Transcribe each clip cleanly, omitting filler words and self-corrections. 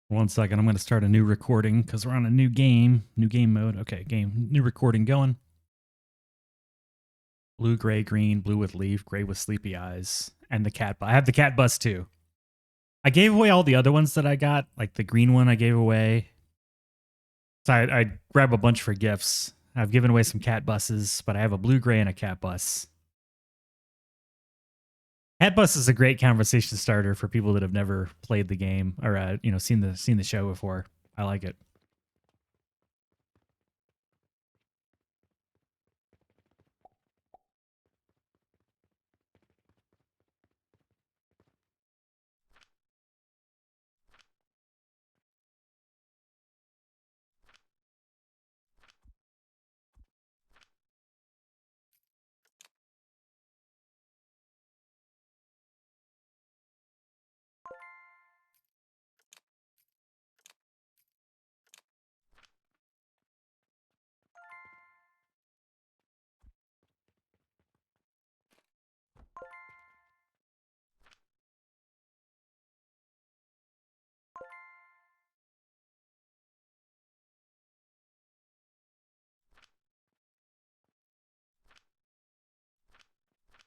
1 second, I'm going to start a new recording because we're on a new game mode. Okay, new recording going. Blue, gray, green, blue with leaf, gray with sleepy eyes, and the cat. I have the cat bus too. I gave away all the other ones that I got, like the green one I gave away. So I grab a bunch for gifts. I've given away some cat buses, but I have a blue, gray, and a cat bus. Cat bus is a great conversation starter for people that have never played the game or seen the show before. I like it.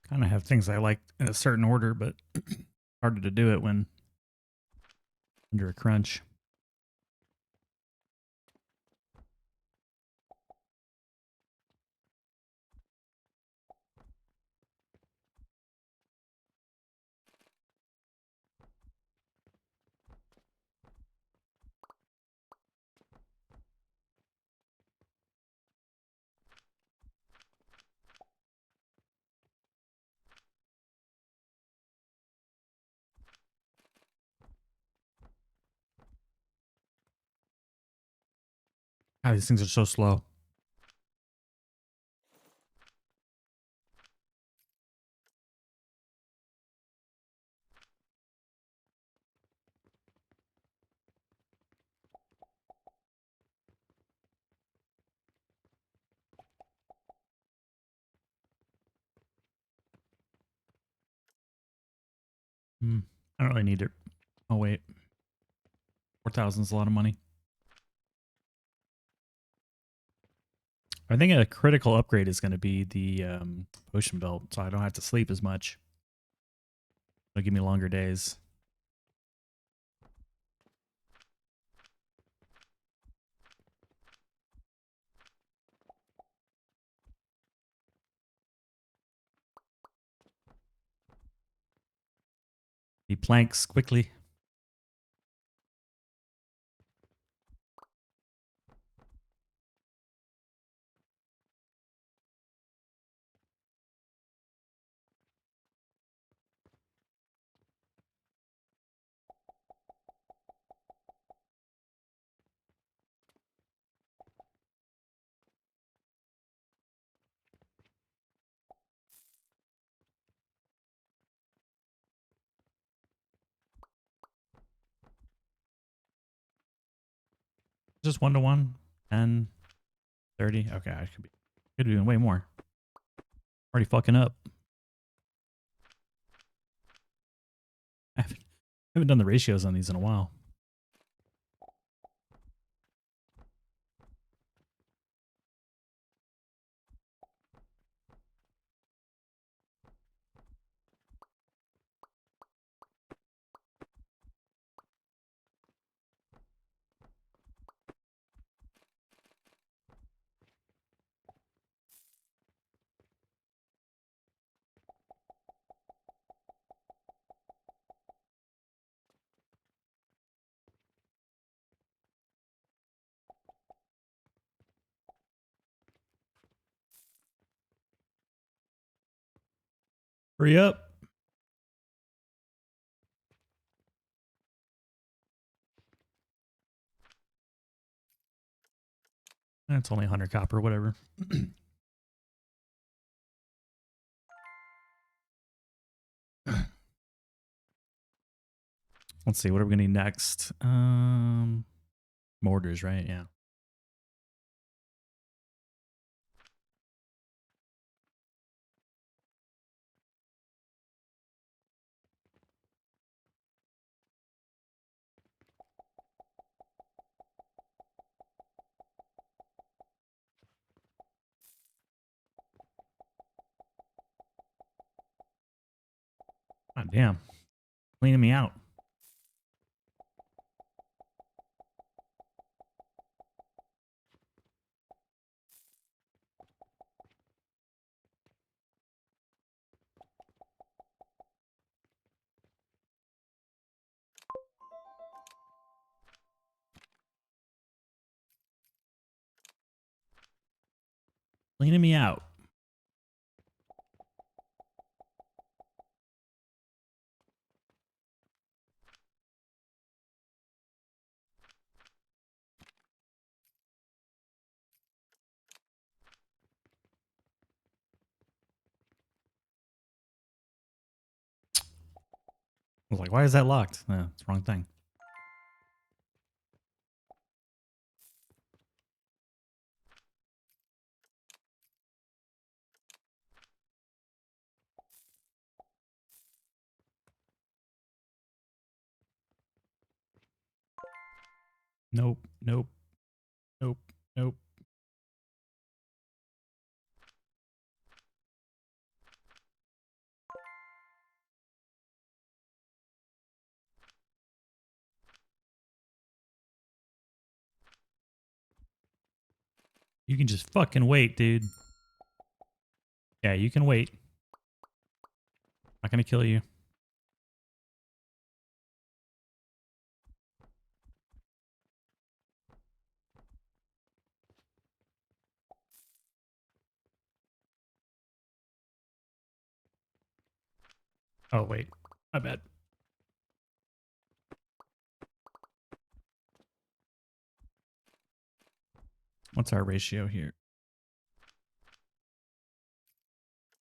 Kind of have things I like in a certain order, but harder to do it when under a crunch. God, these things are so slow. I don't really need it. Oh wait, 4,000 is a lot of money. I think a critical upgrade is going to be the potion belt, so I don't have to sleep as much. It'll give me longer days. He planks quickly. Just 1-to-1, 10, 30. Okay, I could be doing way more. Already fucking up. I haven't done the ratios on these in a while. Hurry up. That's only 100 copper, whatever. Let's see, what are we going to need next? Mortars, right? Yeah. God damn. Cleaning me out. Cleaning me out. I was like, why is that locked? It's the wrong thing. Nope, nope, nope, nope. You can just fucking wait, dude. Yeah, you can wait. Not gonna kill you. Oh, wait. My bad. What's our ratio here?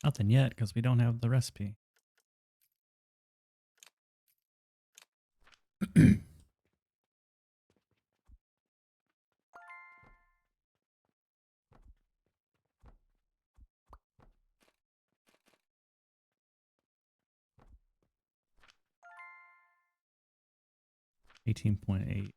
Nothing yet, because we don't have the recipe. 18.8.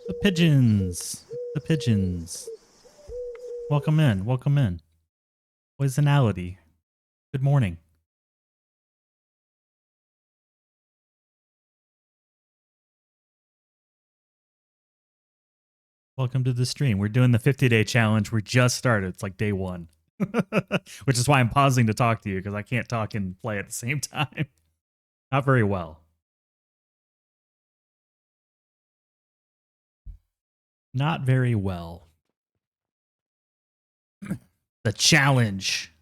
The pigeons. The pigeons. Welcome in. Welcome in. Poisonality. Good morning. Welcome to the stream. We're doing the 50-day challenge. We just started. It's like day 1. Which is why I'm pausing to talk to you, because I can't talk and play at the same time. Not very well. Not very well. The challenge.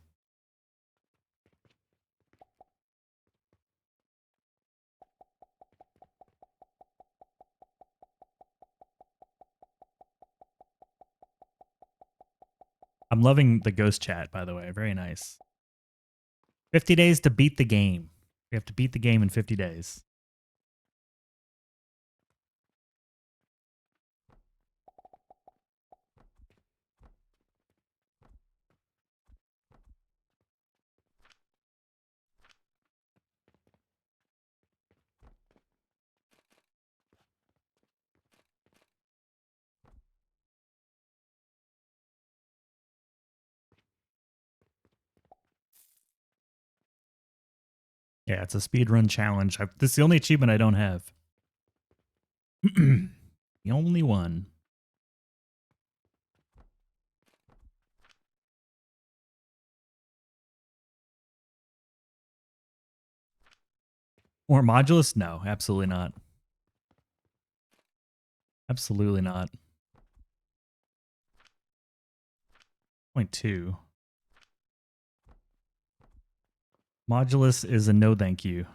I'm loving the ghost chat, by the way. Very nice. 50 days to beat the game. We have to beat the game in 50 days. Yeah, it's a speedrun challenge. This is the only achievement I don't have. The only one. Or modulus? No, absolutely not. Absolutely not. 0.2. Modulus is a no thank you.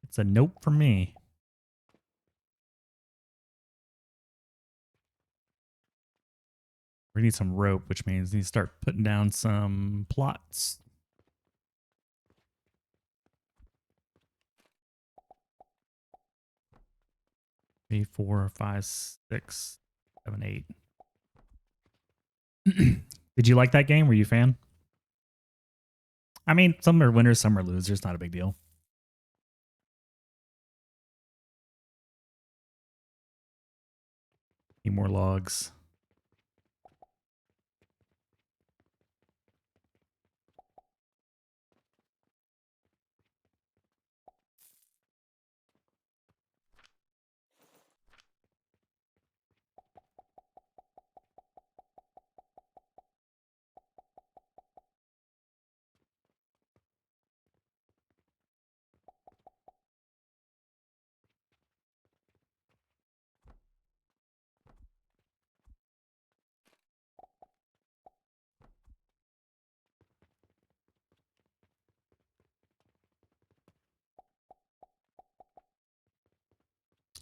It's a nope for me. We need some rope, which means we need to start putting down some plots. 3, 4, 5, 6, 7, 8. Did you like that game? Were you a fan? I mean, some are winners, some are losers. Not a big deal. Need more logs.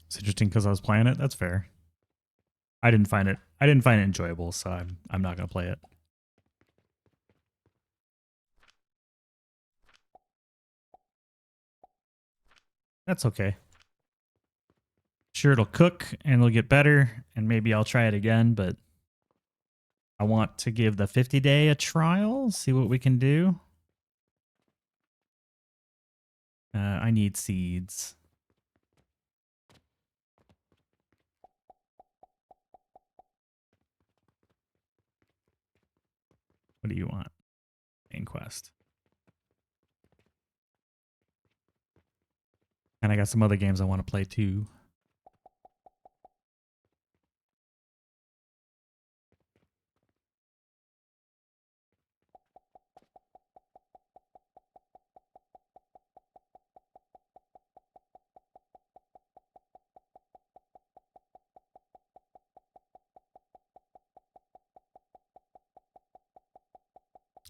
It's interesting because I was playing it. That's fair. I didn't find it. I didn't find it enjoyable, so I'm not gonna play it. That's okay. Sure, it'll cook and it'll get better, and maybe I'll try it again. But I want to give the 50-day a trial. See what we can do. I need seeds. What do you want? Main quest. And I got some other games I want to play too.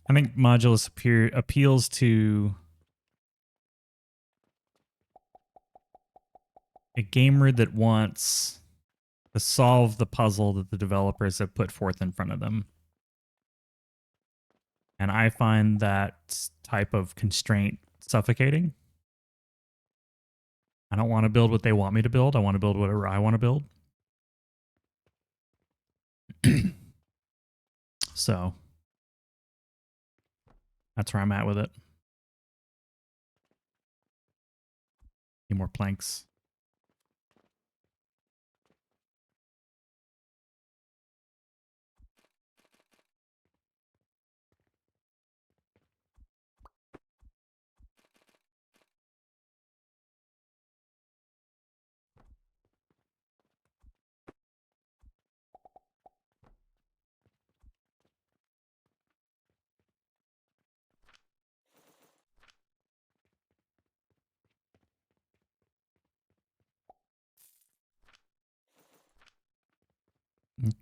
I think Modulus appeals to a gamer that wants to solve the puzzle that the developers have put forth in front of them. And I find that type of constraint suffocating. I don't want to build what they want me to build. I want to build whatever I want to build. So that's where I'm at with it. Need more planks.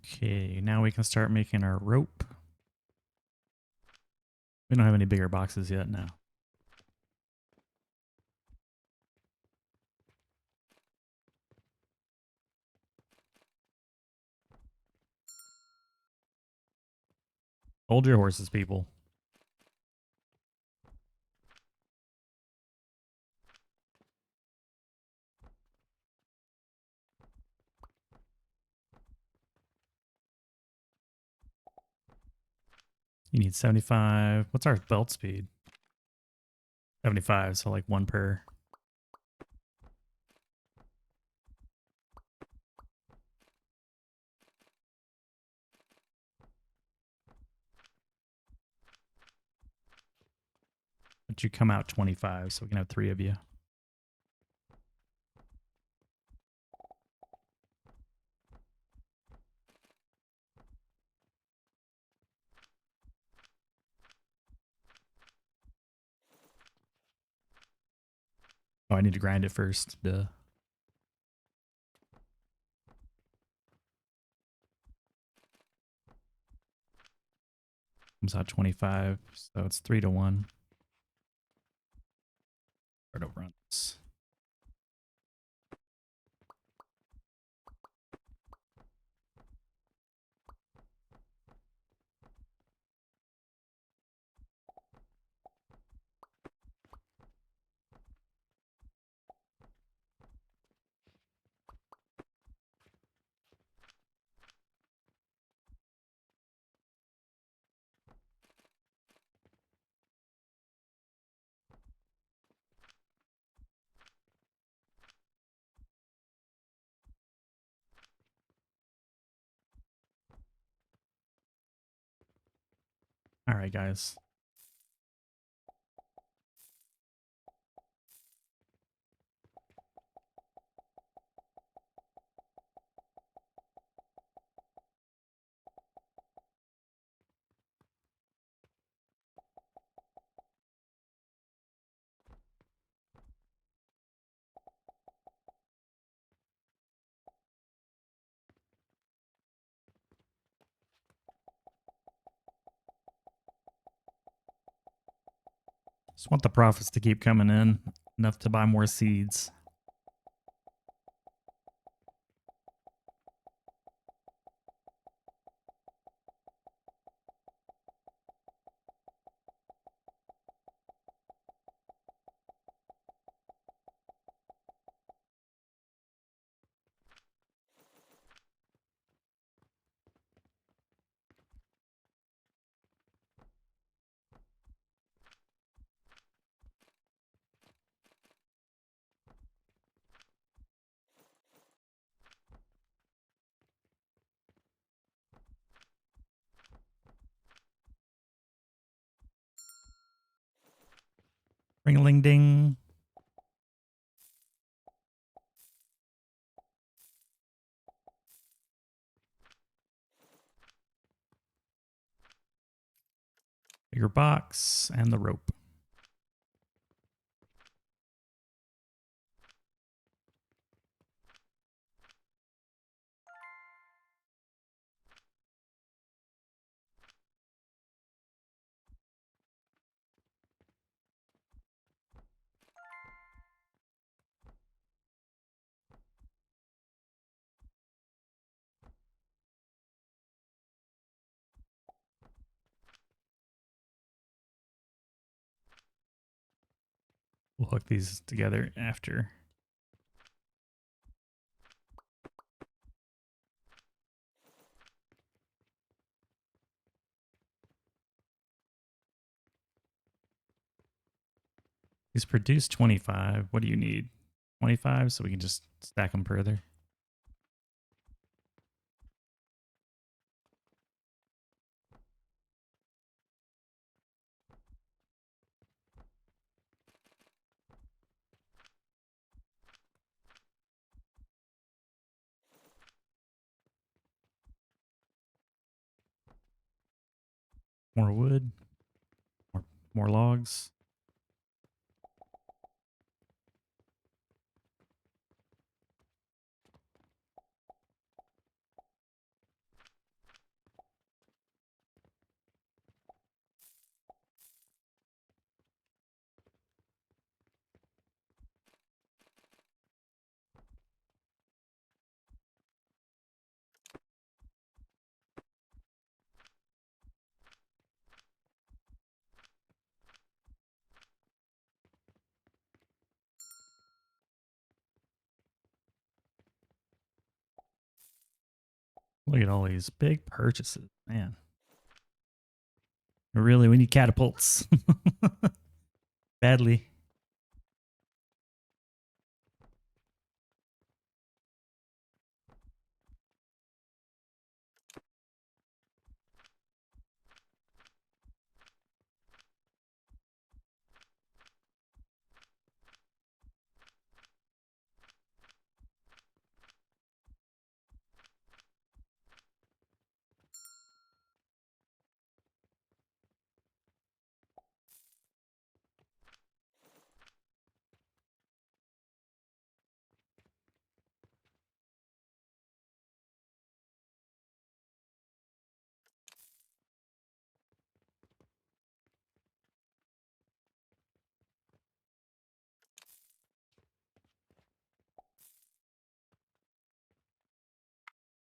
Okay, now we can start making our rope. We don't have any bigger boxes yet now. Hold your horses, people. You need 75. What's our belt speed? 75, so like 1 per. But you come out 25, so we can have 3 of you. Oh, I need to grind it first. Duh. Comes out 25, so it's 3 to 1. Start over on this. All right, guys. Just want the profits to keep coming in, enough to buy more seeds. Ring-a-ling-ding. Bigger box and the rope. We'll hook these together after. These produce 25. What do you need? 25, so we can just stack them further. More wood. More logs. Look at all these big purchases, man. Really, we need catapults. Badly.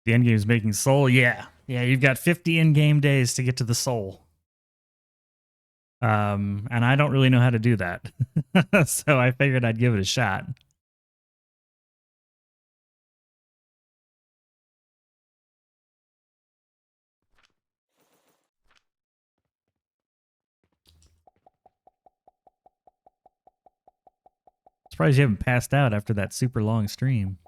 The end game is making soul. Yeah. Yeah, you've got 50 in-game days to get to the soul. And I don't really know how to do that. So I figured I'd give it a shot. Surprised you haven't passed out after that super long stream.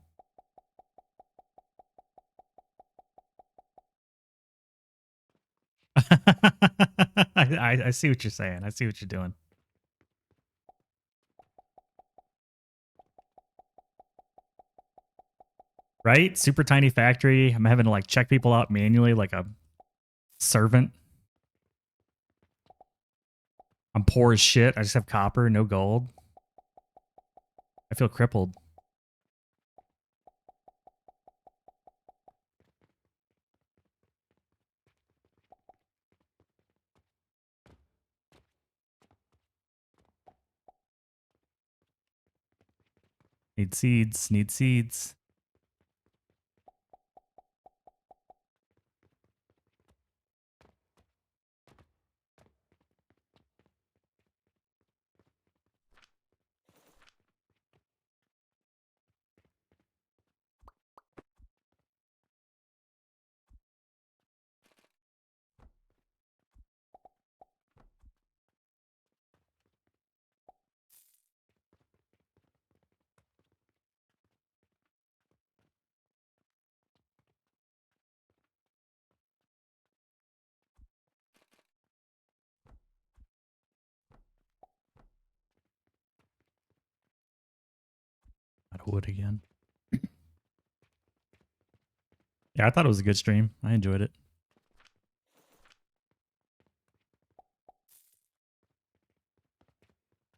I I see what you're saying. I see what you're doing. Right? Super tiny factory. I'm having to like check people out manually like a servant. I'm poor as shit. I just have copper, no gold. I feel crippled. Need seeds, need seeds. Out of wood again. Yeah, I thought it was a good stream. I enjoyed it.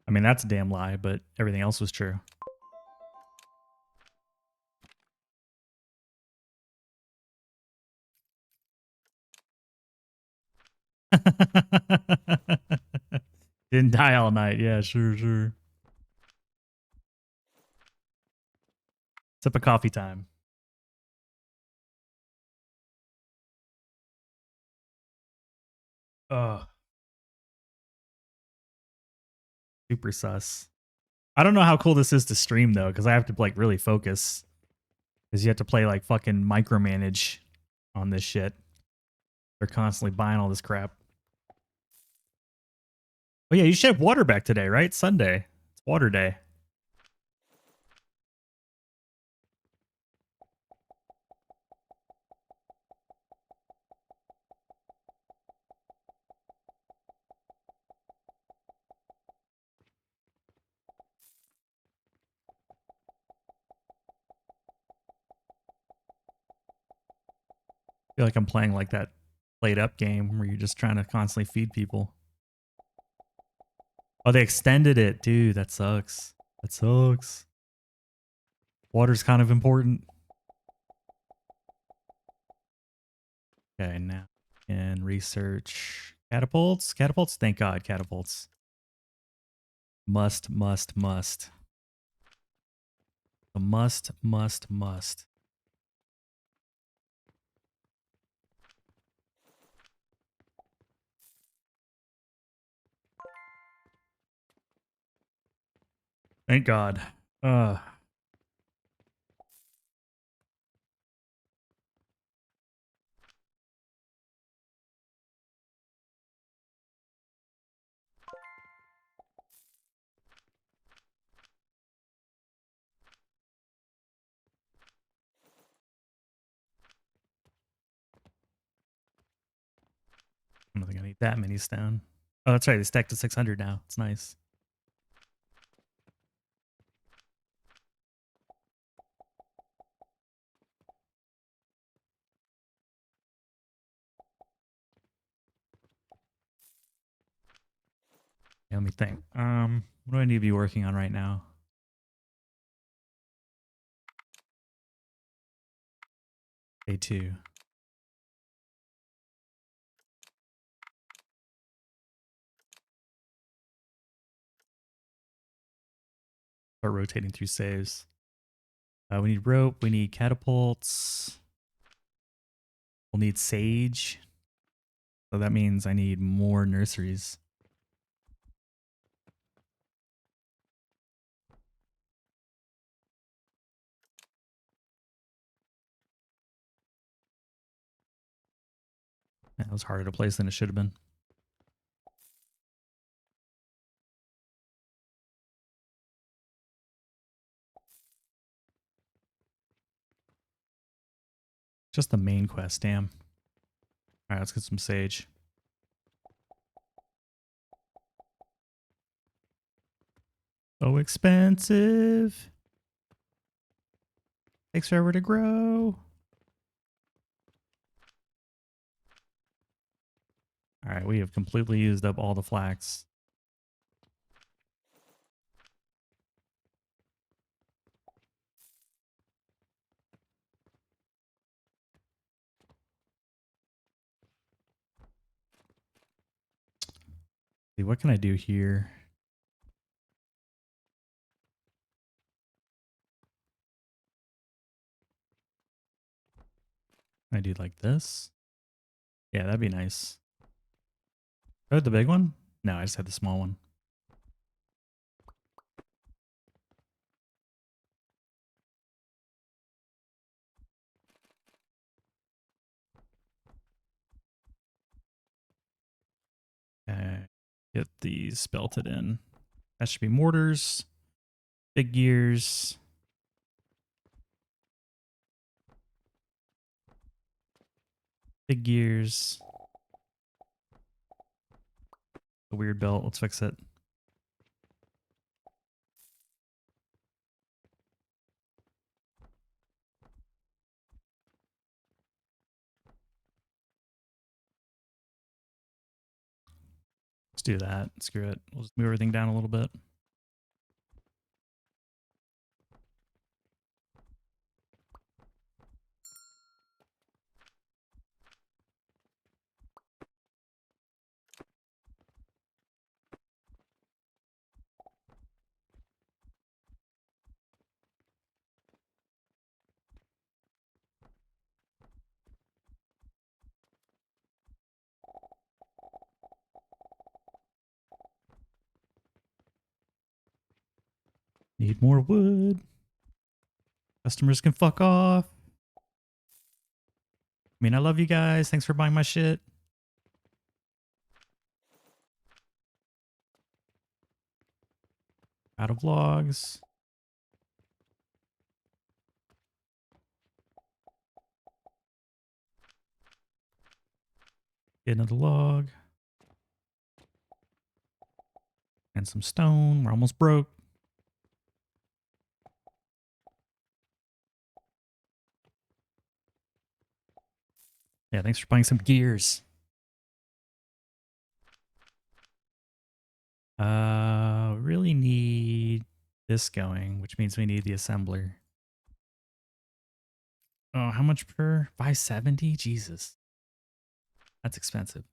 I mean, that's a damn lie, but everything else was true. Didn't die all night. Yeah, sure, sure. Sip of coffee time. Oh, super sus. I don't know how cool this is to stream though, because I have to like really focus. Because you have to play like fucking micromanage on this shit. They're constantly buying all this crap. Oh yeah, you should have water back today, right? Sunday. It's water day. I feel like I'm playing like that played up game where you're just trying to constantly feed people. Oh, they extended it. Dude, that sucks. That sucks. Water's kind of important. Okay, now and research catapults. Catapults, thank God, catapults. Must, must, must. A must, must, must. Thank God. I don't think I need that many stone. Oh, that's right. They stacked to 600 now. It's nice. Yeah, let me think. What do I need to be working on right now? Day 2. Start rotating through saves. We need rope. We need catapults. We'll need sage. So that means I need more nurseries. That was harder to place than it should have been. Just the main quest, damn. All right, let's get some sage. So expensive. Takes forever to grow. All right, we have completely used up all the flax. See, what can I do here? Can I do like this? Yeah, that'd be nice. Oh, the big one? No, I just had the small one. Okay. Get these belted in. That should be mortars, big gears. Big gears. A weird belt. Let's fix it. Let's do that. Screw it. We'll just move everything down a little bit. Need more wood. Customers can fuck off. I mean, I love you guys. Thanks for buying my shit. Out of logs. Get another log. And some stone. We're almost broke. Yeah, thanks for buying some gears. Really need this going, which means we need the assembler. Oh, how much per? 570? Jesus. That's expensive.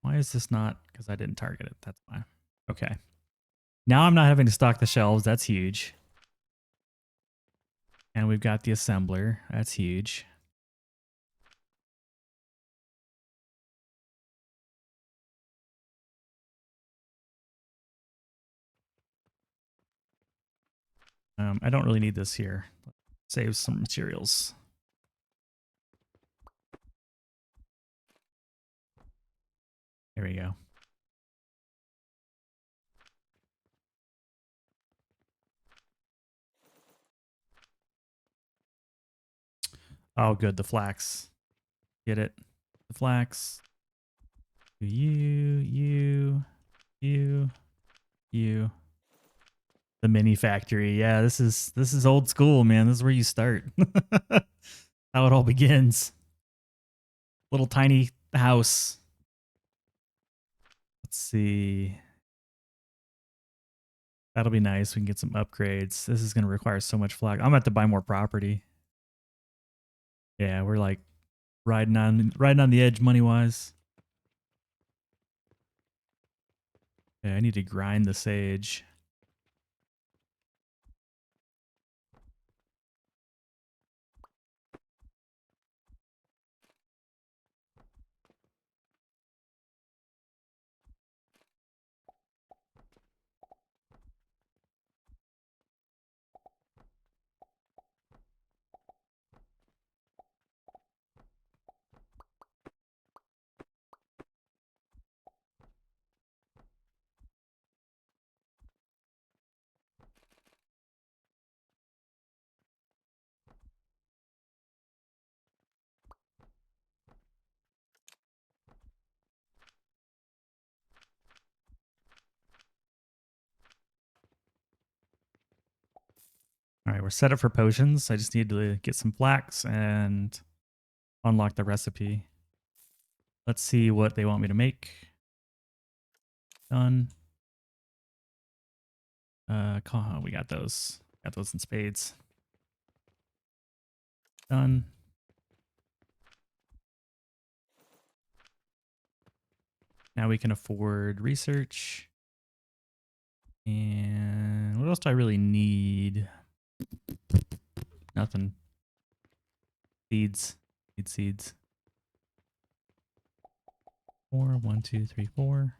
Why is this not? Because I didn't target it. That's why. Okay. Now I'm not having to stock the shelves. That's huge. And we've got the assembler. That's huge. I don't really need this here. Save some materials. There we go. Oh, good. The flax. Get it? The flax. You. The mini factory. Yeah, this is old school, man. This is where you start. How it all begins. Little tiny house. Let's see. That'll be nice. We can get some upgrades. This is going to require so much flax. I'm going to have to buy more property. Yeah, we're like riding on the edge money wise. Yeah, I need to grind the sage. we're set up for potions. I just need to get some flax and unlock the recipe. Let's see what they want me to make. Done. We got those. Got those in spades. Done. Now we can afford research. And what else do I really need? Nothing. Seeds. Need seeds. 4, 1, 2, 3, 4.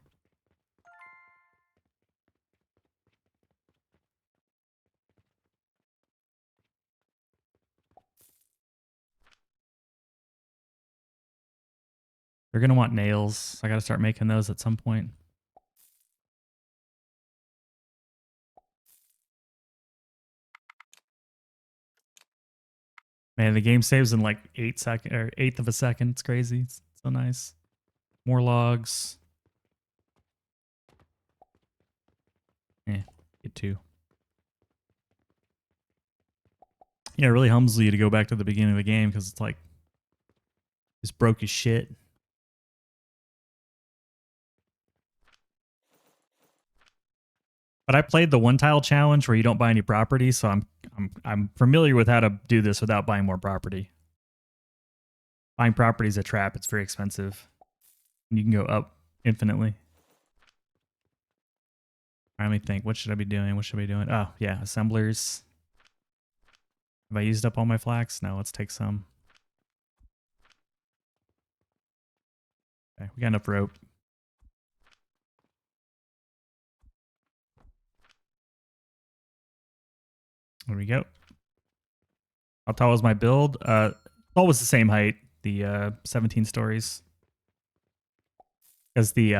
They're gonna want nails. I gotta start making those at some point. Man, the game saves in like 8 seconds or eighth of a second. It's crazy. It's so nice. More logs. Get 2. Yeah, it really humbles you to go back to the beginning of the game because it's like just broke as shit. But I played the one tile challenge where you don't buy any property, so I'm familiar with how to do this without buying more property. Buying property is a trap. It's very expensive. And you can go up infinitely. Let me think. What should I be doing? What should I be doing? Oh, yeah. Assemblers. Have I used up all my flax? No, let's take some. Okay, we got enough rope. There we go. How tall was my build? All was the same height. The 17 stories. Because the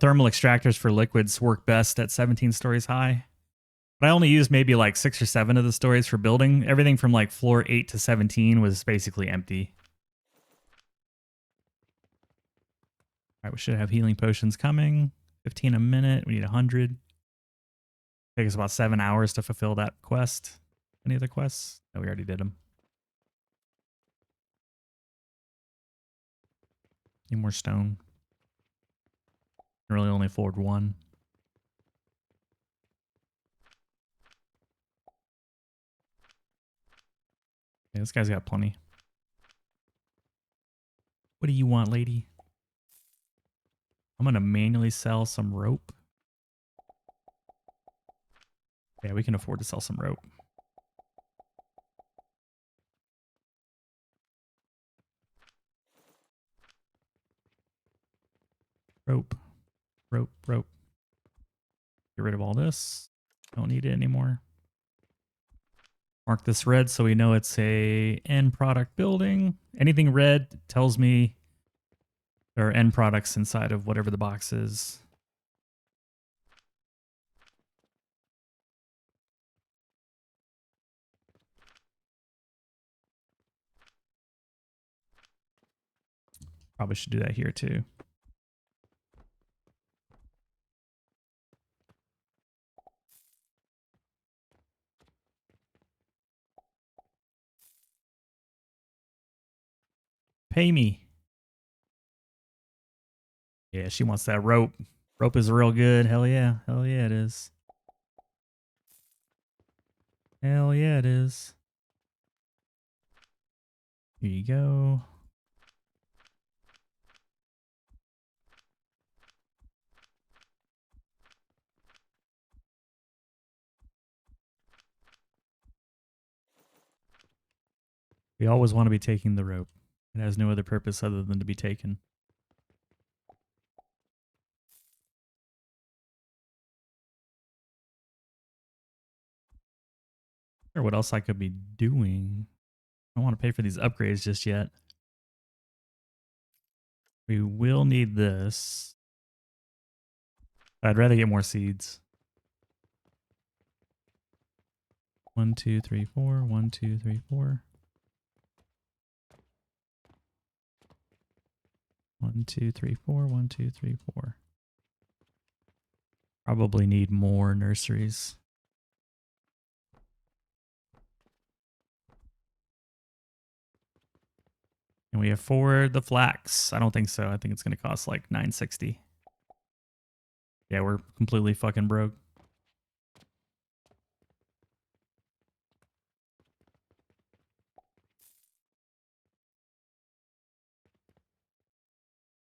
thermal extractors for liquids work best at 17 stories high. But I only used maybe like 6 or 7 of the stories for building. Everything from like floor 8 to 17 was basically empty. All right, we should have healing potions coming. 15 a minute. We need 100. Take us about 7 hours to fulfill that quest. Any other quests? No, we already did them. Need more stone. I really only afford 1. Yeah, this guy's got plenty. What do you want, lady? I'm going to manually sell some rope. Yeah, we can afford to sell some rope. Rope. Rope, rope. Get rid of all this. Don't need it anymore. Mark this red so we know it's a end product building. Anything red tells me there are end products inside of whatever the box is. Probably should do that here too. Pay me. Yeah, she wants that rope. Rope is real good. Hell yeah. Hell yeah, it is. Hell yeah, it is. Here you go. We always want to be taking the rope. It has no other purpose other than to be taken. Or what else I could be doing. I don't want to pay for these upgrades just yet. We will need this. I'd rather get more seeds. 1, 2, 3, 4. 1, 2, 3, 4. 1, 2, 3, 4. 1, 2, 3, 4. Probably need more nurseries. And we afford the flax. I don't think so. I think it's going to cost like 960. Yeah, we're completely fucking broke.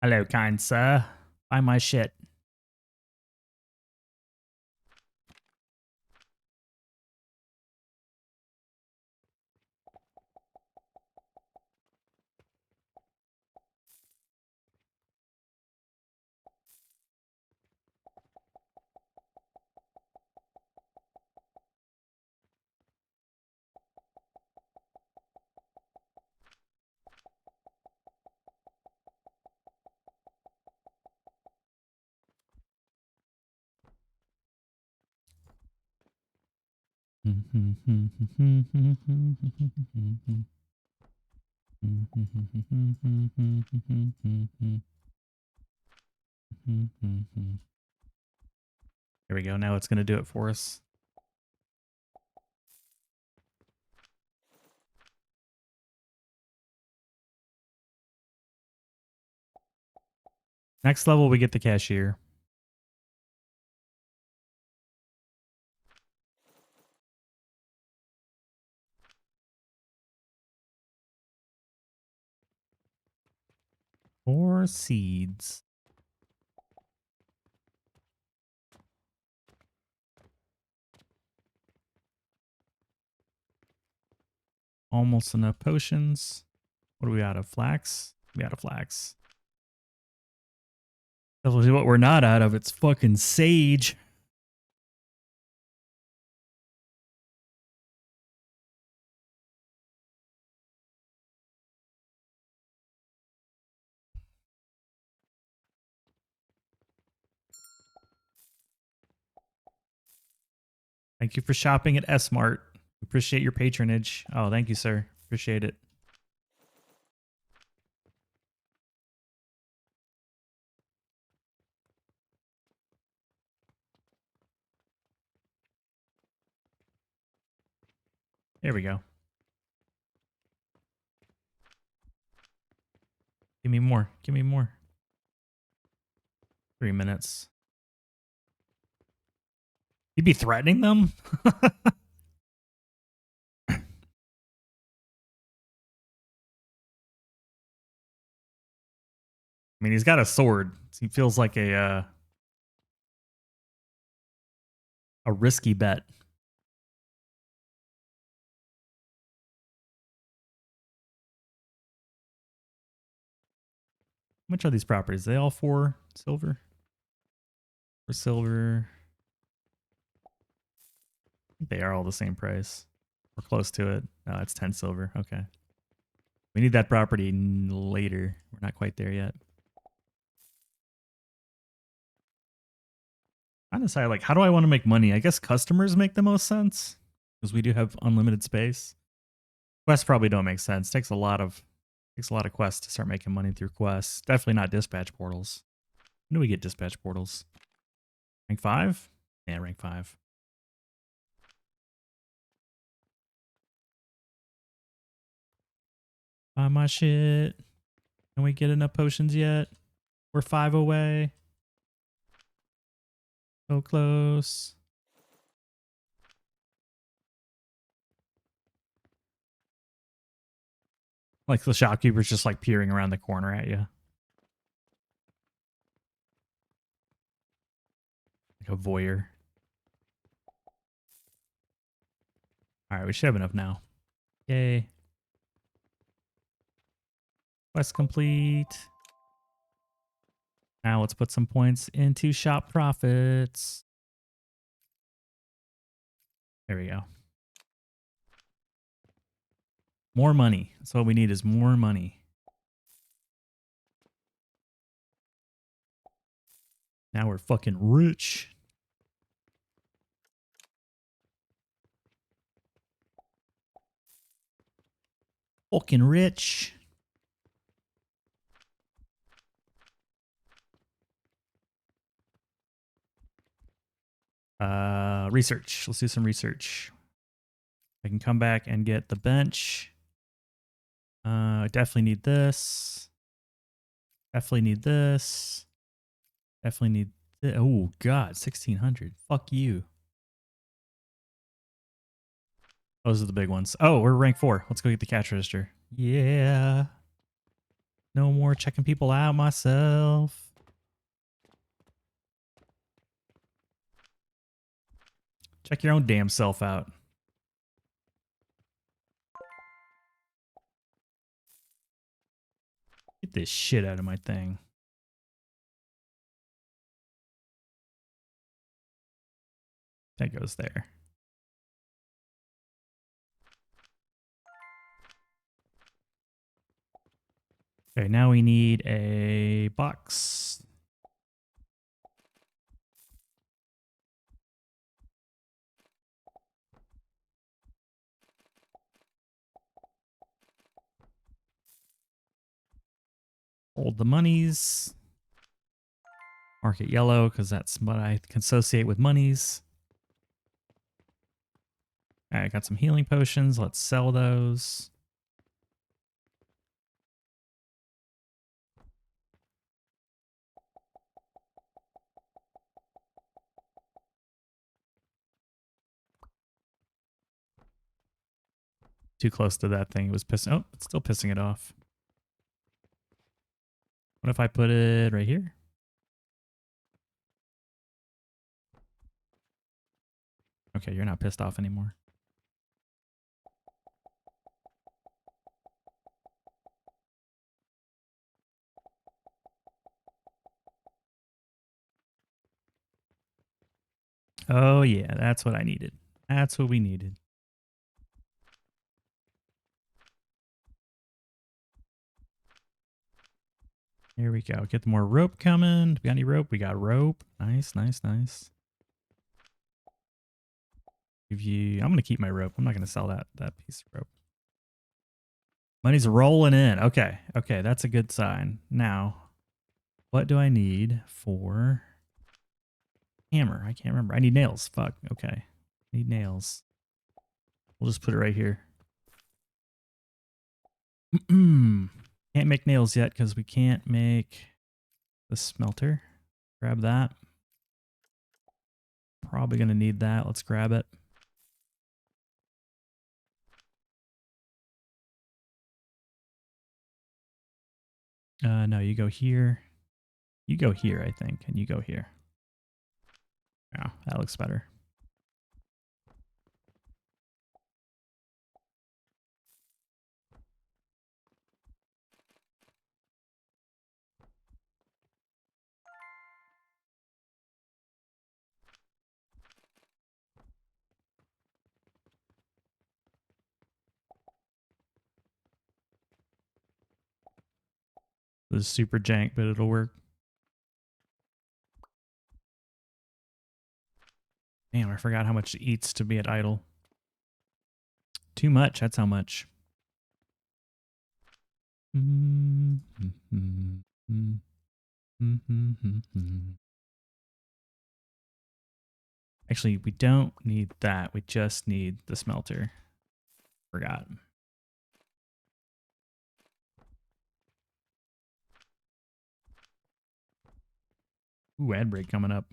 Hello, kind sir. Buy my shit. There we go. Now it's going to do it for us. Next level, we get the cashier. Four seeds. Almost enough potions. What are we out of? Flax? We out of flax. Definitely what we're not out of. It's fucking sage. Thank you for shopping at S-Mart. Appreciate your patronage. Oh, thank you, sir. Appreciate it. There we go. Give me more. Give me more. 3 minutes. You'd be threatening them? I mean, he's got a sword. He feels like a risky bet. How much are these properties? Are they all 4 silver? 4 silver. I think they are all the same price. We're close to it. No, it's 10 silver. Okay. We need that property later. We're not quite there yet. I decide, like, how do I want to make money? I guess customers make the most sense because we do have unlimited space. Quests probably don't make sense. Takes a lot of quests to start making money through quests. Definitely not dispatch portals. When do we get dispatch portals? Rank 5? Yeah, rank 5. Buy my shit. Can we get enough potions yet? We're 5 away. So close. Like the shopkeeper's just like peering around the corner at you. Like a voyeur. Alright, we should have enough now. Yay. Quest complete. Now let's put some points into shop profits. There we go. More money. That's all we need is more money. Now we're fucking rich. Fucking rich. Research. Let's do some research. I can come back and get the bench. Definitely need this. Definitely need this. Definitely need this. Oh, God. 1600. Fuck you. Those are the big ones. Oh, we're rank 4. Let's go get the cash register. Yeah. No more checking people out myself. Check your own damn self out. Get this shit out of my thing. That goes there. Okay, now we need a box. Hold the monies. Mark it yellow because that's what I can associate with monies. All right, got some healing potions. Let's sell those. Too close to that thing. It was pissing. Oh, it's still pissing it off. What if I put it right here? Okay, you're not pissed off anymore. Oh, yeah, that's what I needed. That's what we needed. Here we go. Get more rope coming. Do we got any rope? We got rope. Nice, nice, nice. Give you. I'm gonna keep my rope. I'm not gonna sell that piece of rope. Money's rolling in. Okay, okay, that's a good sign. Now, what do I need for hammer? I can't remember. I need nails. Fuck. Okay, need nails. We'll just put it right here. Can't make nails yet because we can't make the smelter. Grab that. Probably gonna need that. Let's grab it. No, you go here. You go here, I think, and you go here. Yeah, that looks better. This is super jank, but it'll work. Damn, I forgot how much it eats to be at idle. Too much, that's how much. Actually, we don't need that. We just need the smelter. Forgot. Ooh, ad break coming up.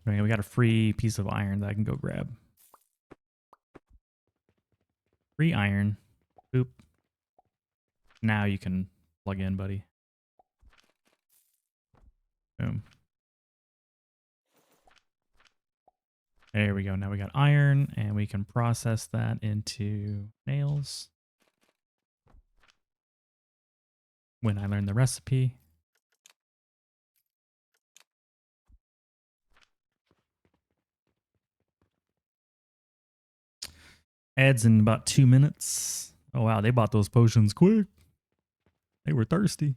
Okay, we got a free piece of iron that I can go grab. Free iron. Boop. Now you can plug in, buddy. Boom. There we go. Now we got iron, and we can process that into nails. When I learn the recipe. Adds in about 2 minutes. Oh, wow. They bought those potions quick. They were thirsty.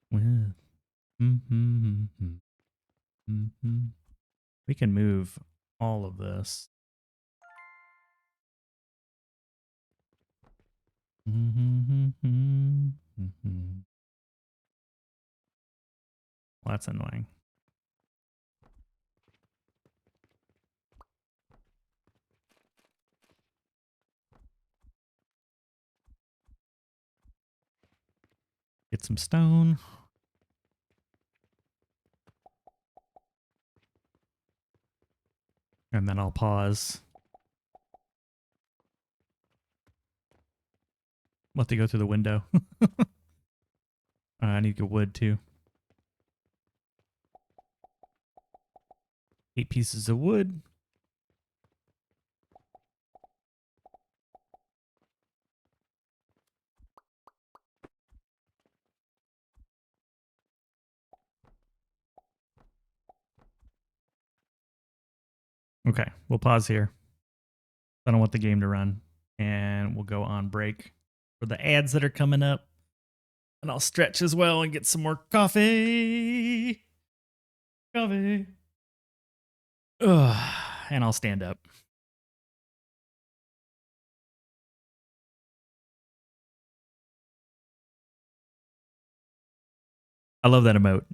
With we can move all of this. Well, that's annoying. Get some stone. And then I'll pause. Let they go through the window. I need to get wood too. 8 pieces of wood. Okay, we'll pause here. I don't want the game to run. And we'll go on break for the ads that are coming up. And I'll stretch as well and get some more coffee. Coffee. Ugh, and I'll stand up. I love that emote.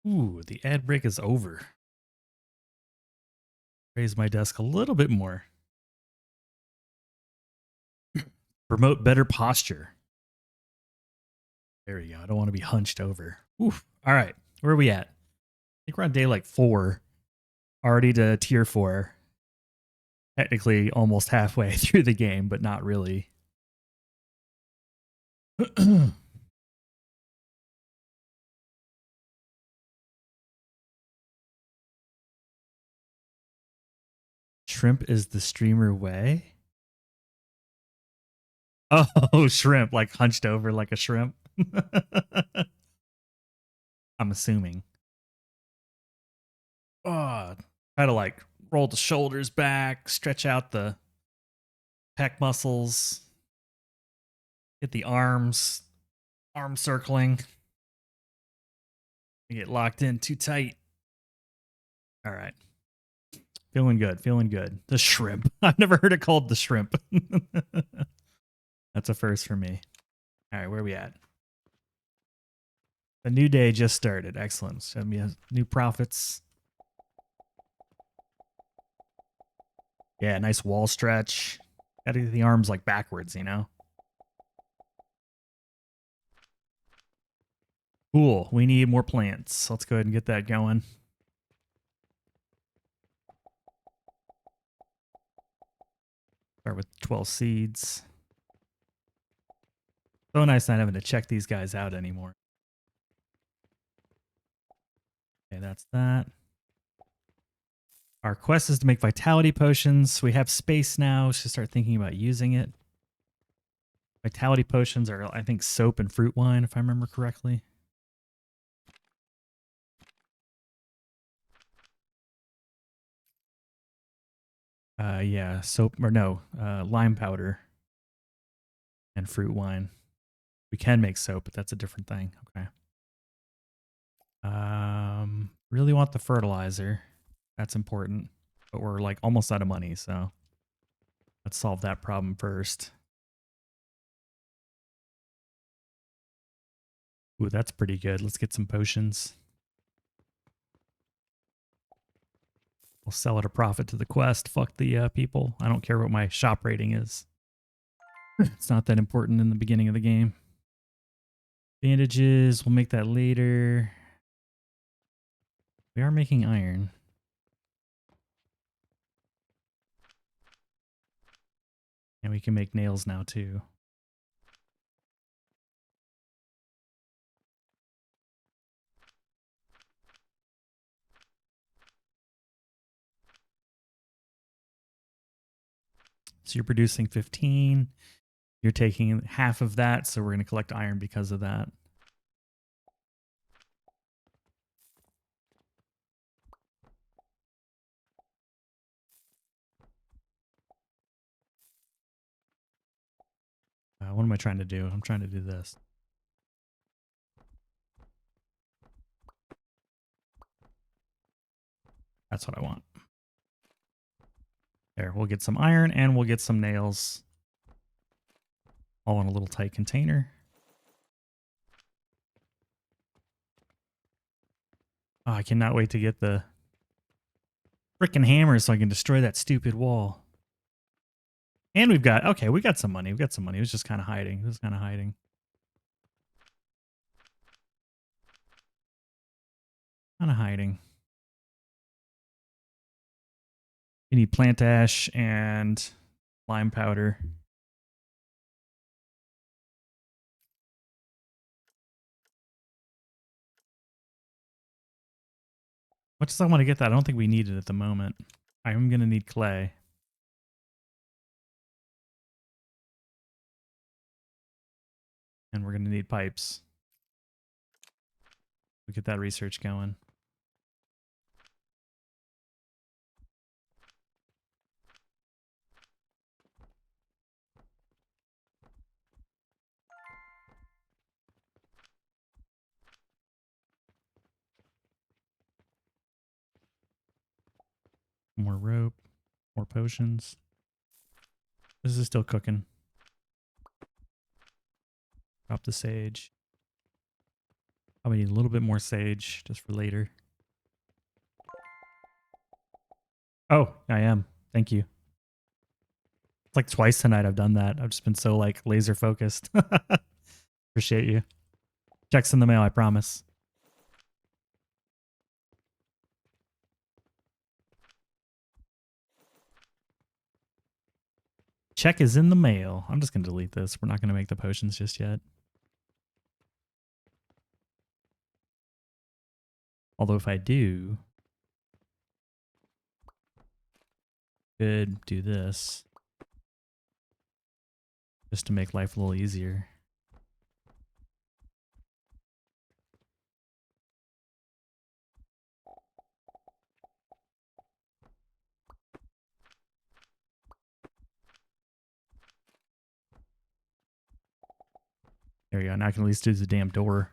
Ooh, the ad break is over. Raise my desk a little bit more. Promote better posture. There we go. I don't want to be hunched over. Oof. All right. Where are we at? I think we're on day like 4. Already to tier 4. Technically almost halfway through the game, but not really. Shrimp is the streamer way. Oh, shrimp, like hunched over like a shrimp. I'm assuming. Oh, try to like roll the shoulders back, stretch out the pec muscles, get the arms, arm circling. You get locked in too tight. All right. Feeling good, feeling good. The shrimp. I've never heard it called the shrimp. That's a first for me. All right, where are we at? A new day just started. Excellent. Send me a new profits. Yeah, nice wall stretch. Gotta get the arms like backwards, you know? Cool. We need more plants. Let's go ahead and get that going. Start with 12 seeds. So nice not having to check these guys out anymore. Okay, that's that. Our quest is to make vitality potions. We have space now. Should start thinking about using it. Vitality potions are, I think, soap and fruit wine, if I remember correctly. Yeah, soap or no, lime powder and fruit wine. We can make soap, but that's a different thing. Okay. Really want the fertilizer. That's important. But we're like almost out of money, so let's solve that problem first. Ooh, that's pretty good. Let's get some potions. We'll sell at a profit to the quest. Fuck the people. I don't care what my shop rating is. It's not that important in the beginning of the game. Bandages, we'll make that later. We are making iron. And we can make nails now too. So you're producing 15. You're taking half of that, so we're going to collect iron because of that. What am I trying to do? I'm trying to do this. That's what I want. There, we'll get some iron and we'll get some nails. All in a little tight container. Oh, I cannot wait to get the frickin' hammer so I can destroy that stupid wall. And we've got, okay, we got some money. We got some money. It was just kind of hiding. It was kind of hiding. Kind of hiding. You need plant ash and lime powder. Much as I want to get that, I don't think we need it at the moment. I'm going to need clay. And we're going to need pipes. We'll get that research going. More rope. More potions. This is still cooking. Drop the sage. I need a little bit more sage just for later. Oh, I am. Thank you. It's like twice tonight I've done that. I've just been so like laser focused. Appreciate you. Checks in the mail, I promise. Check is in the mail. I'm just going to delete this. We're not going to make the potions just yet. Although if I do, could do this just to make life a little easier. There we go. Now I can at least do the damn door.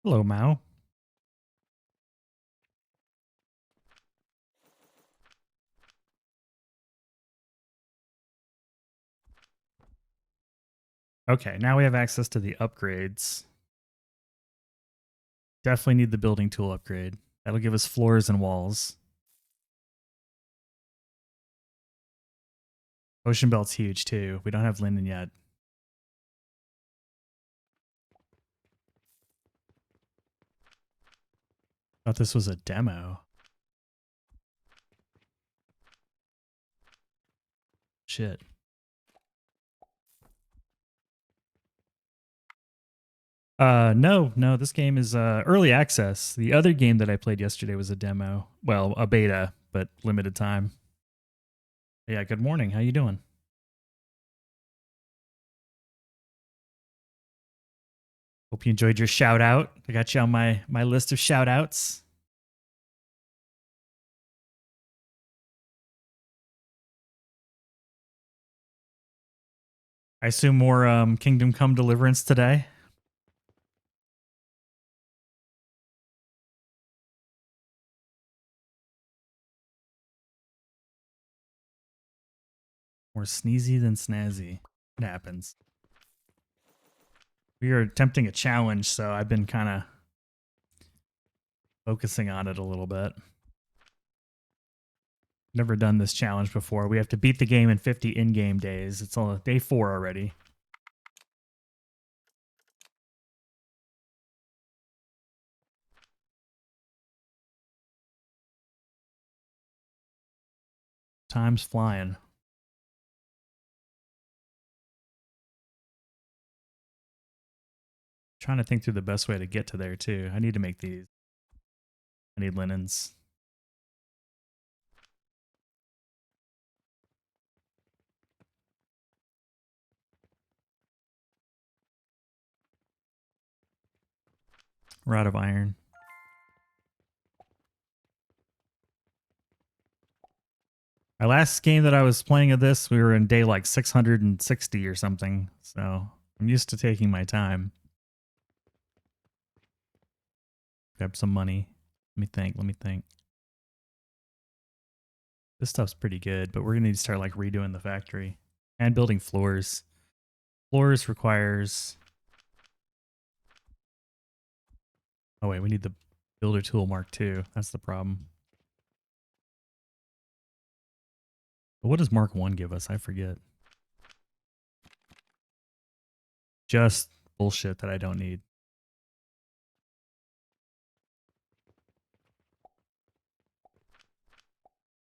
Hello, Mao. Okay, now we have access to the upgrades. Definitely need the building tool upgrade. That'll give us floors and walls. Ocean Belt's huge too. We don't have linen yet. Thought this was a demo. Shit. No, this game is early access. The other game that I played yesterday was a demo. Well, a beta, but limited time. Yeah, good morning. How you doing? Hope you enjoyed your shout out. I got you on my list of shout outs. I assume more Kingdom Come Deliverance today. More sneezy than snazzy. It happens. We are attempting a challenge, so I've been kind of focusing on it a little bit. Never done this challenge before. We have to beat the game in 50 in-game days. It's on day 4 already. Time's flying. Trying to think through the best way to get to there too. I need to make these. I need linens. Rod of iron. My last game that I was playing of this, we were in day like 660 or something. So I'm used to taking my time. Grab some money. Let me think. This stuff's pretty good, but we're gonna need to start like redoing the factory and building floors. Floors requires. Oh wait, we need the builder tool Mark II. That's the problem. But what does Mark I give us? I forget. Just bullshit that I don't need.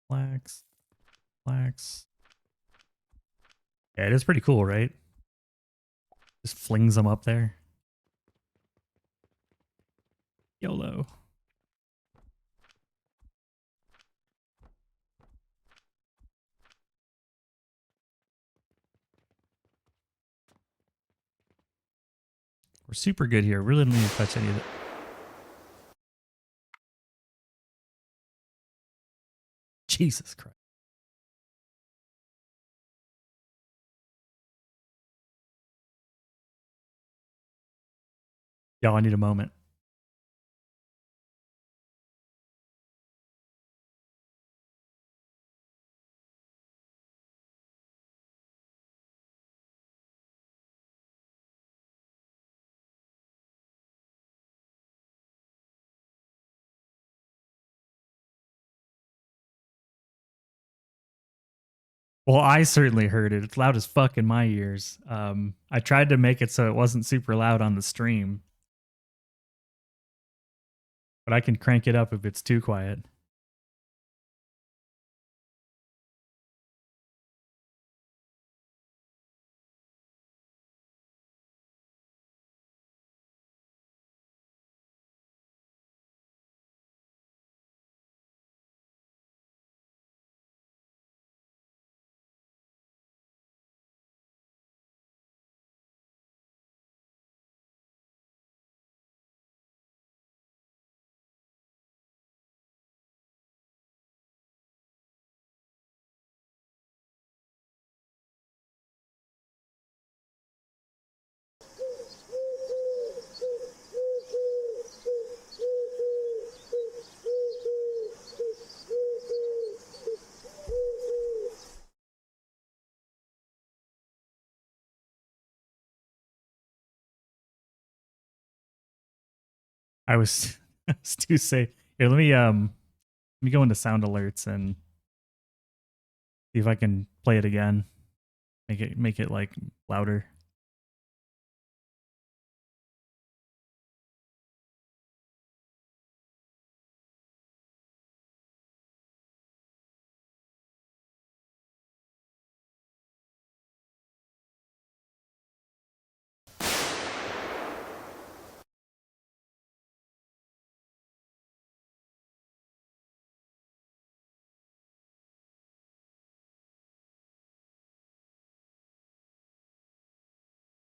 Flax. Flax. Yeah, it is pretty cool, right? Just flings them up there. YOLO. We're super good here. Really don't need to touch any of it. Jesus Christ. Y'all, I need a moment. Well, I certainly heard it. It's loud as fuck in my ears. I tried to make it so it wasn't super loud on the stream, but I can crank it up if it's too quiet. I was, I was too say here. Let me go into sound alerts and see if I can play it again. Make it like louder.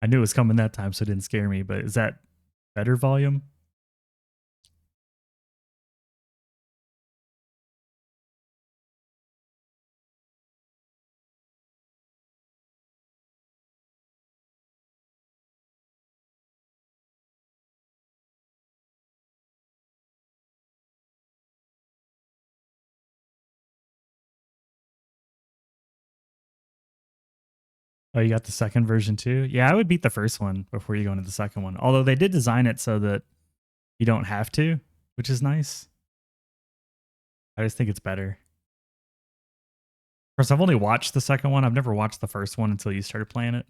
I knew it was coming that time, so it didn't scare me. But is that better volume? Oh, you got the second version too? Yeah, I would beat the first one before you go into the second one. Although they did design it so that you don't have to, which is nice. I just think it's better. Of course, I've only watched the second one. I've never watched the first one until you started playing it.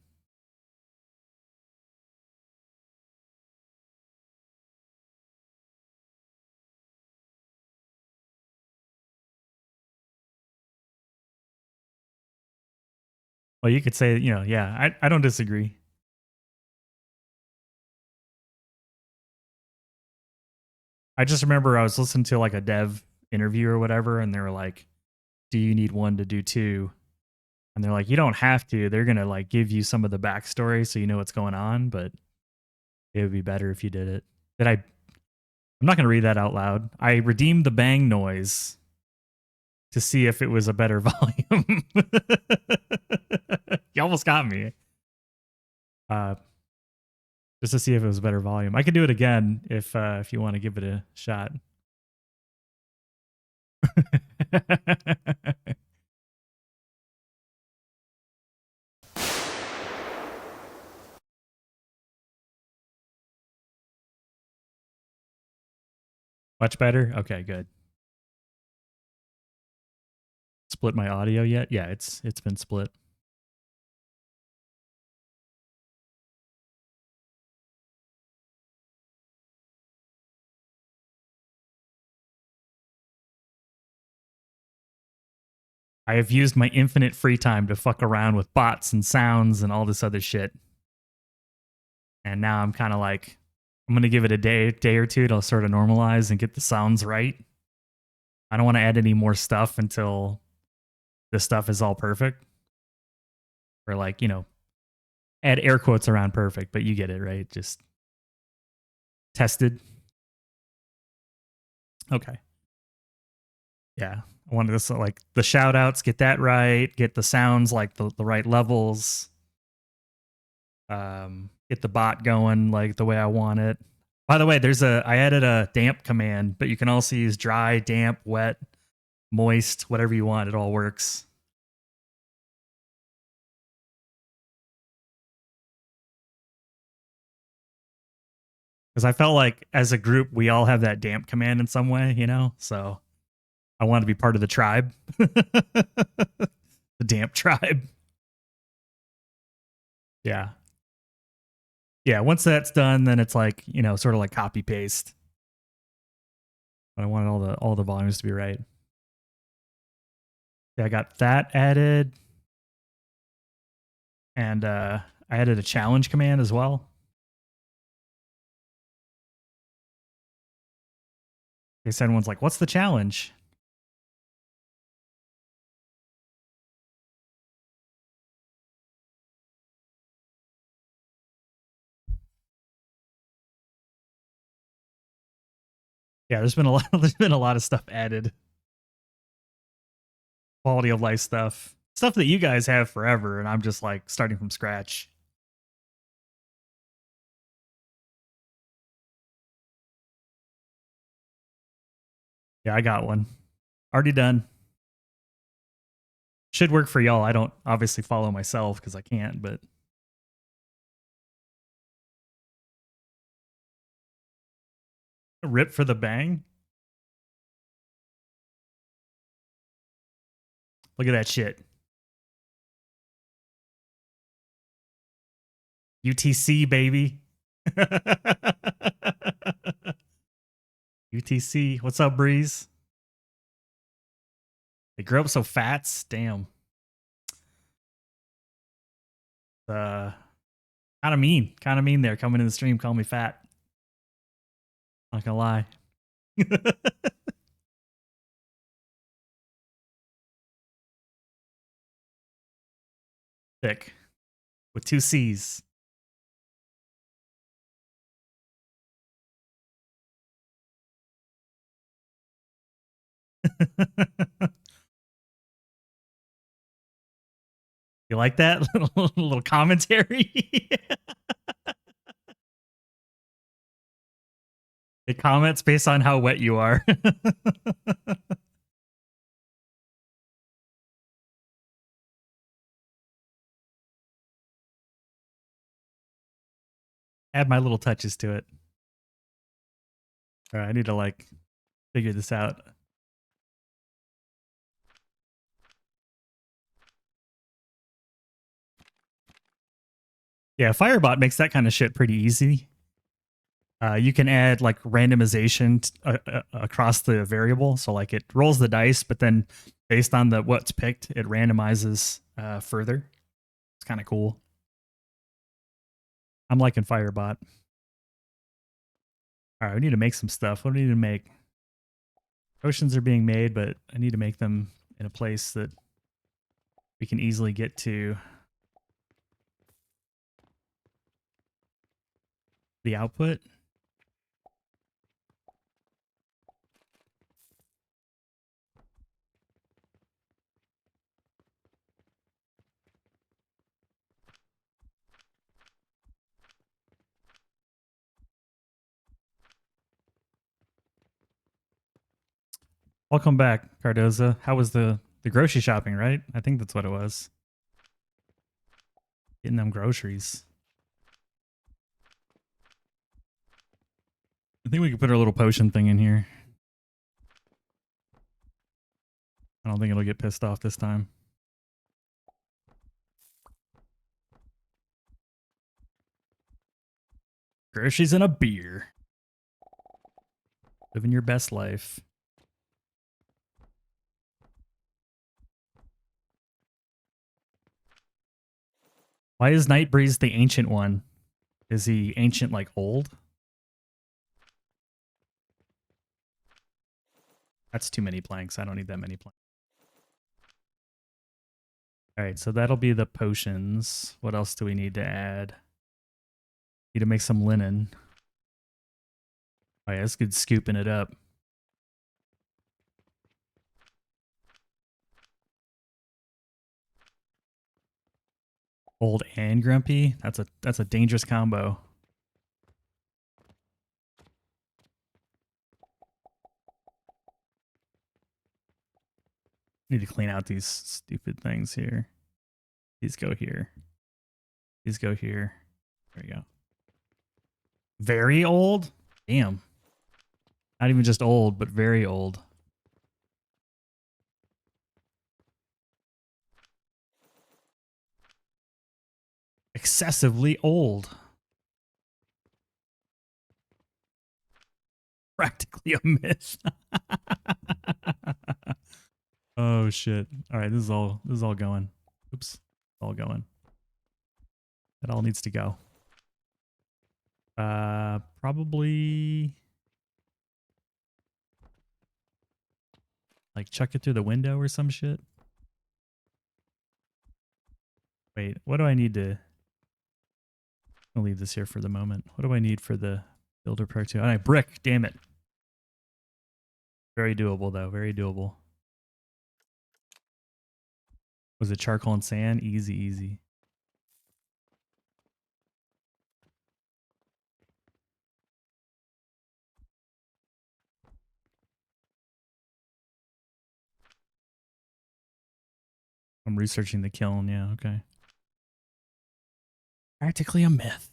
Well, you could say, yeah, I don't disagree. I just remember I was listening to like a dev interview or whatever, and they were like, do you need one to do two? And they're like, you don't have to. They're going to like give you some of the backstory so you know what's going on, but it would be better if you did it. I'm not going to read that out loud. I redeemed the bang noise to see if it was a better volume. You almost got me. Just to see if it was a better volume. I could do it again if you want to give it a shot. Much better? Okay, good. Split my audio yet? Yeah, it's been split. I have used my infinite free time to fuck around with bots and sounds and all this other shit. And now I'm kind of like, I'm gonna give it a day or two to sort of normalize and get the sounds right. I don't want to add any more stuff until this stuff is all perfect. Or like, add air quotes around perfect, but you get it, right? Just tested. Okay. Yeah. I wanted to like the shout outs, get that right, get the sounds like the right levels. Get the bot going like the way I want it. By the way, I added a damp command, but you can also use dry, damp, wet, moist, whatever you want. It all works. Because I felt like as a group, we all have that damp command in some way, So I want to be part of the tribe to The damp tribe. Yeah. Yeah, once that's done, then it's like, you know, sort of like copy paste. But I wanted all the volumes to be right. Yeah, I got that added. And I added a challenge command as well. They said one's like, what's the challenge? Yeah, there's been a lot of stuff added. Quality of life stuff. Stuff that you guys have forever, and I'm just like starting from scratch. Yeah, I got one. Already done. Should work for y'all. I don't obviously follow myself because I can't, but rip for the bang. Look at that shit. UTC, baby. UTC. What's up, Breeze? They grew up so fats. Damn. Kind of mean. Kind of mean there. Coming in the stream, call me fat. Not gonna lie. Thick. With 2 C's. You like that little commentary? It comments based on how wet you are. Add my little touches to it. All right, I need to like figure this out. Yeah, Firebot makes that kind of shit pretty easy. You can add like randomization across the variable, so like it rolls the dice, but then based on the what's picked, it randomizes further. It's kind of cool. I'm liking Firebot. All right, we need to make some stuff. What do we need to make? Potions are being made, but I need to make them in a place that we can easily get to the output. Welcome back, Cardoza. How was the grocery shopping, right? I think that's what it was. Getting them groceries. I think we could put our little potion thing in here. I don't think it'll get pissed off this time. Groceries and a beer. Living your best life. Why is Nightbreeze the ancient one? Is he ancient like old? That's too many planks. I don't need that many planks. All right, so that'll be the potions. What else do we need to add? Need to make some linen. Oh yeah, it's good scooping it up. Old and grumpy. That's a dangerous combo. Need to clean out these stupid things here. These go here. These go here. There you go. Very old? Damn. Not even just old, but very old. excessively old. Practically a myth. Oh shit. All right, this is all going. Oops. It's all going. It all needs to go. Probably like chuck it through the window or some shit. Wait, what do I need to... I'll leave this here for the moment. What do I need for the builder part 2? All right, brick, damn it. Very doable though, very doable. Was it charcoal and sand? Easy, easy. I'm researching the kiln, yeah, okay. Practically a myth.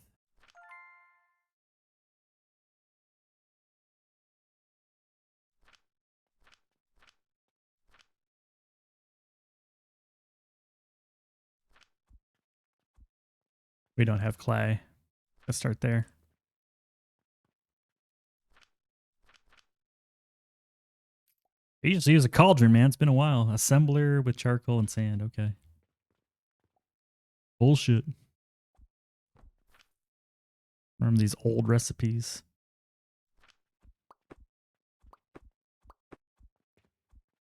We don't have clay. Let's start there. I usually use a cauldron, man. It's been a while. Assembler with charcoal and sand. Okay. Bullshit. Remember these old recipes.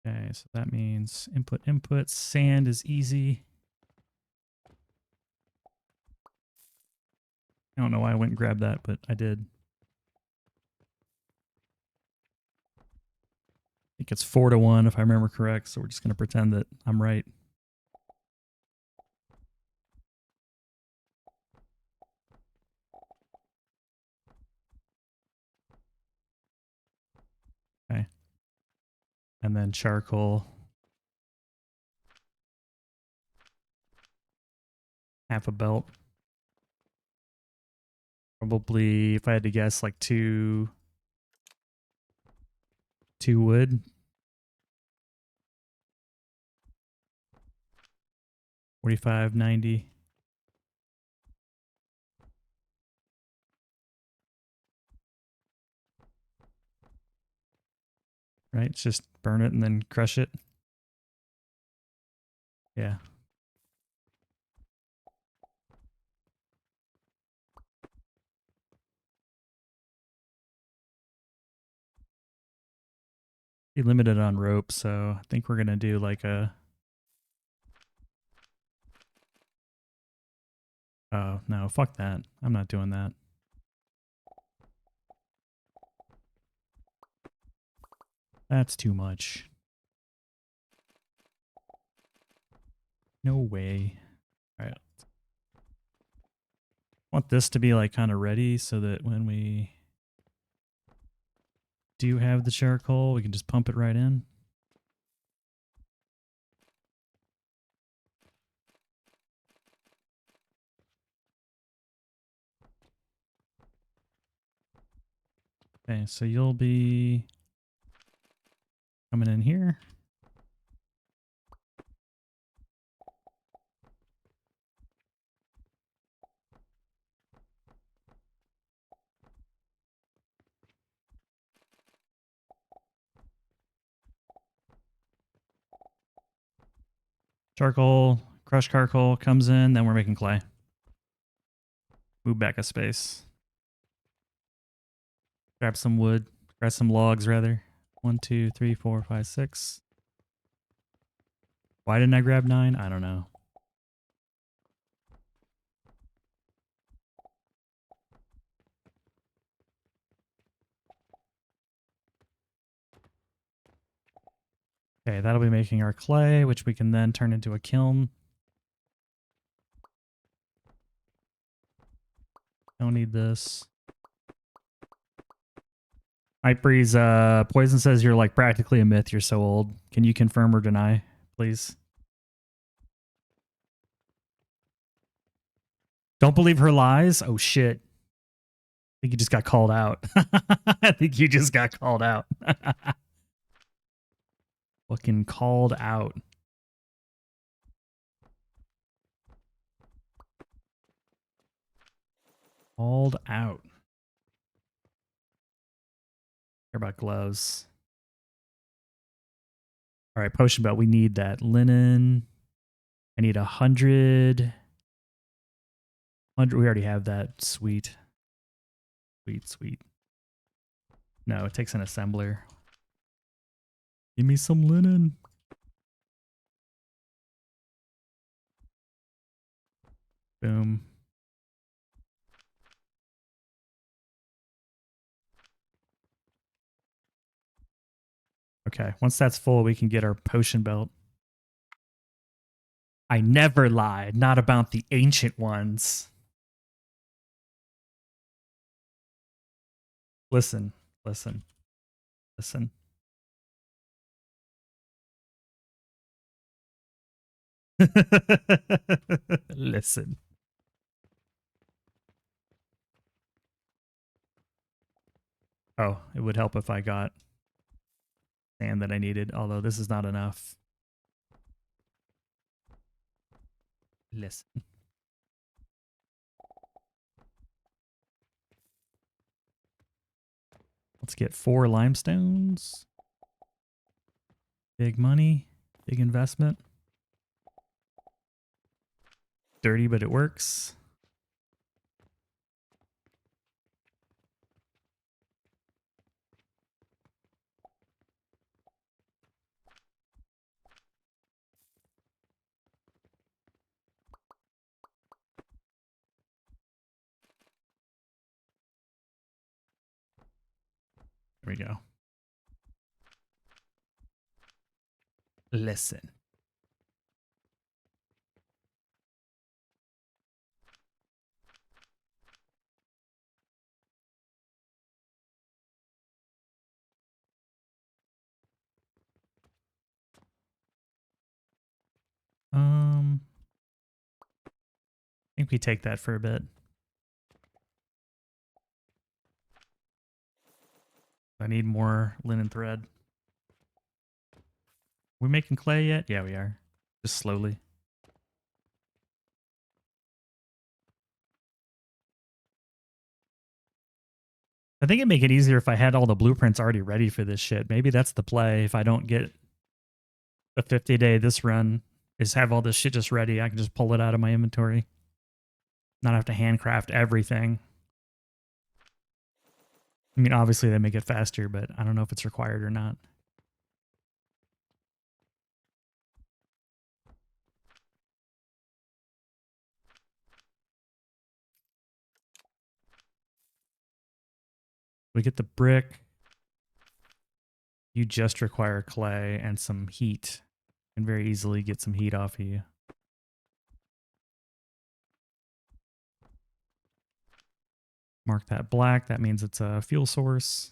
Okay, so that means input. Sand is easy. I don't know why I went and grabbed that, but I did. I think it's 4-1 if I remember correct, so we're just going to pretend that I'm right. Okay. And then charcoal. Half a belt. Probably, if I had to guess, like two wood. 45, 90. Right? It's just burn it and then crush it. Yeah. Be limited on rope, so I think we're going to do like a... Oh, no, fuck that. I'm not doing that. That's too much. No way. All right. I want this to be like kind of ready so that when we do have the charcoal, we can just pump it right in. Okay, so you'll be coming in here. Charcoal, crushed charcoal comes in, then we're making clay. Move back a space. Grab some wood. Grab some logs, rather. 1, 2, 3, 4, 5, 6. Why didn't I grab 9? I don't know. Okay, that'll be making our clay, which we can then turn into a kiln. Don't need this. Hyperbreeze, Poison says you're like practically a myth. You're so old. Can you confirm or deny, please? Don't believe her lies? Oh, shit. I think you just got called out. I think you just got called out. Fucking called out. Hauled out. Care about gloves. All right, potion belt. We need that linen. I need 100. We already have that. Sweet. Sweet, sweet. No, it takes an assembler. Give me some linen. Boom. Okay, once that's full, we can get our potion belt. I never lied, not about the ancient ones. Listen, listen, listen. Listen. Oh, it would help if I got sand that I needed, although this is not enough. Listen. Let's get 4 limestones. Big money, big investment. Dirty, but it works. There we go. Listen. I think we take that for a bit. I need more linen thread. We making clay yet? Yeah, we are. Just slowly. I think it'd make it easier if I had all the blueprints already ready for this shit. Maybe that's the play. If I don't get a 50-day this run, is have all this shit just ready. I can just pull it out of my inventory. Not have to handcraft everything. I mean, obviously they make it faster, but I don't know if it's required or not. We get the brick. You just require clay and some heat. And very easily get some heat off of you. Mark that black. That means it's a fuel source.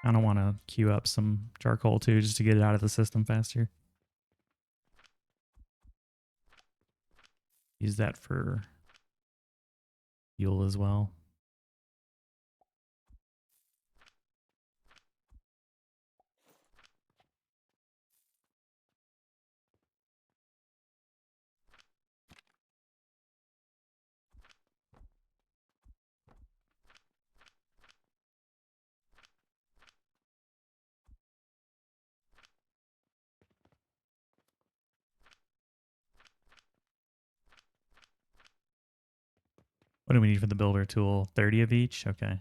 I don't want to queue up some charcoal too, just to get it out of the system faster. Use that for fuel as well. What do we need for the builder tool? 30 of each? Okay.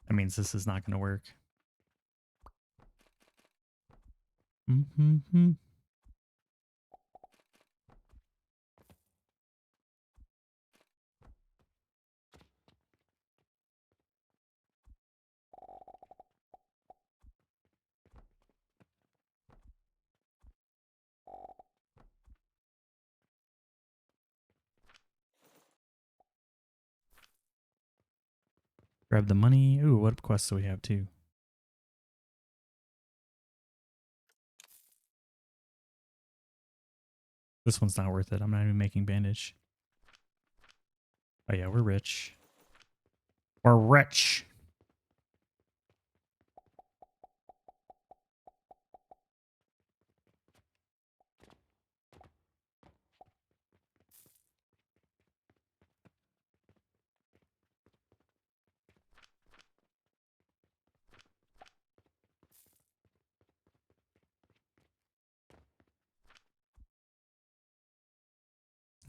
That means this is not going to work. Mm-hmm. Grab the money. Ooh, what quests do we have too? This one's not worth it. I'm not even making bandage. Oh yeah, we're rich. We're rich.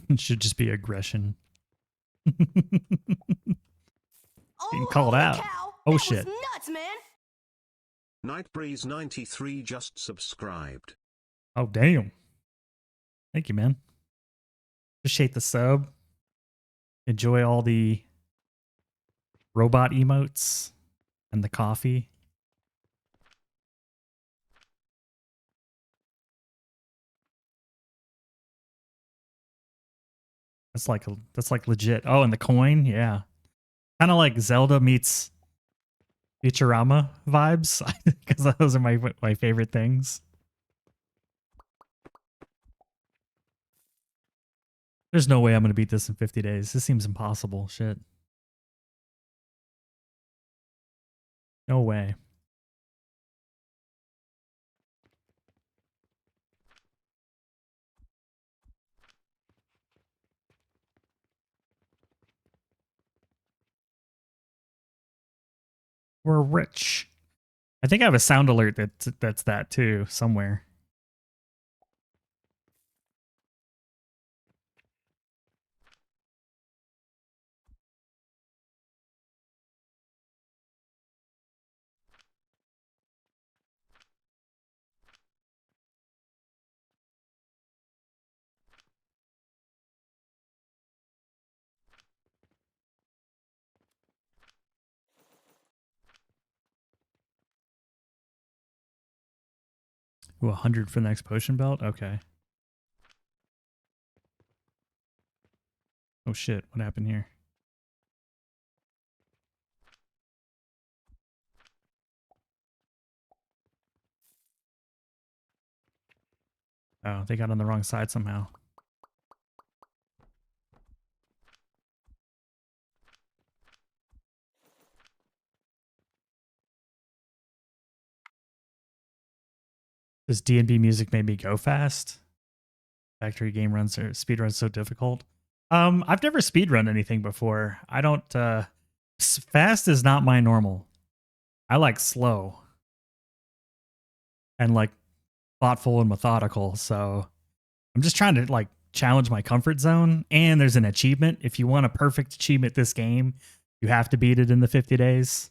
It should just be aggression. Being Oh, called holy out. cow! Oh That shit. was nuts, man! Nightbreeze93 just subscribed. Oh damn. Thank you, man. Appreciate the sub. Enjoy all the robot emotes and the coffee. That's like legit. Oh, and the coin, yeah. Kind of like Zelda meets Futurama vibes, because those are my favorite things. There's no way I'm gonna beat this in 50 days. This seems impossible. Shit. No way. We're rich. I think I have a sound alert that's that too somewhere. Ooh, 100 for the next potion belt? Okay. Oh shit, what happened here? Oh, they got on the wrong side somehow. Does D&B music make me go fast? Factory game runs or speed runs so difficult? I've never speed run anything before. I don't fast is not my normal. I like slow and like thoughtful and methodical. So I'm just trying to like challenge my comfort zone. And there's an achievement. If you want a perfect achievement this game, you have to beat it in the 50 days.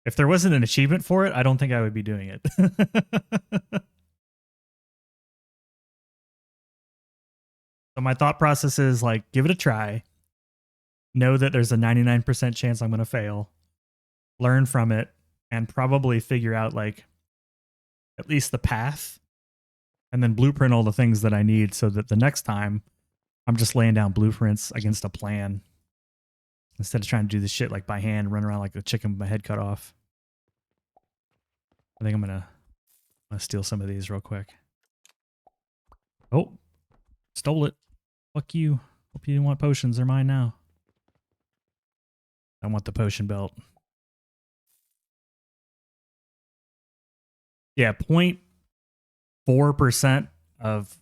If there wasn't an achievement for it, I don't think I would be doing it. So my thought process is like, give it a try. Know that there's a 99% chance I'm going to fail. Learn from it and probably figure out like at least the path and then blueprint all the things that I need so that the next time I'm just laying down blueprints against a plan instead of trying to do this shit like by hand, run around like a chicken with my head cut off. I think I'm gonna steal some of these real quick. Oh, stole it. Fuck you. Hope you didn't want potions. They're mine now. I want the potion belt. Yeah, 0.4% of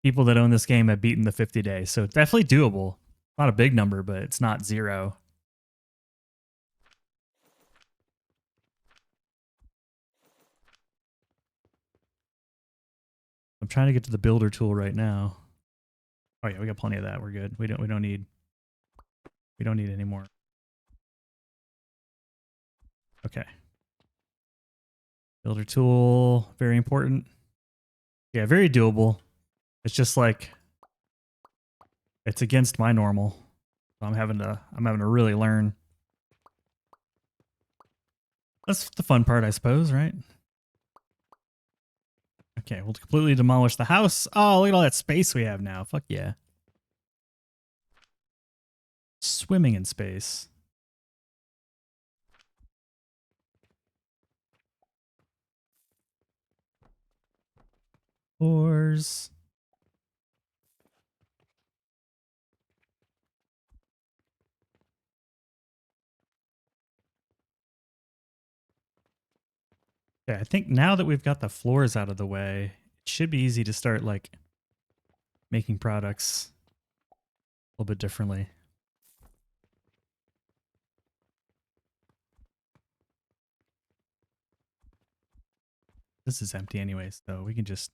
people that own this game have beaten the 50 days. So it's definitely doable. Not a big number, but it's not zero. I'm trying to get to the builder tool right now. Oh yeah, we got plenty of that. We're good. We don't need any more. Okay. Builder tool, very important. Yeah, very doable. It's just like it's against my normal. So I'm having to really learn. That's the fun part, I suppose, right? Okay, we'll completely demolish the house. Oh, look at all that space we have now. Fuck yeah. Swimming in space. Floors. Yeah, I think now that we've got the floors out of the way, it should be easy to start like making products a little bit differently. This is empty anyway, so we can just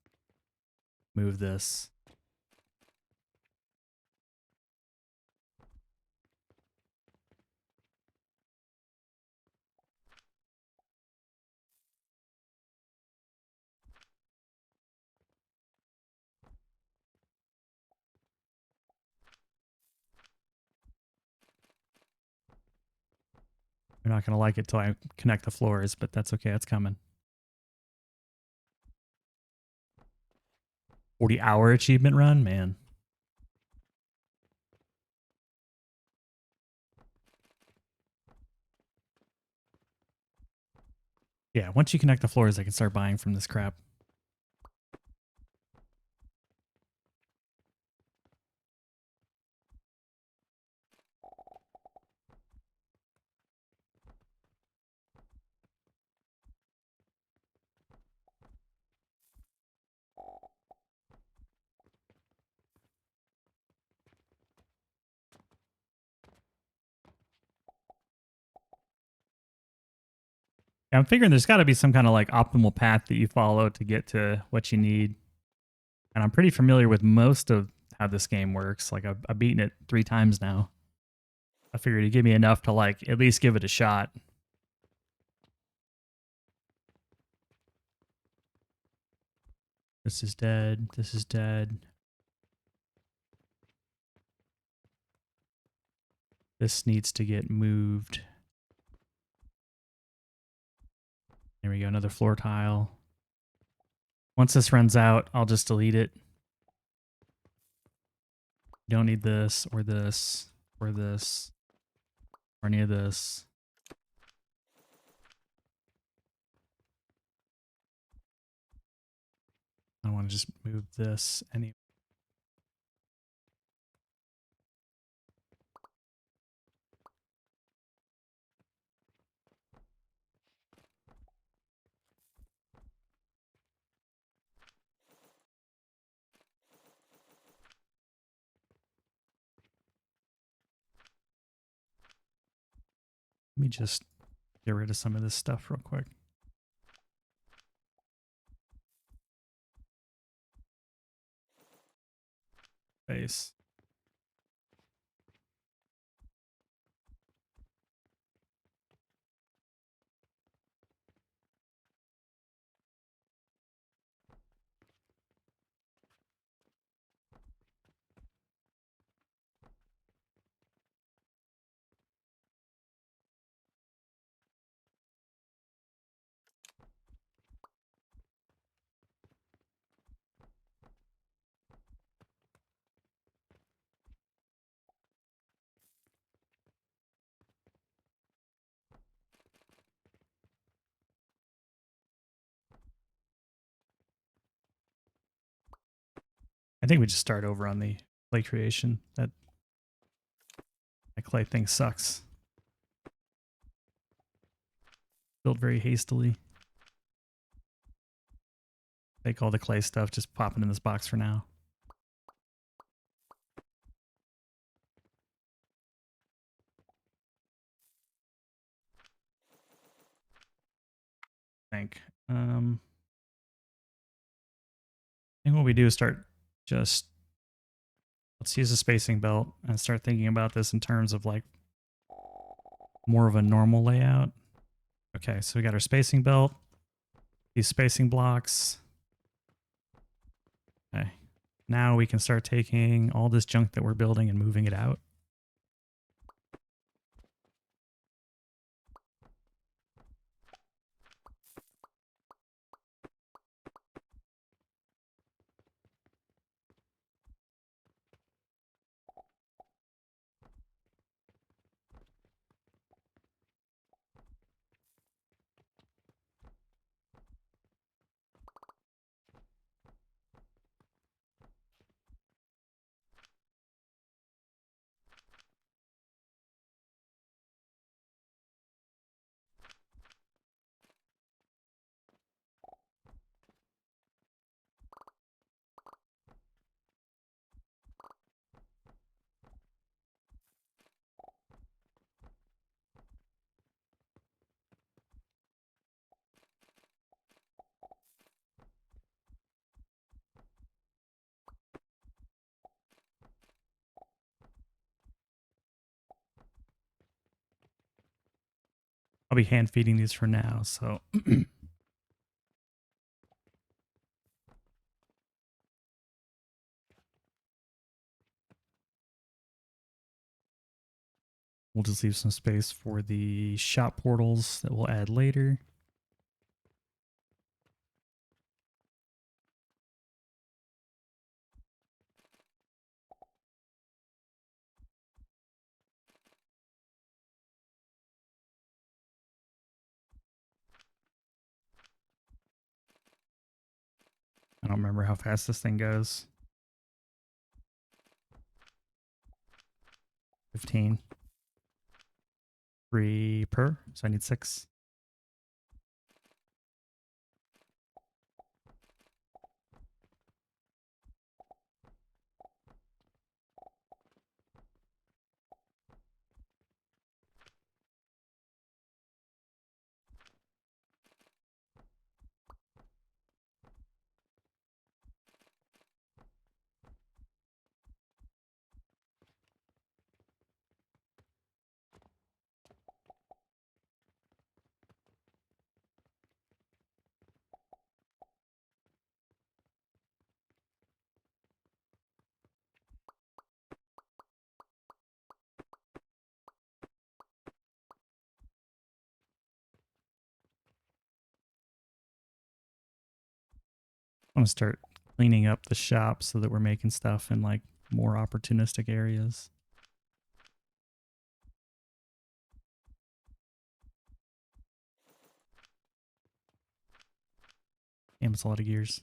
move this. You're not going to like it till I connect the floors, but that's okay. It's coming. 40-hour achievement run, man. Yeah, once you connect the floors, I can start buying from this crap. Yeah, I'm figuring there's got to be some kind of like optimal path that you follow to get to what you need. And I'm pretty familiar with most of how this game works. Like I've beaten it 3 times now. I figured it'd give me enough to like at least give it a shot. This is dead. This is dead. This needs to get moved. There we go. Another floor tile. Once this runs out, I'll just delete it. Don't need this or this or this or any of this. I want to just move this anyway. Let me just get rid of some of this stuff real quick. Base. I think we just start over on the clay creation. That clay thing sucks. Built very hastily. Take all the clay stuff, just pop it in this box for now. I think. I think what we do is start just, let's use a spacing belt and start thinking about this in terms of like more of a normal layout. Okay, so we got our spacing belt, these spacing blocks. Okay, now we can start taking all this junk that we're building and moving it out. I'll be hand feeding these for now, so We'll just leave some space for the shop portals that we'll add later. I don't remember how fast this thing goes. 15. 3 per, so I need 6. I'm going to start cleaning up the shop so that we're making stuff in like more opportunistic areas. Damn, it's a lot of gears.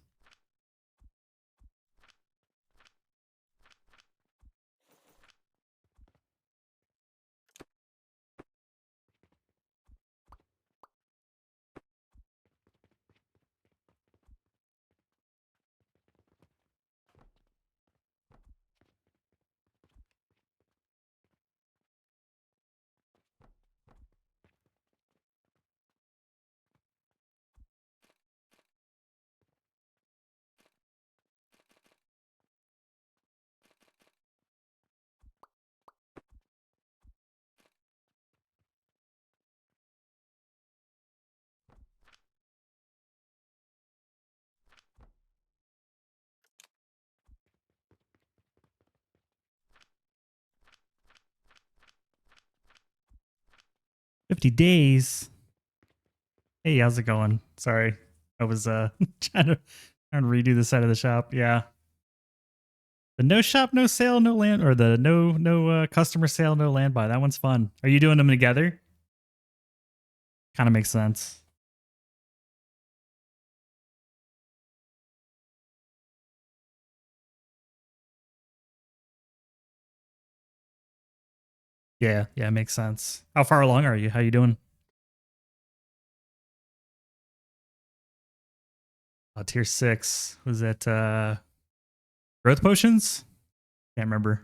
$50. Hey, how's it going? Sorry. I was trying to redo the side of the shop. Yeah. The no shop, no sale, no land, or the no customer sale, no land buy. That one's fun. Are you doing them together? Kind of makes sense. Yeah, yeah, makes sense. How far along are you? How you doing? Tier 6. Was that growth potions? Can't remember.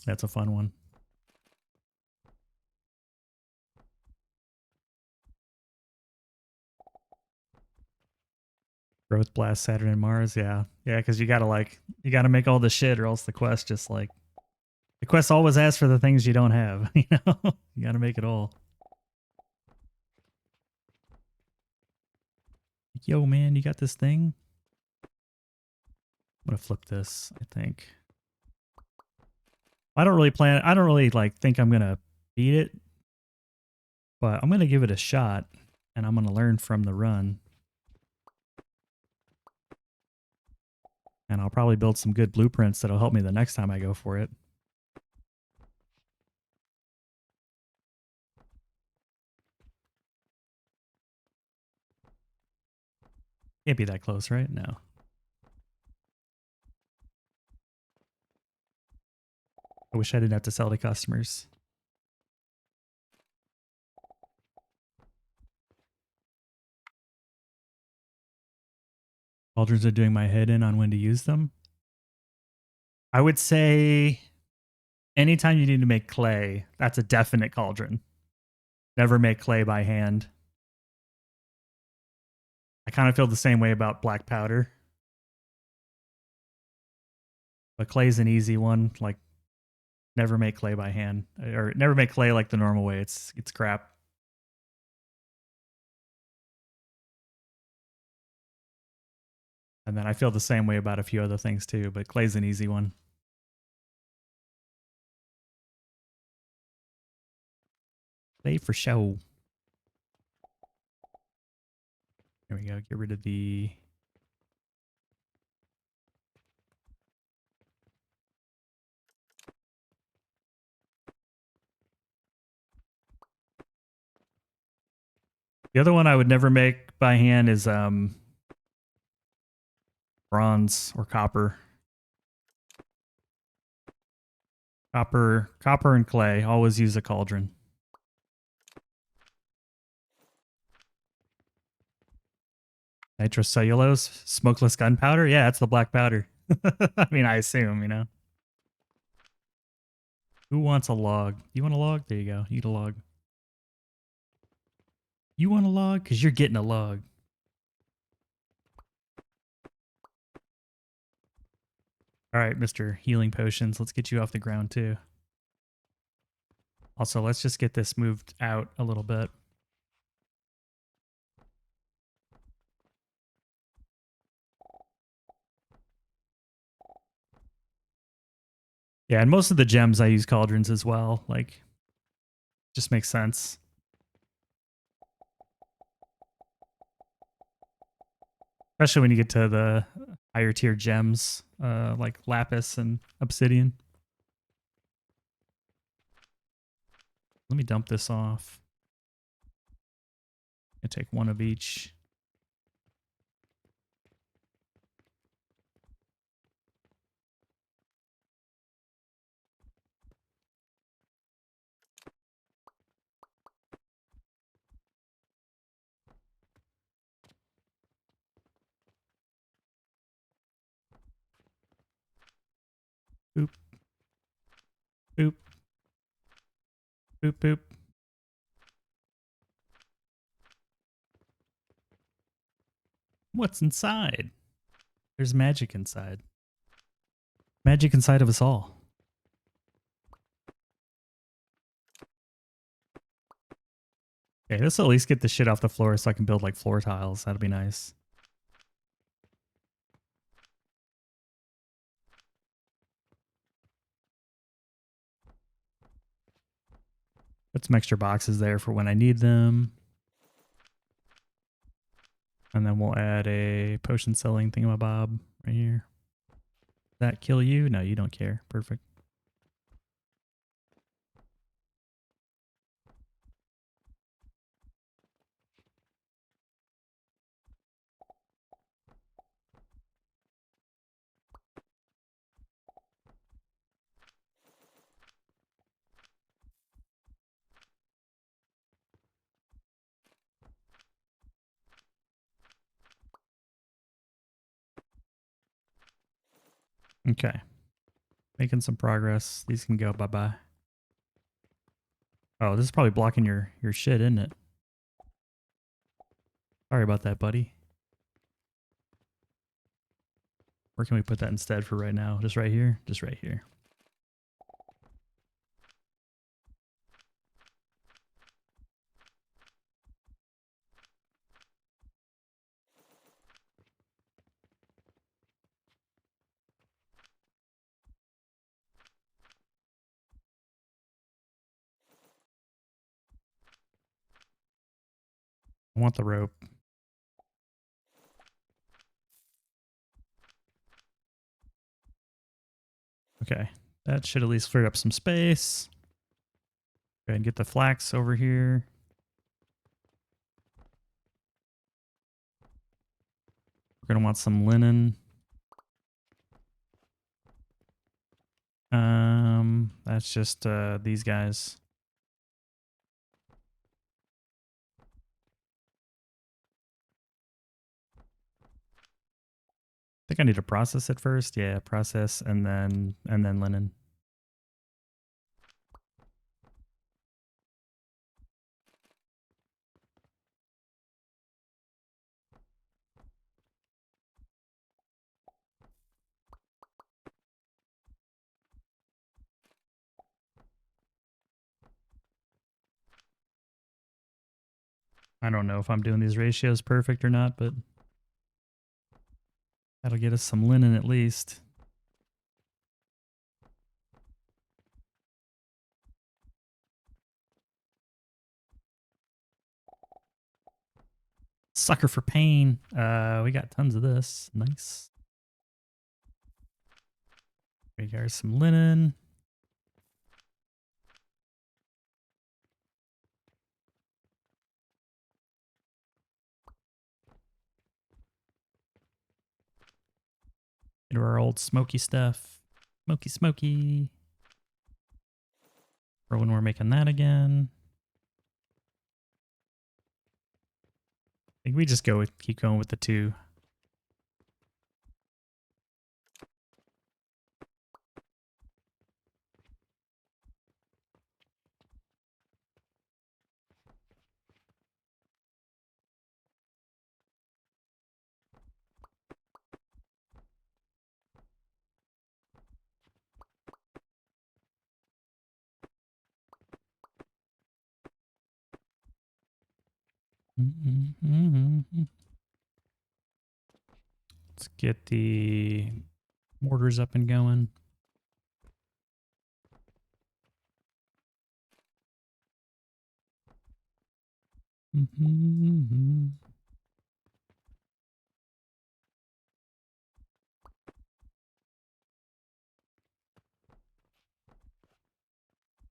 That's a fun one. Growth Blast, Saturn and Mars. Yeah. Yeah, because you gotta make all the shit or else the quest just like the quest always asks for the things you don't have, you know? You gotta make it all. Yo, man, you got this thing? I'm gonna flip this, I think. I don't really like think I'm gonna beat it, but I'm gonna give it a shot and I'm gonna learn from the run. And I'll probably build some good blueprints that'll help me the next time I go for it. Can't be that close, right? No. I wish I didn't have to sell to customers. Cauldrons are doing my head in on when to use them. I would say anytime you need to make clay, that's a definite cauldron. Never make clay by hand. I kind of feel the same way about black powder. But clay's an easy one. Like, never make clay by hand. Or never make clay like the normal way. It's crap. And then I feel the same way about a few other things too, but clay's an easy one. Clay for show. There we go. Get rid of the... The other one I would never make by hand is bronze or copper. Copper and clay. Always use a cauldron. Nitrocellulose, smokeless gunpowder. Yeah, that's the black powder. I mean, I assume, you know. Who wants a log? You want a log? There you go. Eat a log. You want a log? Because you're getting a log. All right, Mr. Healing Potions. Let's get you off the ground, too. Also, let's just get this moved out a little bit. Yeah, and most of the gems I use cauldrons as well. Like, just makes sense. Especially when you get to the higher tier gems, like lapis and obsidian. Let me dump this off. I take one of each. Boop. Boop. Boop, boop. What's inside? There's magic inside. Magic inside of us all. Okay, this will at least get the shit off the floor so I can build like floor tiles. That'll be nice. Put some extra boxes there for when I need them. And then we'll add a potion selling thingamabob right here. Does that kill you? No, you don't care. Perfect. Okay. Making some progress. These can go bye-bye. Oh, this is probably blocking your shit, isn't it? Sorry about that, buddy. Where can we put that instead for right now? Just right here? Just right here. I want the rope. Okay. That should at least clear up some space. Go ahead and get the flax over here. We're going to want some linen. That's just these guys. I think I need to process it first. Yeah, process and then linen. I don't know if I'm doing these ratios perfect or not, but That'll get us some linen at least. Sucker for pain. We got tons of this. Nice. We got some linen. Into our old smoky stuff. Smoky, smoky. For when we're making that again. I think we just keep going with the 2. Let's get the mortars up and going. There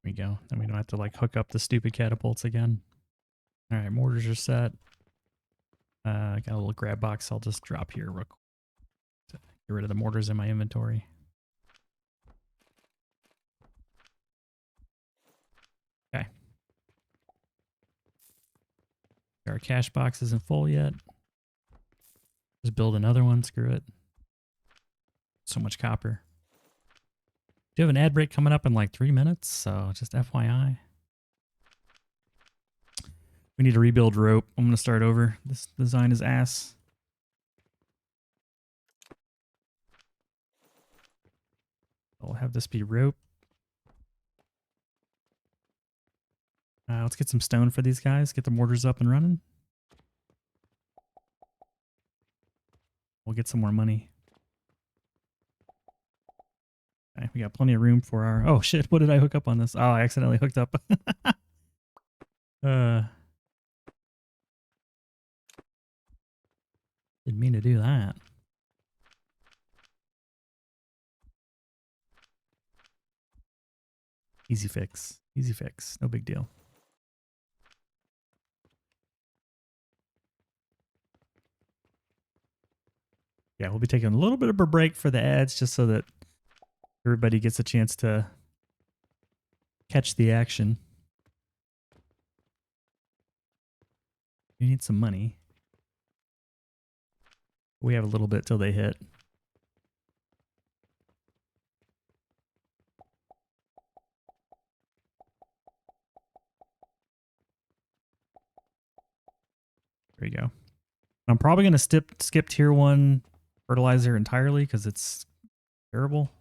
we go. Then we don't have to like hook up the stupid catapults again. All right, mortars are set. I got a little grab box. I'll just drop here real quick to get rid of the mortars in my inventory. Okay. Our cash box isn't full yet. Just build another one. Screw it. So much copper. Do you have an ad break coming up in like 3 minutes? So just FYI. We need to rebuild rope. I'm going to start over. This design is ass. I'll have this be rope. Let's get some stone for these guys. Get the mortars up and running. We'll get some more money. Okay, we got plenty of room for our... Oh, shit. What did I hook up on this? Oh, I accidentally hooked up. Didn't mean to do that. Easy fix. Easy fix. No big deal. Yeah, we'll be taking a little bit of a break for the ads just so that everybody gets a chance to catch the action. We need some money. We have a little bit till they hit. There you go. I'm probably going to skip tier 1 fertilizer entirely because it's terrible.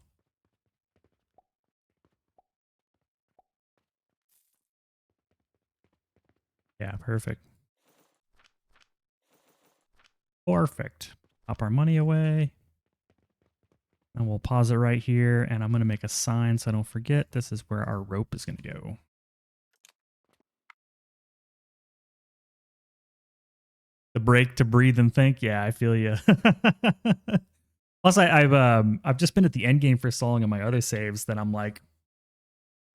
Yeah, perfect. Perfect. Pop our money away. And we'll pause it right here. And I'm going to make a sign so I don't forget. This is where our rope is going to go. The break to breathe and think. Yeah, I feel you. Plus, I've just been at the end game for so long in my other saves that I'm like,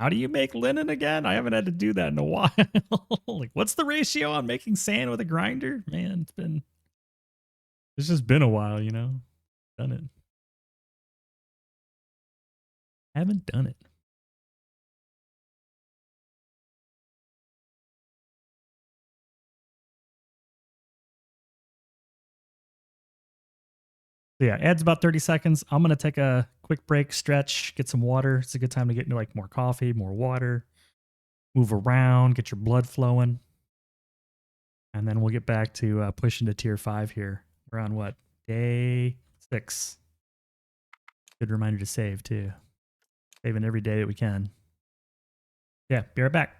how do you make linen again? I haven't had to do that in a while. Like, what's the ratio on making sand with a grinder? Man, it's just been a while, you know. Done it. Haven't done it. So yeah, adds about 30 seconds. I'm gonna take a quick break, stretch, get some water. It's a good time to get into like more coffee, more water, move around, get your blood flowing. And then we'll get back to pushing to tier 5 here. We're on what? Day 6. Good reminder to save too. Saving every day that we can. Yeah, be right back.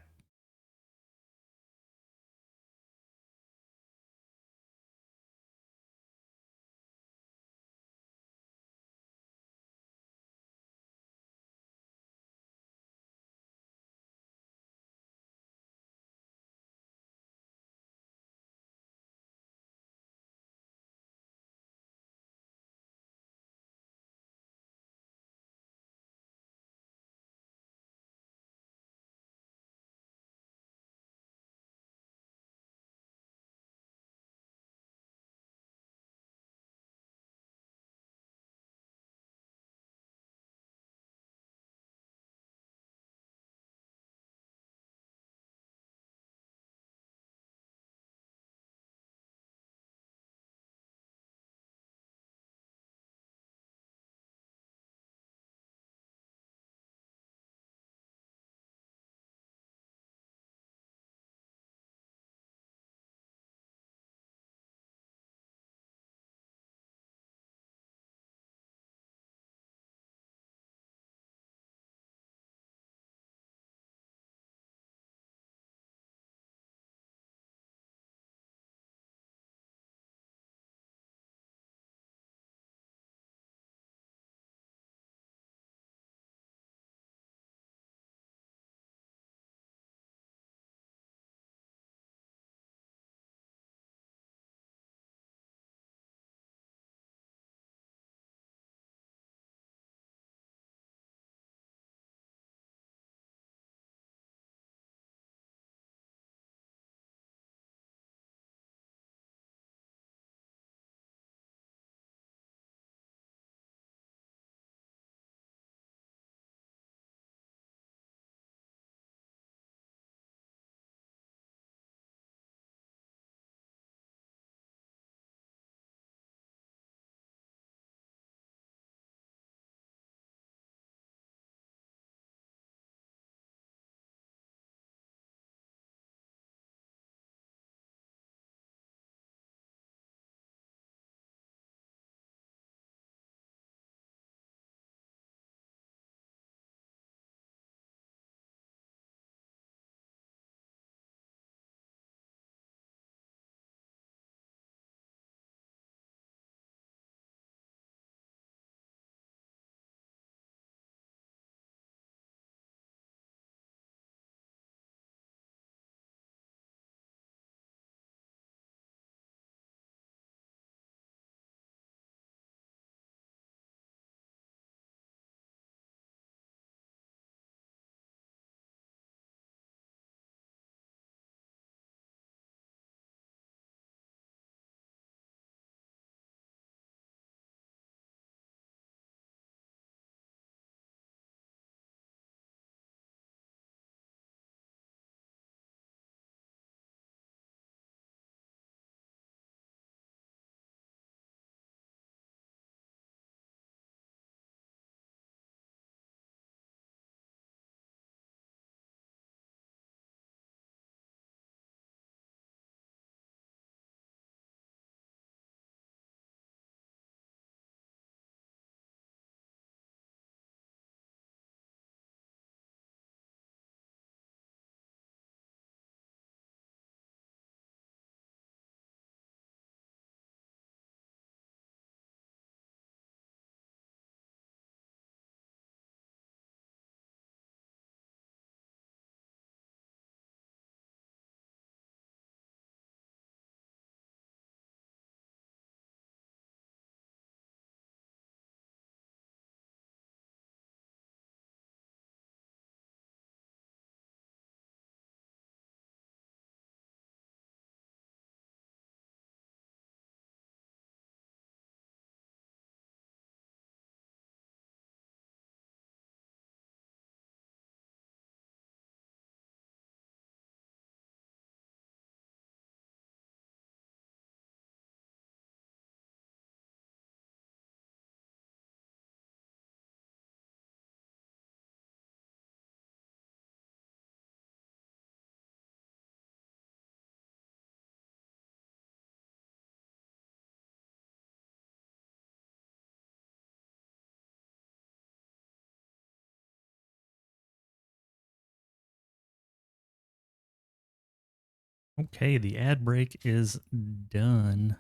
Okay, the ad break is done.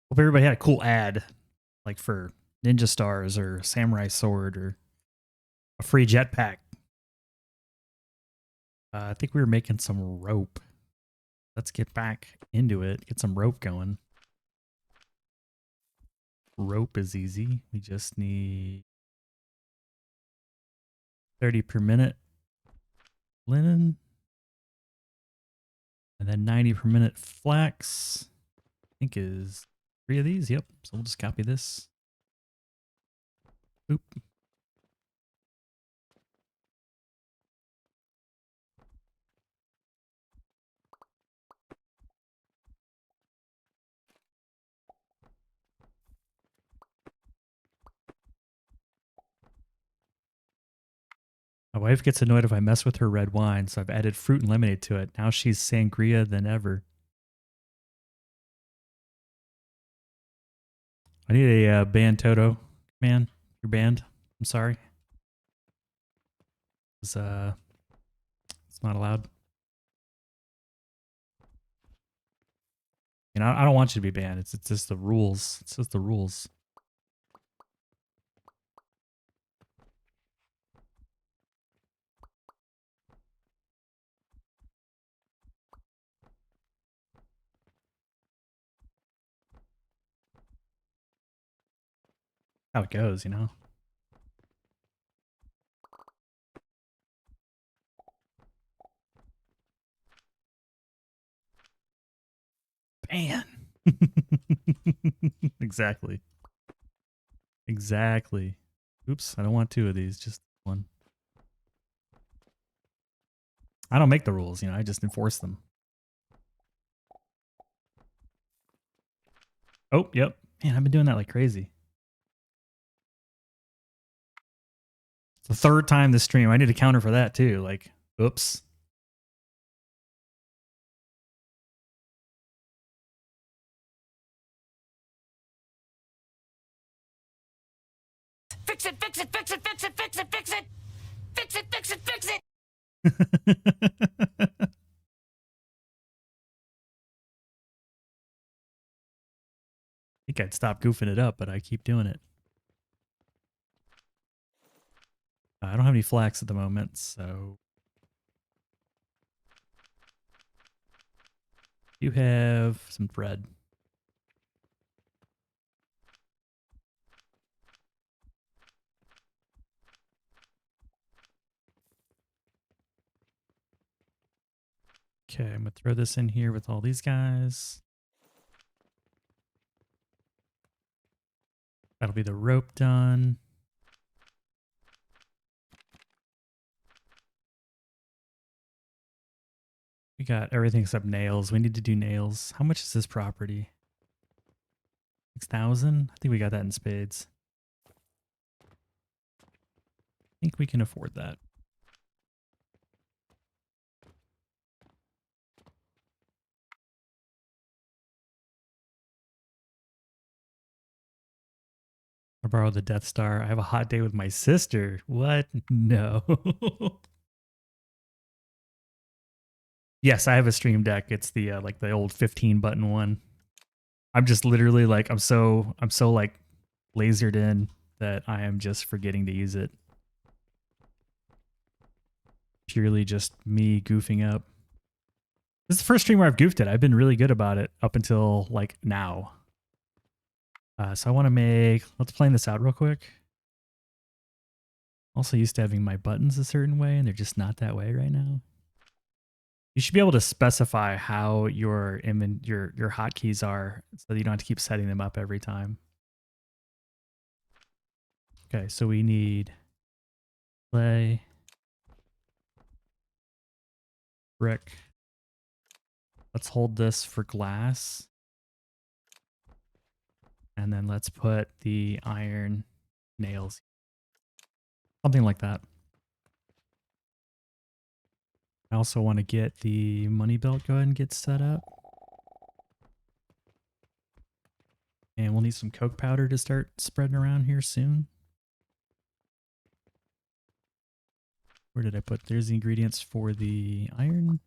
Hope everybody had a cool ad, like for ninja stars or samurai sword or a free jetpack. I think we were making some rope. Let's get back into it. Get some rope going. Rope is easy. We just need 30 per minute linen. And then 90 per minute flax. I think is 3 of these. Yep. So we'll just copy this. Oop. My wife gets annoyed if I mess with her red wine, so I've added fruit and lemonade to it. Now she's sangria than ever. I need a band Toto. Man, your band. I'm sorry. It's not allowed. You know, I don't want you to be banned. It's just the rules. It's just the rules. How it goes, you know. Ban. Exactly. Exactly. Oops, I don't want 2 of these, just 1. I don't make the rules, you know, I just enforce them. Oh, yep. Man, I've been doing that like crazy. It's the 3rd time this stream. I need a counter for that too. Like, oops. Fix it, fix it, fix it, fix it, fix it, fix it. Fix it, fix it, fix it. I think I'd stop goofing it up, but I keep doing it. I don't have any flax at the moment, so you have some thread. Okay, I'm gonna throw this in here with all these guys. That'll be the rope done. We got everything except nails. We need to do nails. How much is this property? 6,000? I think we got that in spades. I think we can afford that. I borrowed the Death Star. I have a hot day with my sister. What? No. Yes, I have a Stream Deck. It's the like the old 15 button one. I'm just literally like I'm so like lasered in that I am just forgetting to use it. Purely just me goofing up. This is the first stream where I've goofed it. I've been really good about it up until like now. So I want to make, let's plan this out real quick. Also used to having my buttons a certain way and they're just not that way right now. You should be able to specify how your hotkeys are so that you don't have to keep setting them up every time. Okay, so we need clay, brick. Let's hold this for glass. And then let's put the iron nails. Something like that. I also want to get the money belt go ahead and get set up. And we'll need some coke powder to start spreading around here soon. Where did I put? There's the ingredients for the iron.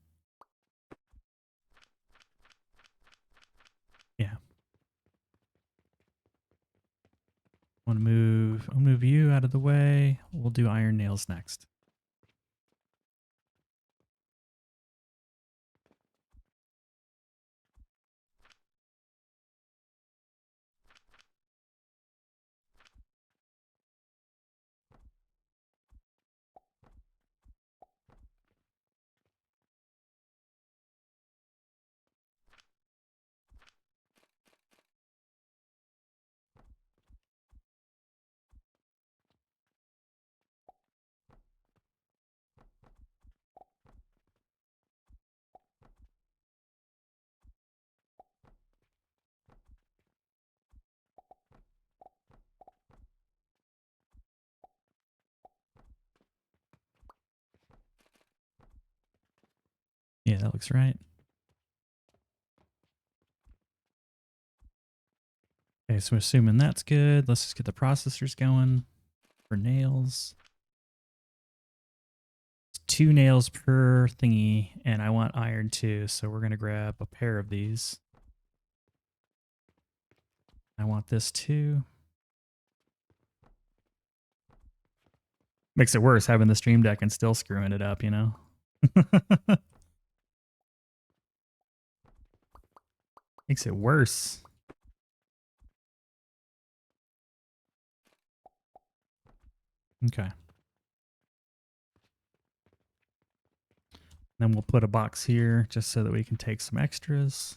I'll move you out of the way. We'll do iron nails next. Yeah, that looks right. Okay, so assuming that's good, let's just get the processors going for nails. 2 nails per thingy, and I want iron too, so we're going to grab a pair of these. I want this too. Makes it worse having the stream deck and still screwing it up, you know? Makes it worse. Okay. Then we'll put a box here just so that we can take some extras.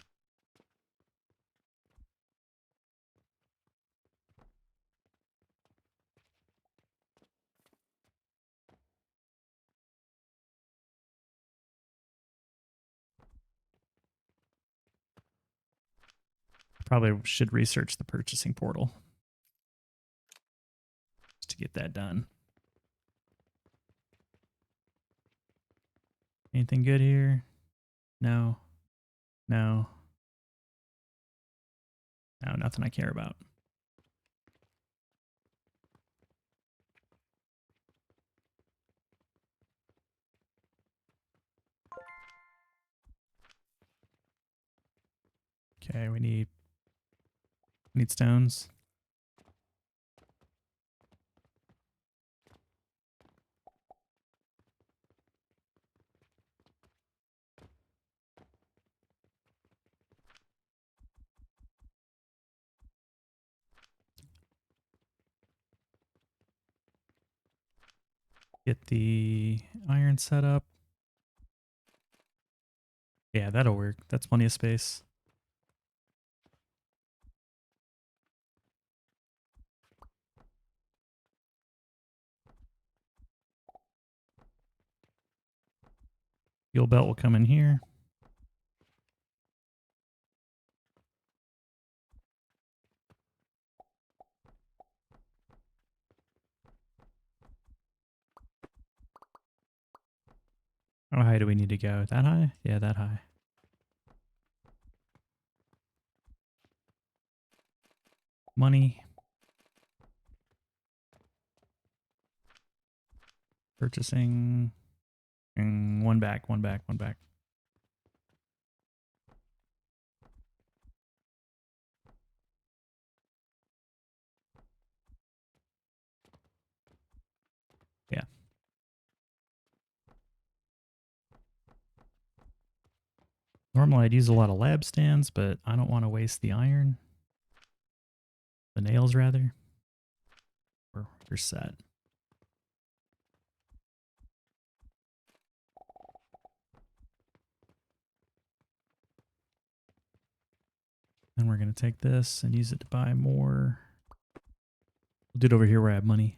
Probably should research the purchasing portal just to get that done. Anything good here? No. No. No, nothing I care about. Okay, we need stones. Get the iron set up. Yeah, that'll work. That's plenty of space. Fuel belt will come in here. How high do we need to go? That high? Yeah, that high. Money. Purchasing. And one back. Yeah. Normally I'd use a lot of lab stands, but I don't want to waste the iron. The nails, rather. We're set. Then we're going to take this and use it to buy more. We'll do it over here where I have money.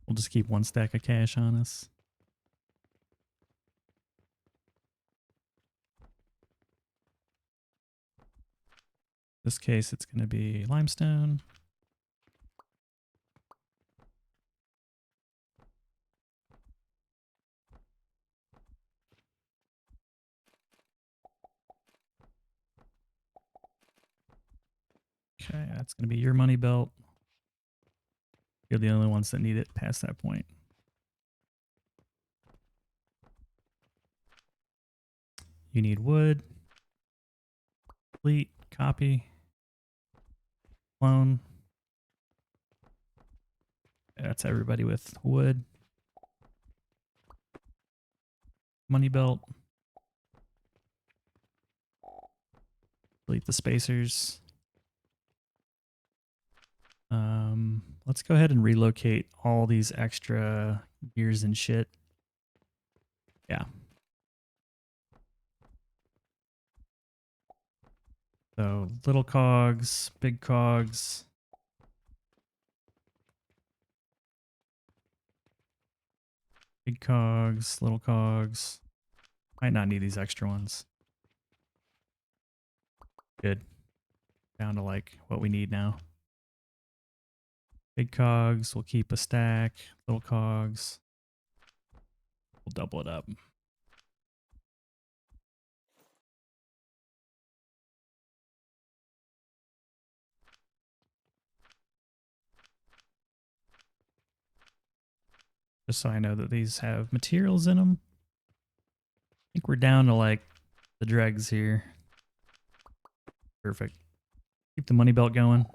We'll just keep 1 stack of cash on us. This case, it's going to be limestone. Okay, that's going to be your money belt. You're the only ones that need it past that point. You need wood. Complete. Copy. Clone. That's everybody with wood. Money belt. Delete the spacers. Let's go ahead and relocate all these extra gears and shit. Yeah. So little cogs, big cogs. Big cogs, little cogs. Might not need these extra ones. Good. Down to like what we need now. Big cogs, we'll keep a stack. Little cogs, we'll double it up. Just so I know that these have materials in them. I think we're down to like the dregs here. Perfect. Keep the money belt going.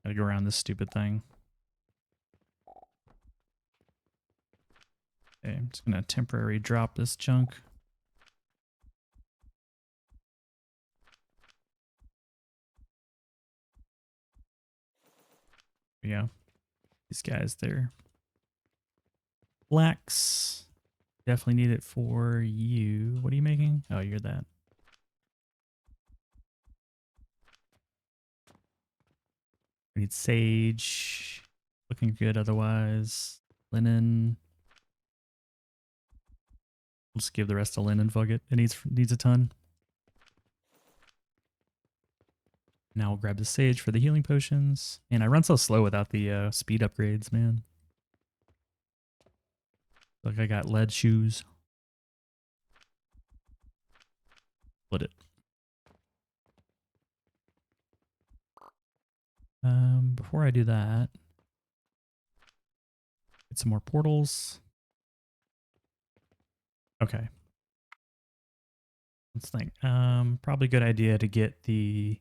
Gotta go around this stupid thing. Okay, I'm just gonna temporarily drop this junk. Yeah. These guys, they're blacks. Definitely need it for you. What are you making? Oh, you're that. We need sage. Looking good otherwise. Linen. We'll just give the rest to linen. Fuck it. It needs a ton. Now we'll grab the sage for the healing potions. And I run so slow without the speed upgrades, man. Like I got lead shoes. Split it. Before I do that, get some more portals. Okay. Let's think. Probably a good idea to get the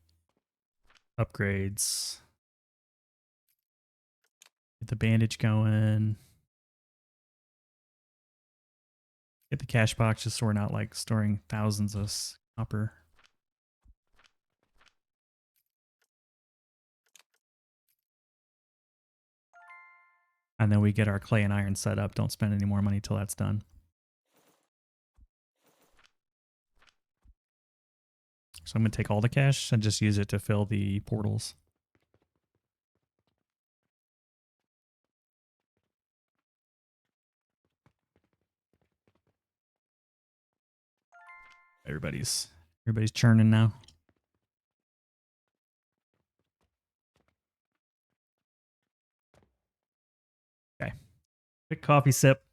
upgrades. Get the bandage going. Get the cash box just so we're not like storing thousands of copper. And then we get our clay and iron set up. Don't spend any more money till that's done. So I'm going to take all the cash and just use it to fill the portals. Everybody's churning now. Okay. Quick coffee sip.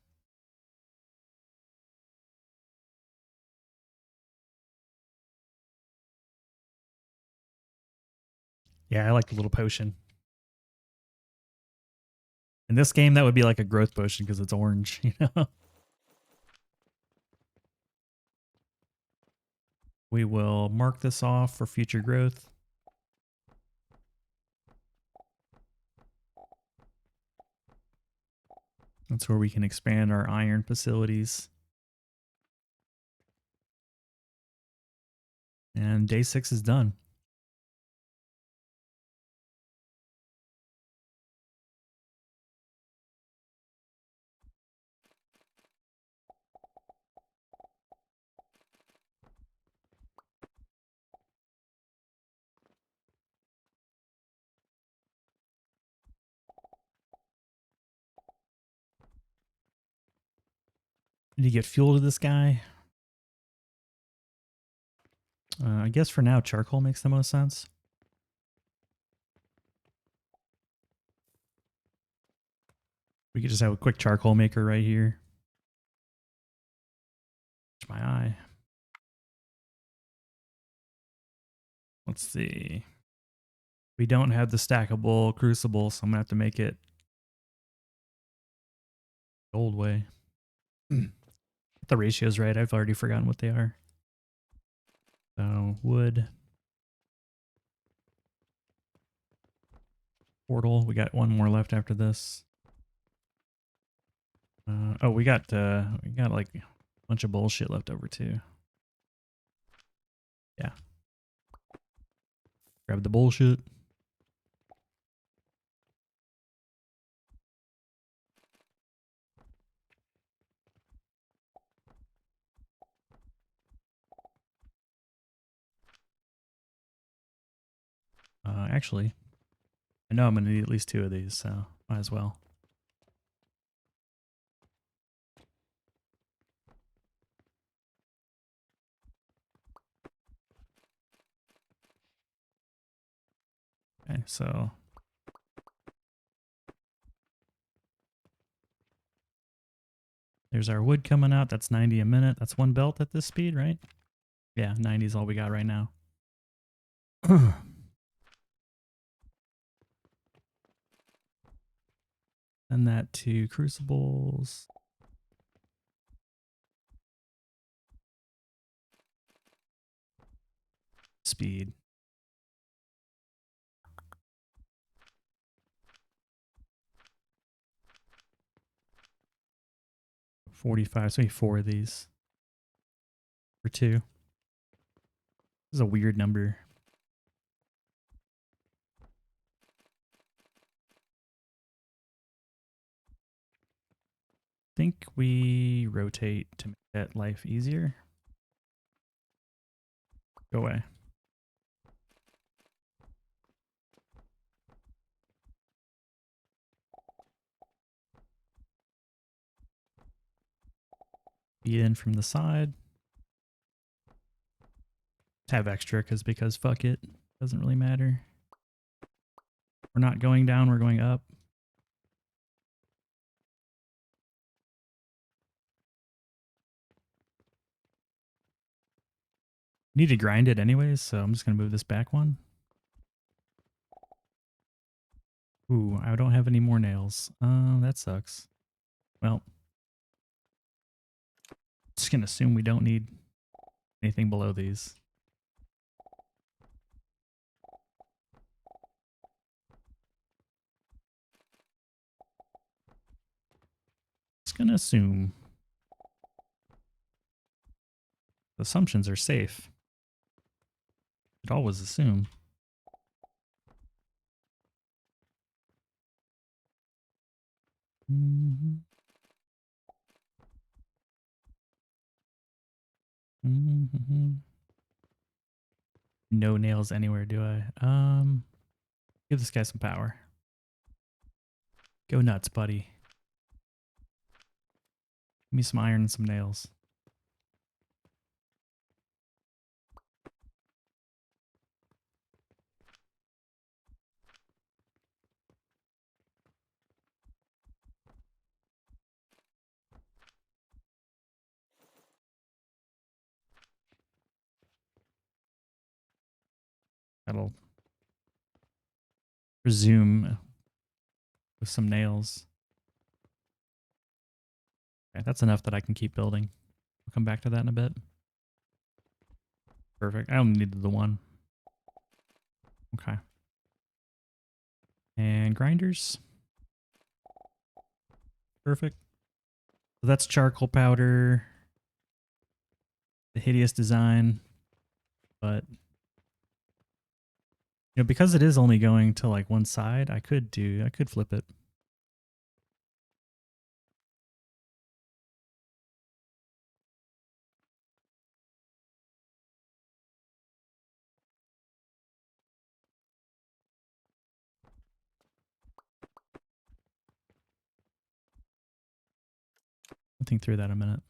Yeah, I like the little potion. In this game, that would be like a growth potion because it's orange, you know? We will mark this off for future growth. That's where we can expand our iron facilities. And day 6 is done. Did you get fuel to this guy? I guess for now, charcoal makes the most sense. We could just have a quick charcoal maker right here. Let's see. We don't have the stackable crucible, so I'm gonna have to make it the old way. Get the ratios right. I've already forgotten what they are. So wood. Portal. We got one more left after this. Oh, we got like a bunch of bullshit left over too. Yeah. Grab the bullshit. Actually, I know I'm gonna need at least 2 of these, so might as well. Okay, so there's our wood coming out. That's 90 a minute. That's 1 belt at this speed, right? Yeah, 90 is all we got right now. Send that to crucibles. Speed. 45, so maybe 4 of these. Or 2. This is a weird number. Think we rotate to make that life easier. Go away. Feed in from the side. Have extra because fuck it. Doesn't really matter. We're not going down, we're going up. Need to grind it anyways, so I'm just gonna move this back one. Ooh, I don't have any more nails. That sucks. Well, just gonna assume we don't need anything below these. Just gonna assume. Assumptions are safe. Should always assume. Mm-hmm. Mm-hmm. No nails anywhere, do I? Give this guy some power. Go nuts, buddy. Give me some iron and some nails. That'll resume with some nails. Okay, that's enough that I can keep building. We'll come back to that in a bit. Perfect. I only needed the one. Okay. And grinders. Perfect. So that's charcoal powder. The hideous design. But you know, because it is only going to like one side, I could flip it. I'll think through that in a minute.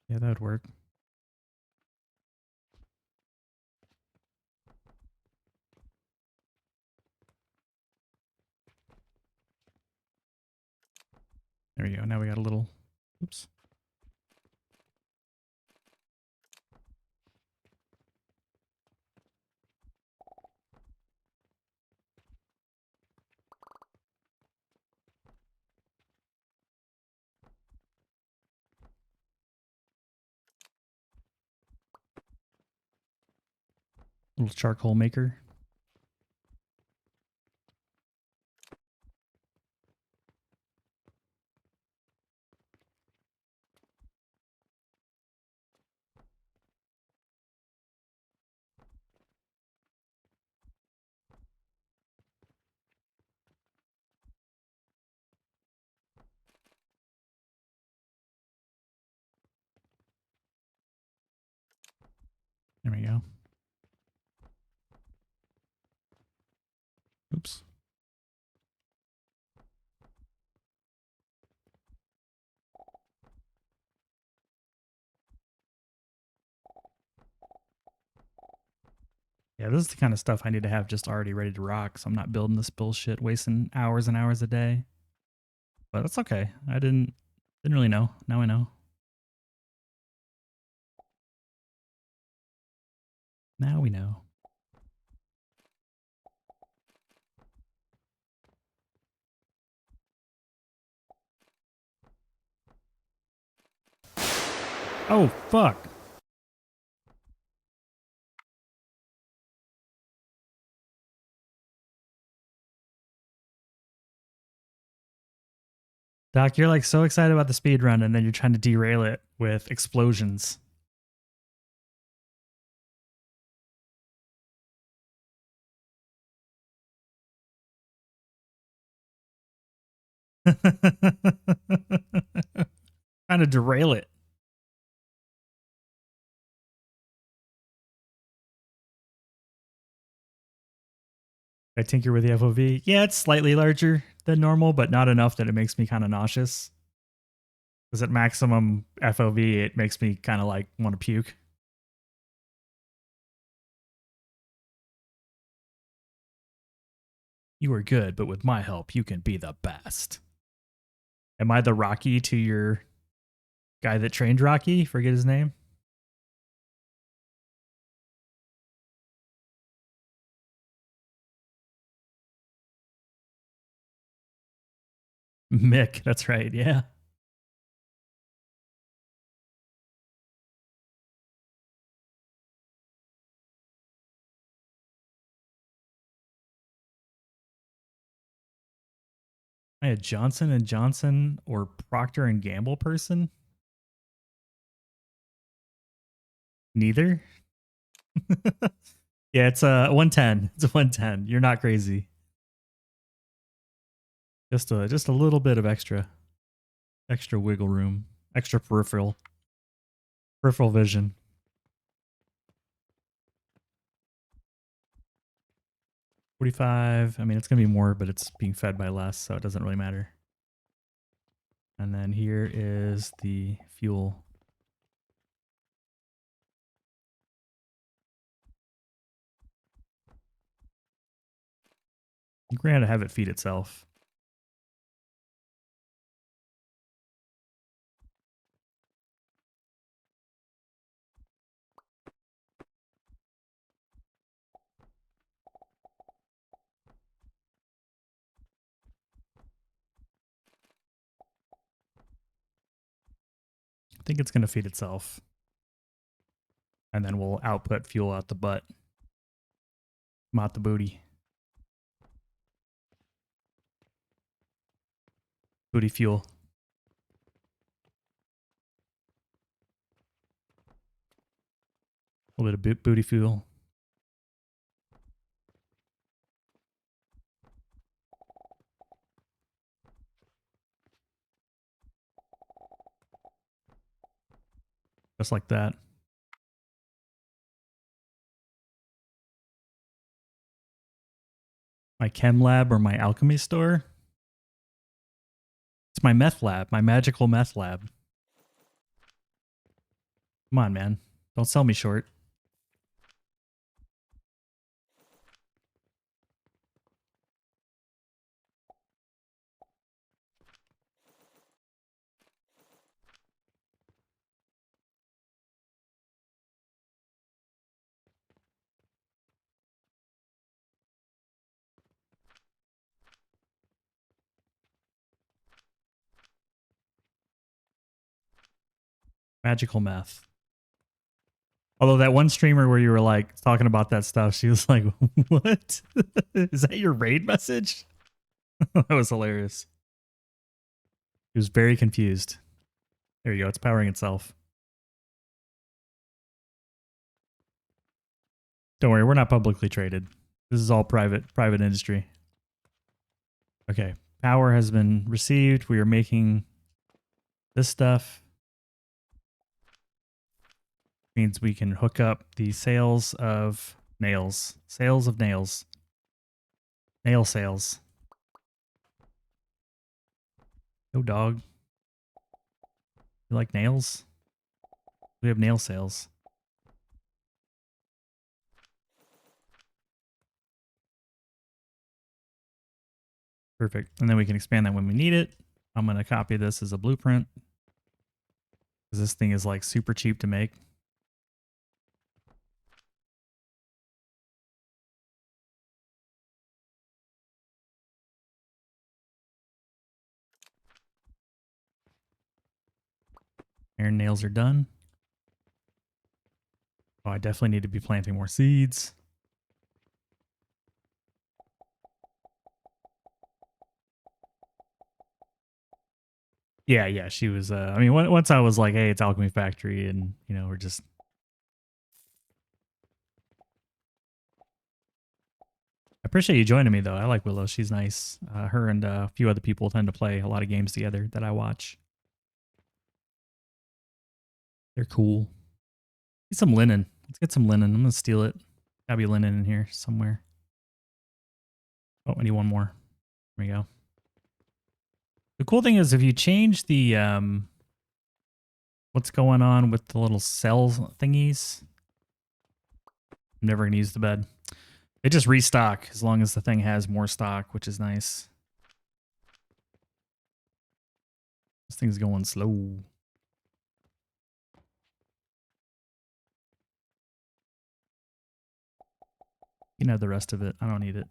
Yeah, that would work. There we go. Now we got a little. Oops. Little charcoal maker. There we go. Oops. Yeah, this is the kind of stuff I need to have just already ready to rock, so I'm not building this bullshit, wasting hours and hours a day. But that's okay. I didn't really know. Now I know. Now we know. Oh, fuck. Doc, you're like so excited about the speed run and then you're trying to derail it with explosions. Trying to derail it. I tinker with the FOV. Yeah, it's slightly larger than normal, but not enough that it makes me kind of nauseous. Because at maximum FOV, it makes me kind of like want to puke. You are good, but with my help, you can be the best. Am I the Rocky to your guy that trained Rocky? Forget his name. Mick, that's right. Yeah. I had Johnson and Johnson or Procter and Gamble person. Neither. Yeah, it's a 110. It's a 110. You're not crazy. Just a little bit of extra wiggle room, extra peripheral vision. 45. I mean, it's gonna be more, but it's being fed by less, so it doesn't really matter. And then here is the fuel. You're gonna have it feed itself. I think it's gonna feed itself. And then we'll output fuel out the butt. Come out the booty. Booty fuel. A little bit of booty fuel. Just like that. My chem lab or my alchemy store. It's my meth lab, my magical meth lab. Come on, man. Don't sell me short. Magical meth. Although that one streamer where you were like talking about that stuff, she was like, "What? Is that your raid message?" That was hilarious. He was very confused. There you go. It's powering itself. Don't worry, we're not publicly traded. This is all private industry. Okay. Power has been received. We are making this stuff. Means we can hook up the sales of nails. Sales of nails. Nail sales. Yo, dog. You like nails? We have nail sales. Perfect. And then we can expand that when we need it. I'm going to copy this as a blueprint. Because this thing is like super cheap to make. Iron nails are done. Oh, I definitely need to be planting more seeds. Yeah, she was, I mean, once I was like, hey, it's Alchemy Factory, and, you know, we're just... I appreciate you joining me, though. I like Willow. She's nice. Her and a few other people tend to play a lot of games together that I watch. They're cool. Get some linen. Let's get some linen. I'm going to steal it. Gotta be linen in here somewhere. Oh, I need one more. There we go. The cool thing is if you change the, what's going on with the little cells thingies, I'm never going to use the bed. They just restock as long as the thing has more stock, which is nice. This thing's going slow. You can have the rest of it. I don't need it.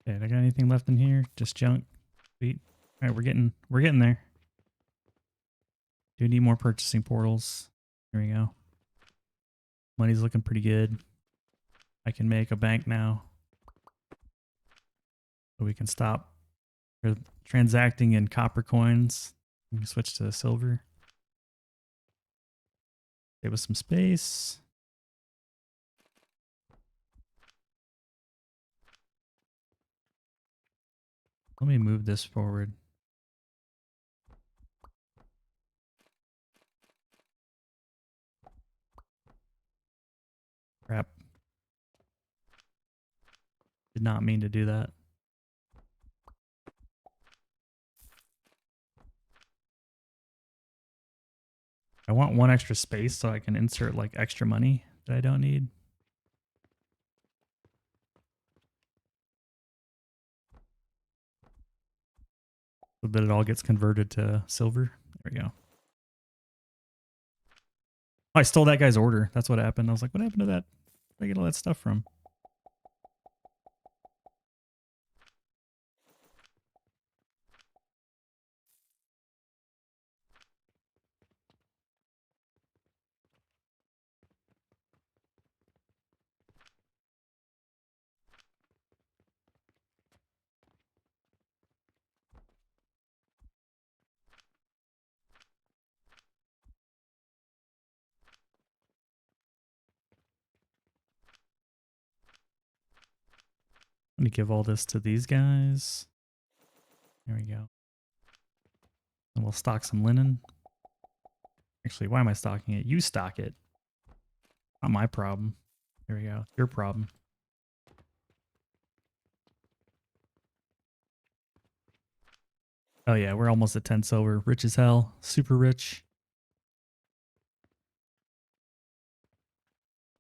Okay, I got anything left in here? Just junk. Sweet. All right, we're getting there. Do need more purchasing portals. Here we go. Money's looking pretty good. I can make a bank now. So we can stop transacting in copper coins. We can switch to silver. Save us some space. Let me move this forward. Crap. Did not mean to do that. I want one extra space so I can insert like extra money that I don't need. So that it all gets converted to silver. There we go. Oh, I stole that guy's order. That's what happened. I was like, what happened to that? Where did I get all that stuff from? Let me give all this to these guys. There we go. And we'll stock some linen. Actually, why am I stocking it? You stock it. Not my problem. There we go. Your problem. Oh yeah, we're almost at 10 silver. Rich as hell. Super rich.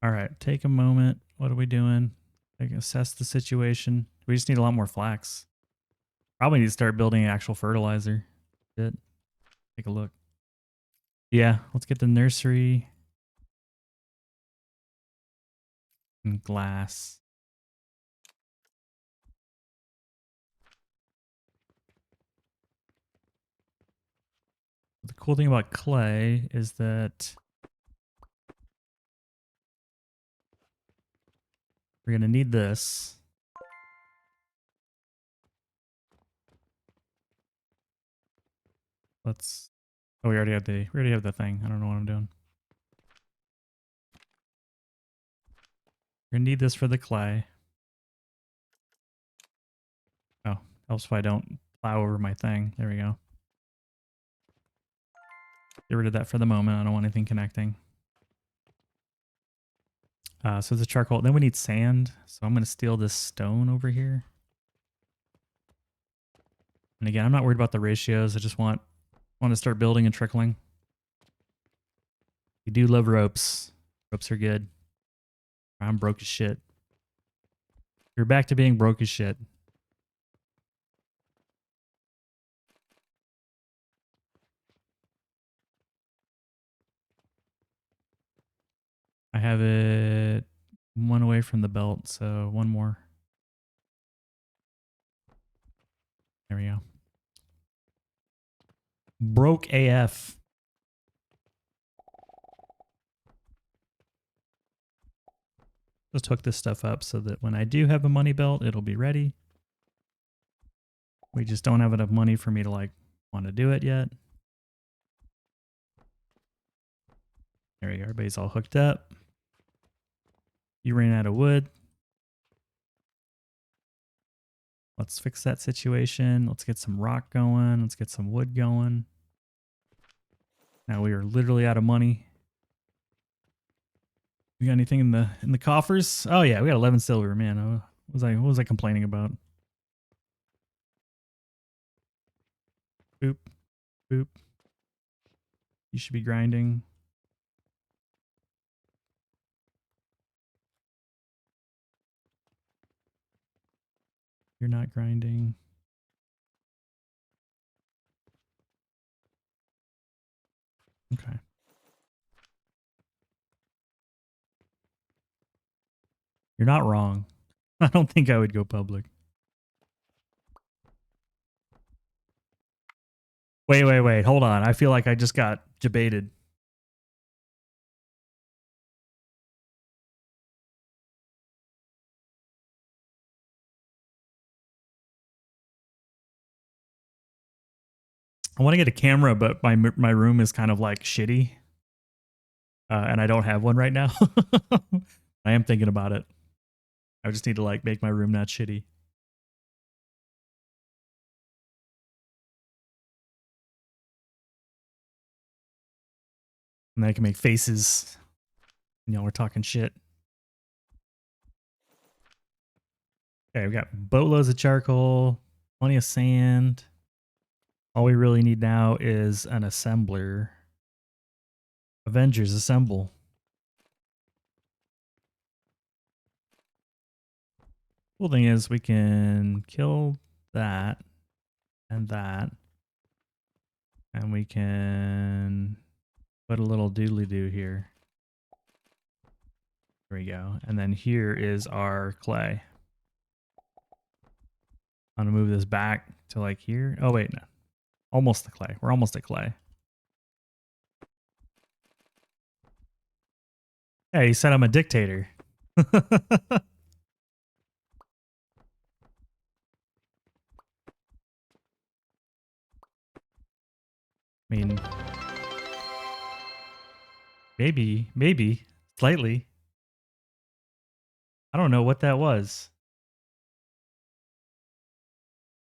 All right, take a moment. What are we doing? I can assess the situation. We just need a lot more flax. Probably need to start building actual fertilizer. Shit. Take a look. Yeah, let's get the nursery. And glass. The cool thing about clay is that we're going to need this. Let's... Oh, we already have the thing. I don't know what I'm doing. We're going to need this for the clay. Oh, helps if I don't plow over my thing. There we go. Get rid of that for the moment. I don't want anything connecting. So it's a charcoal. Then we need sand. So I'm going to steal this stone over here. And again, I'm not worried about the ratios. I just want to start building and trickling. We do love ropes. Ropes are good. I'm broke as shit. You're back to being broke as shit. I have it one away from the belt, so one more. There we go. Broke AF. Just hook this stuff up so that when I do have a money belt, it'll be ready. We just don't have enough money for me to like want to do it yet. There we go. Everybody's all hooked up. You ran out of wood. Let's fix that situation. Let's get some rock going. Let's get some wood going. Now we are literally out of money. We got anything in the coffers? Oh yeah, we got 11 silver. Man, what was I complaining about? Boop, boop. You should be grinding. You're not grinding. Okay. You're not wrong. I don't think I would go public. Wait. Hold on. I feel like I just got debated. I want to get a camera, but my room is kind of like shitty. And I don't have one right now. I am thinking about it. I just need to like make my room not shitty. And then I can make faces. And y'all are talking shit. Okay, we got boatloads of charcoal, plenty of sand. All we really need now is an assembler. Avengers, assemble. Cool thing is we can kill that and that. And we can put a little doodly-doo here. There we go. And then here is our clay. I'm gonna move this back to like here. Oh wait, no. Almost the clay. We're almost at clay. Hey, you said I'm a dictator. I mean, maybe, slightly. I don't know what that was.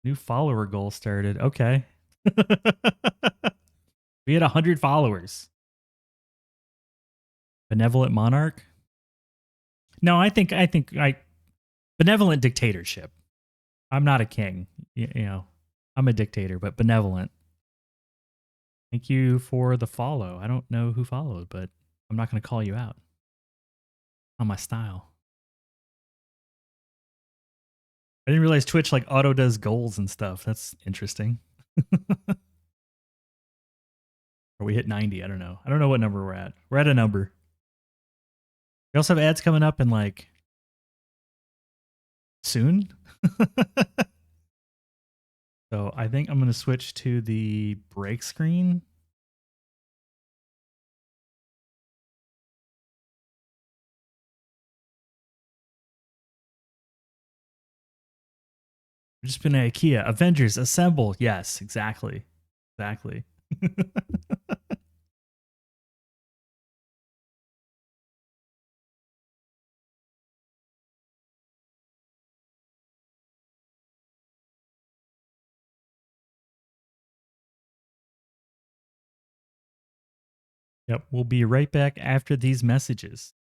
New follower goal started. Okay. We had 100 followers. Benevolent monarch? No, I think benevolent dictatorship. I'm not a king. You know, I'm a dictator, but benevolent. Thank you for the follow. I don't know who followed, but I'm not going to call you out on my style. I didn't realize Twitch like auto does goals and stuff. That's interesting. Or we hit 90. I don't know. I don't know what number we're at. We're at a number. We also have ads coming up in like soon. So I think I'm going to switch to the break screen. We've just been at IKEA. Avengers Assemble. Yes, exactly. Exactly. Yep, we'll be right back after these messages.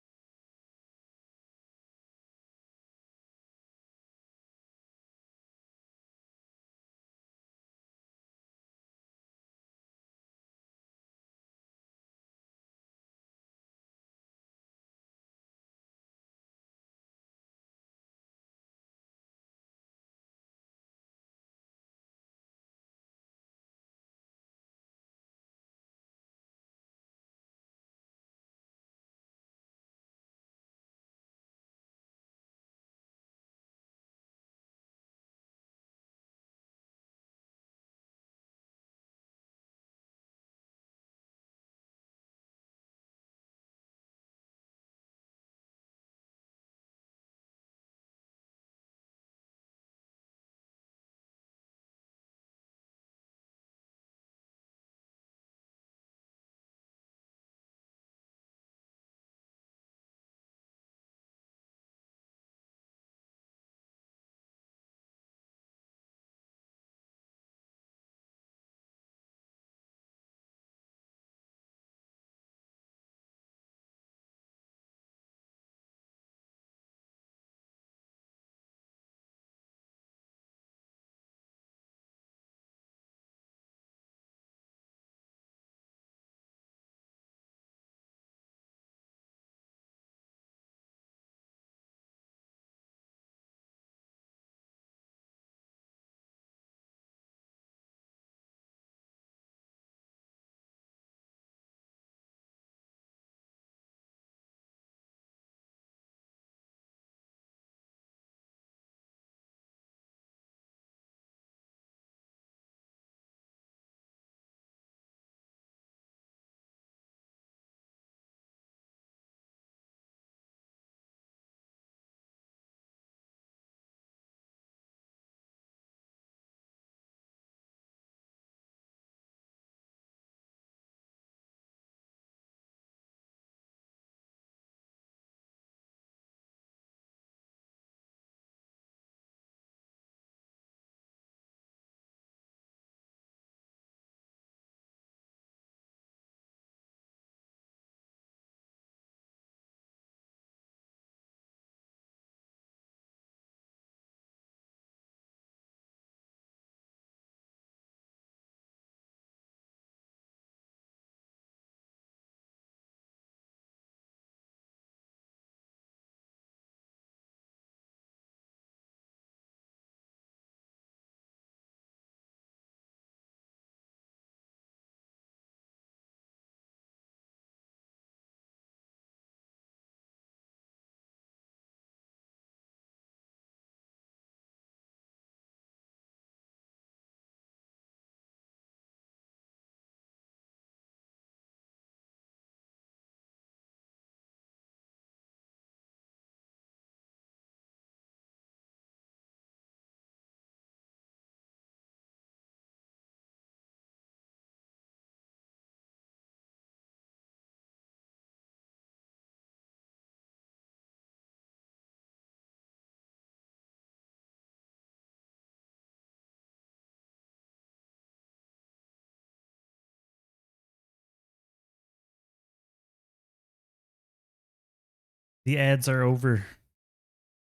The ads are over.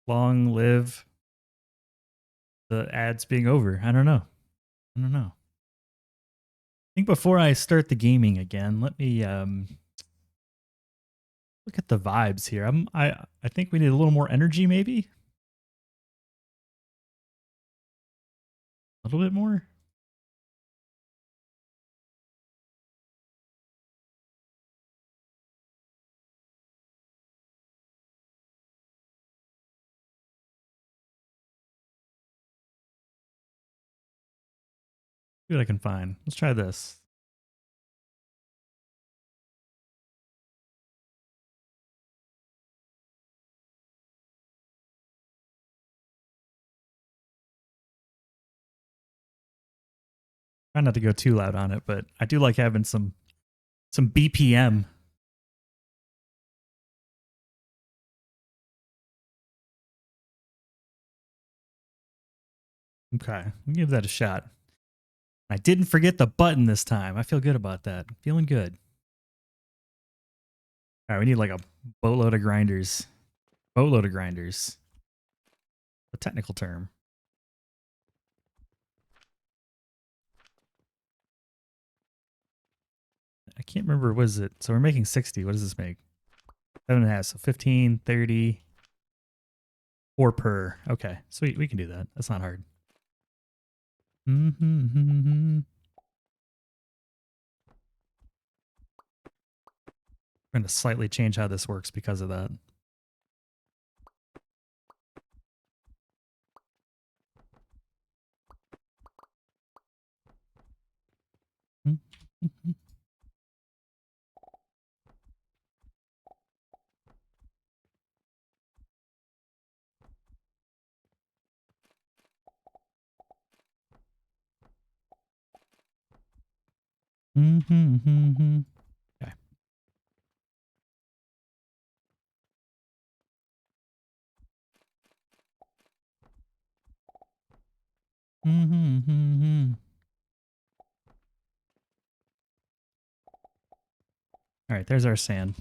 Long live the ads being over. I don't know. I don't know. I think before I start the gaming again, let me look at the vibes here. I think we need a little more energy, maybe a little bit more. See what I can find. Let's try this. Try not to go too loud on it, but I do like having some BPM. Okay, we'll give that a shot. I didn't forget the button this time. I feel good about that. Feeling good. All right, we need like a boatload of grinders. Boatload of grinders. A technical term. I can't remember. What is it? So we're making 60. What does this make? 7.5. So 15, 30, 4 per. Okay, sweet. We can do that. That's not hard. Mm-hmm. I'm going to slightly change how this works because of that. Mm-hmm. Mm-hmm. Okay. Mm-hmm. All right, there's our sand.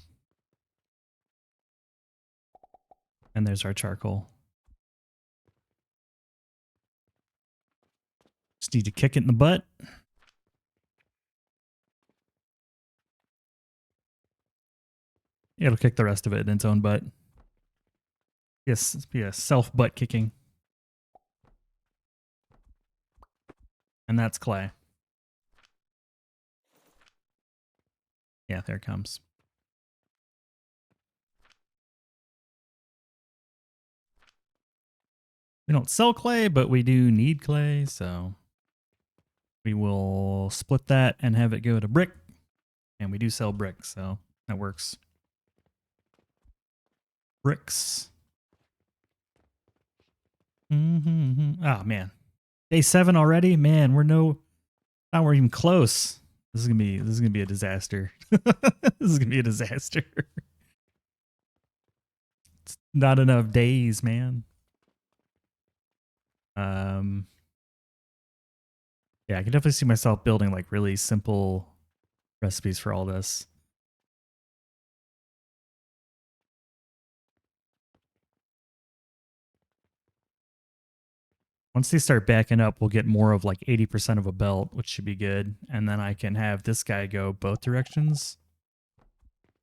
And there's our charcoal. Just need to kick it in the butt. It'll kick the rest of it in its own butt. Yes, be a self butt kicking. And that's clay. Yeah, there it comes. We don't sell clay, but we do need clay, so we will split that and have it go to brick. And we do sell bricks, so that works. Bricks. Mm-hmm. Oh man, day 7 already. Man, now we're even close. This is gonna be a disaster. This is gonna be a disaster. It's not enough days, man. Yeah, I can definitely see myself building like really simple recipes for all this. Once they start backing up, we'll get more of like 80% of a belt, which should be good. And then I can have this guy go both directions.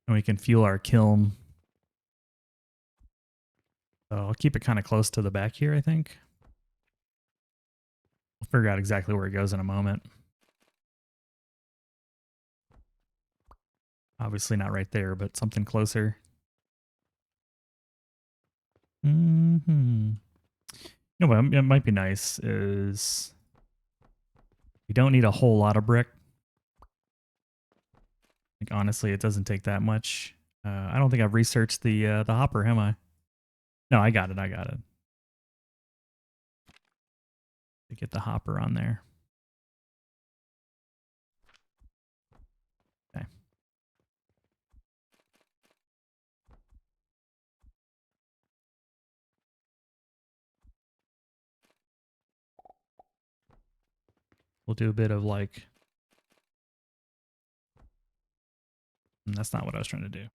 And we can fuel our kiln. So I'll keep it kind of close to the back here, I think. We'll figure out exactly where it goes in a moment. Obviously not right there, but something closer. Mm-hmm. You know what it might be nice is we don't need a whole lot of brick. Like honestly, it doesn't take that much. I don't think I've researched the hopper, am I? No, I got it. To get the hopper on there. Okay. We'll do a bit of like... That's not what I was trying to do.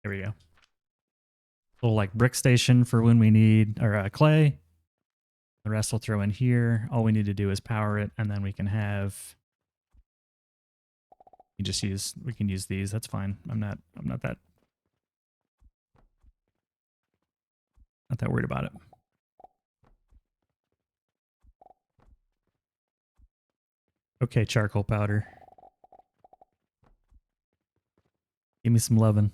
There we go. Little like brick station for when we need, or clay. The rest we'll throw in here. All we need to do is power it, and then we can have... we can use these. That's fine. I'm not that worried about it. Okay, charcoal powder. Give me some lovin'.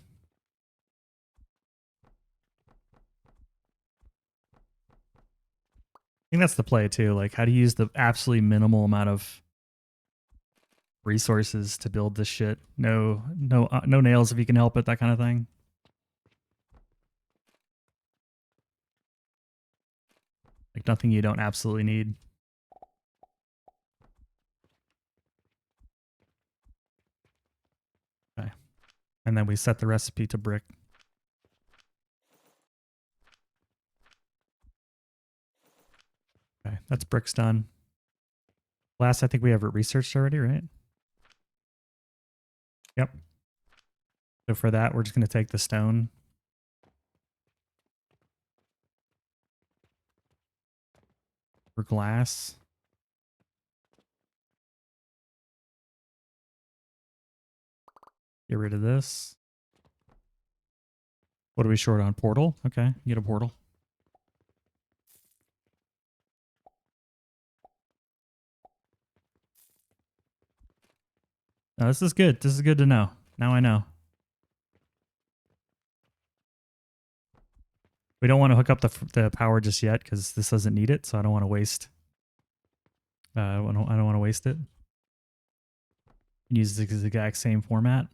think that's the play too. Like, how do you use the absolutely minimal amount of resources to build this shit? No nails if you can help it, that kind of thing. Like nothing you don't absolutely need. Okay. And then we set the recipe to brick. Okay, that's bricks done. Glass, I think we have it researched already, right? Yep. So for that, we're just going to take the stone. For glass. Get rid of this. What are we short on? Portal? Okay, get a portal. No, this is good. This is good to know. Now I know. We don't want to hook up the power just yet because this doesn't need it, so I don't want to waste. I don't want to waste it. Use the exact same format.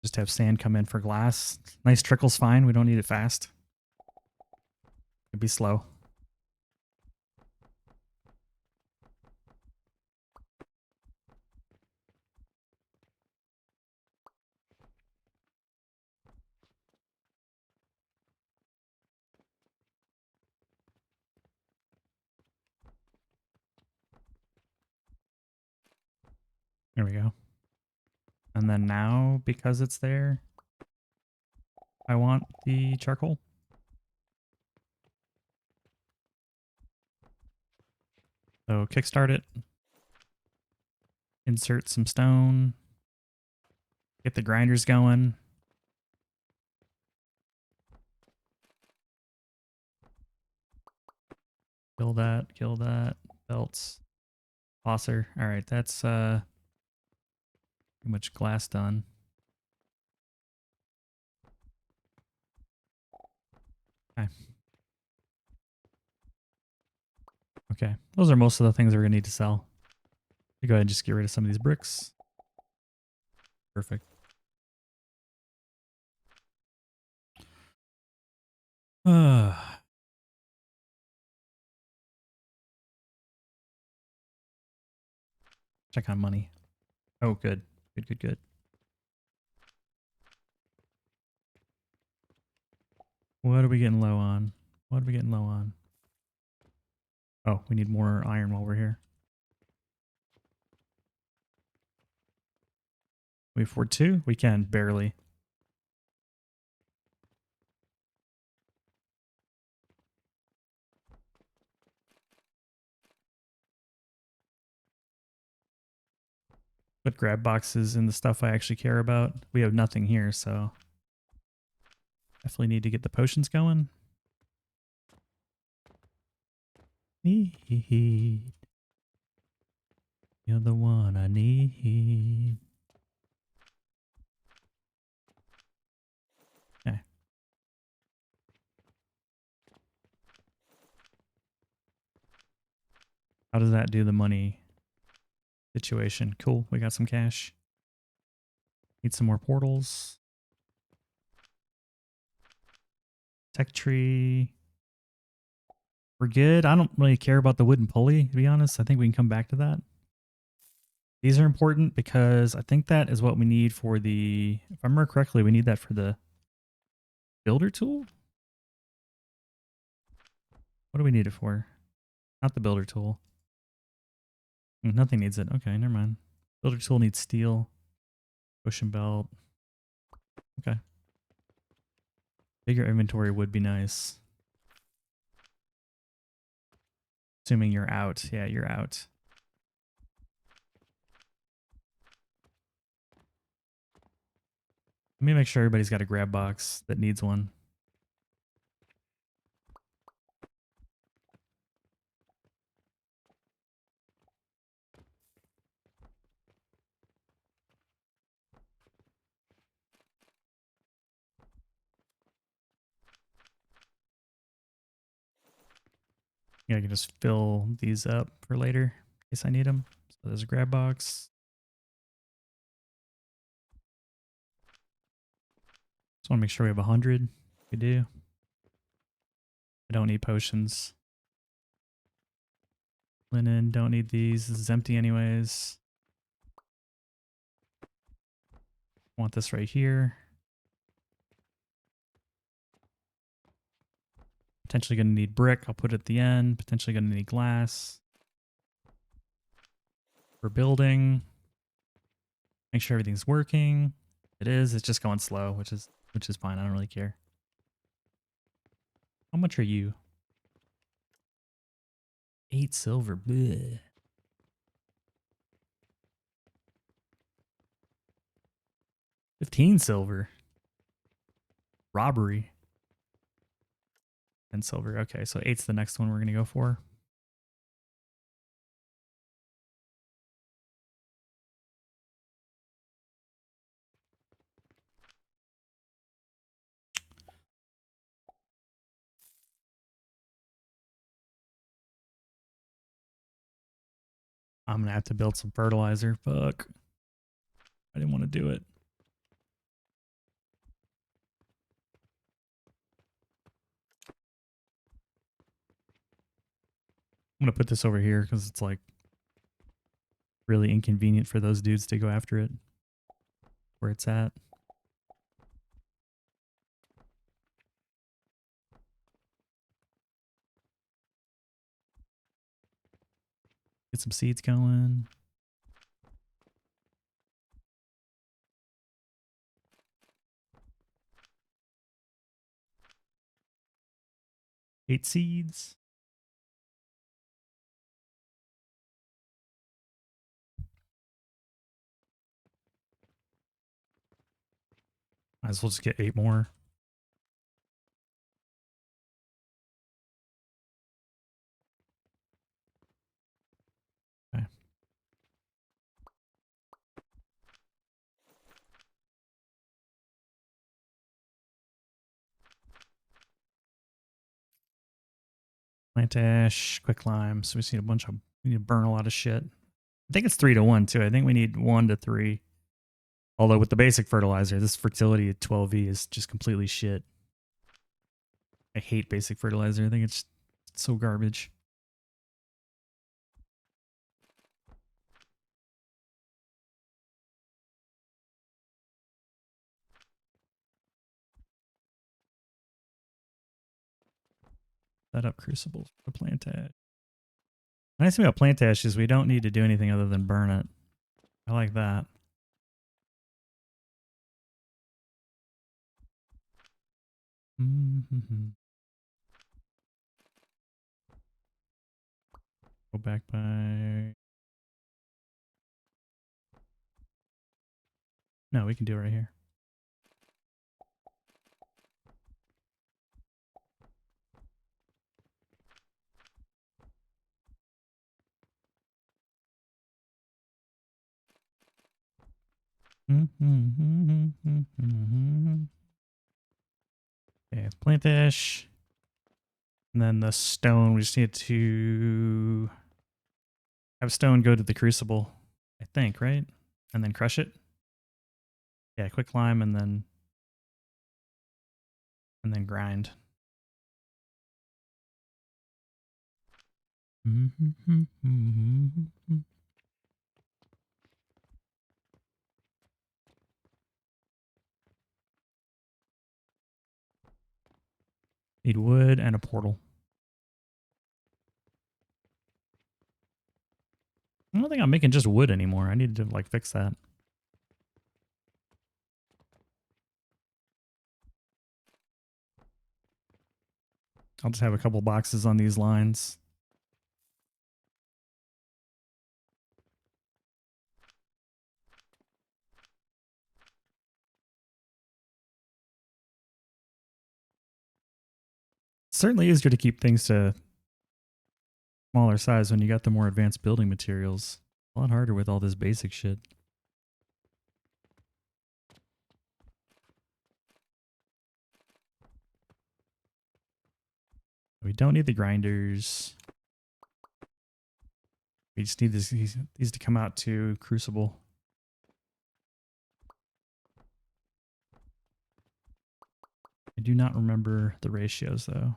Just have sand come in for glass. Nice trickle's fine. We don't need it fast. It'd be slow. There we go. And then now, because it's there, I want the charcoal. So kickstart it. Insert some stone. Get the grinders going. Kill that. Belts. Flosser. All right, that's pretty much glass done. Okay. Okay. Those are most of the things we're gonna need to sell. Go ahead and just get rid of some of these bricks. Perfect. Check on money. Oh, good. Good. What are we getting low on? Oh, we need more iron while we're here. We afford 2? We can, barely. Put grab boxes in the stuff I actually care about. We have nothing here, so definitely need to get the potions going. Need. You're the one I need. Okay. How does that do the money situation? Cool. We got some cash. Need some more portals. Tech tree. We're good. I don't really care about the wooden pulley, to be honest. I think we can come back to that. These are important because I think that is what we need for the, if I remember correctly, we need that for the builder tool. What do we need it for? Not the builder tool. Nothing needs it. Okay, never mind. Builder tool needs steel. Ocean belt. Okay. Bigger inventory would be nice. Assuming you're out. Yeah, you're out. Let me make sure everybody's got a grab box that needs one. Yeah, I can just fill these up for later in case I need them. So there's a grab box. Just want to make sure we have 100. We do. I don't need potions. Linen, don't need these. This is empty anyways. Want this right here. Potentially going to need brick. I'll put it at the end. Potentially going to need glass. For building. Make sure everything's working. It is. It's just going slow, which is fine. I don't really care. How much are you? 8 silver. Bleh. 15 silver. Robbery. And silver. Okay, so 8's the next one we're going to go for. I'm going to have to build some fertilizer. Fuck. I didn't want to do it. I'm going to put this over here because it's like really inconvenient for those dudes to go after it. Where it's at. Get some seeds going. Eight seeds. Might as well just get 8 more. Okay. Plant ash, quick lime. So we just need a bunch of, we need to burn a lot of shit. I think it's 3-to-1 too. I think we need 1 to 3. Although with the basic fertilizer, this fertility at 12E is just completely shit. I hate basic fertilizer. I think it's so garbage. Set up crucibles for plant ash. The nice thing about plant ash is we don't need to do anything other than burn it. I like that. Mm-hmm. Go back by... No, we can do it right here. Okay, plant ash. And then the stone, we just need to have stone go to the crucible, I think, right? And then crush it. Yeah, quick lime and then grind. Need wood and a portal. I don't think I'm making just wood anymore. I need to like fix that. I'll just have a couple boxes on these lines. It's certainly easier to keep things to smaller size when you got the more advanced building materials. A lot harder with all this basic shit. We don't need the grinders. We just need these to come out to Crucible. I do not remember the ratios though.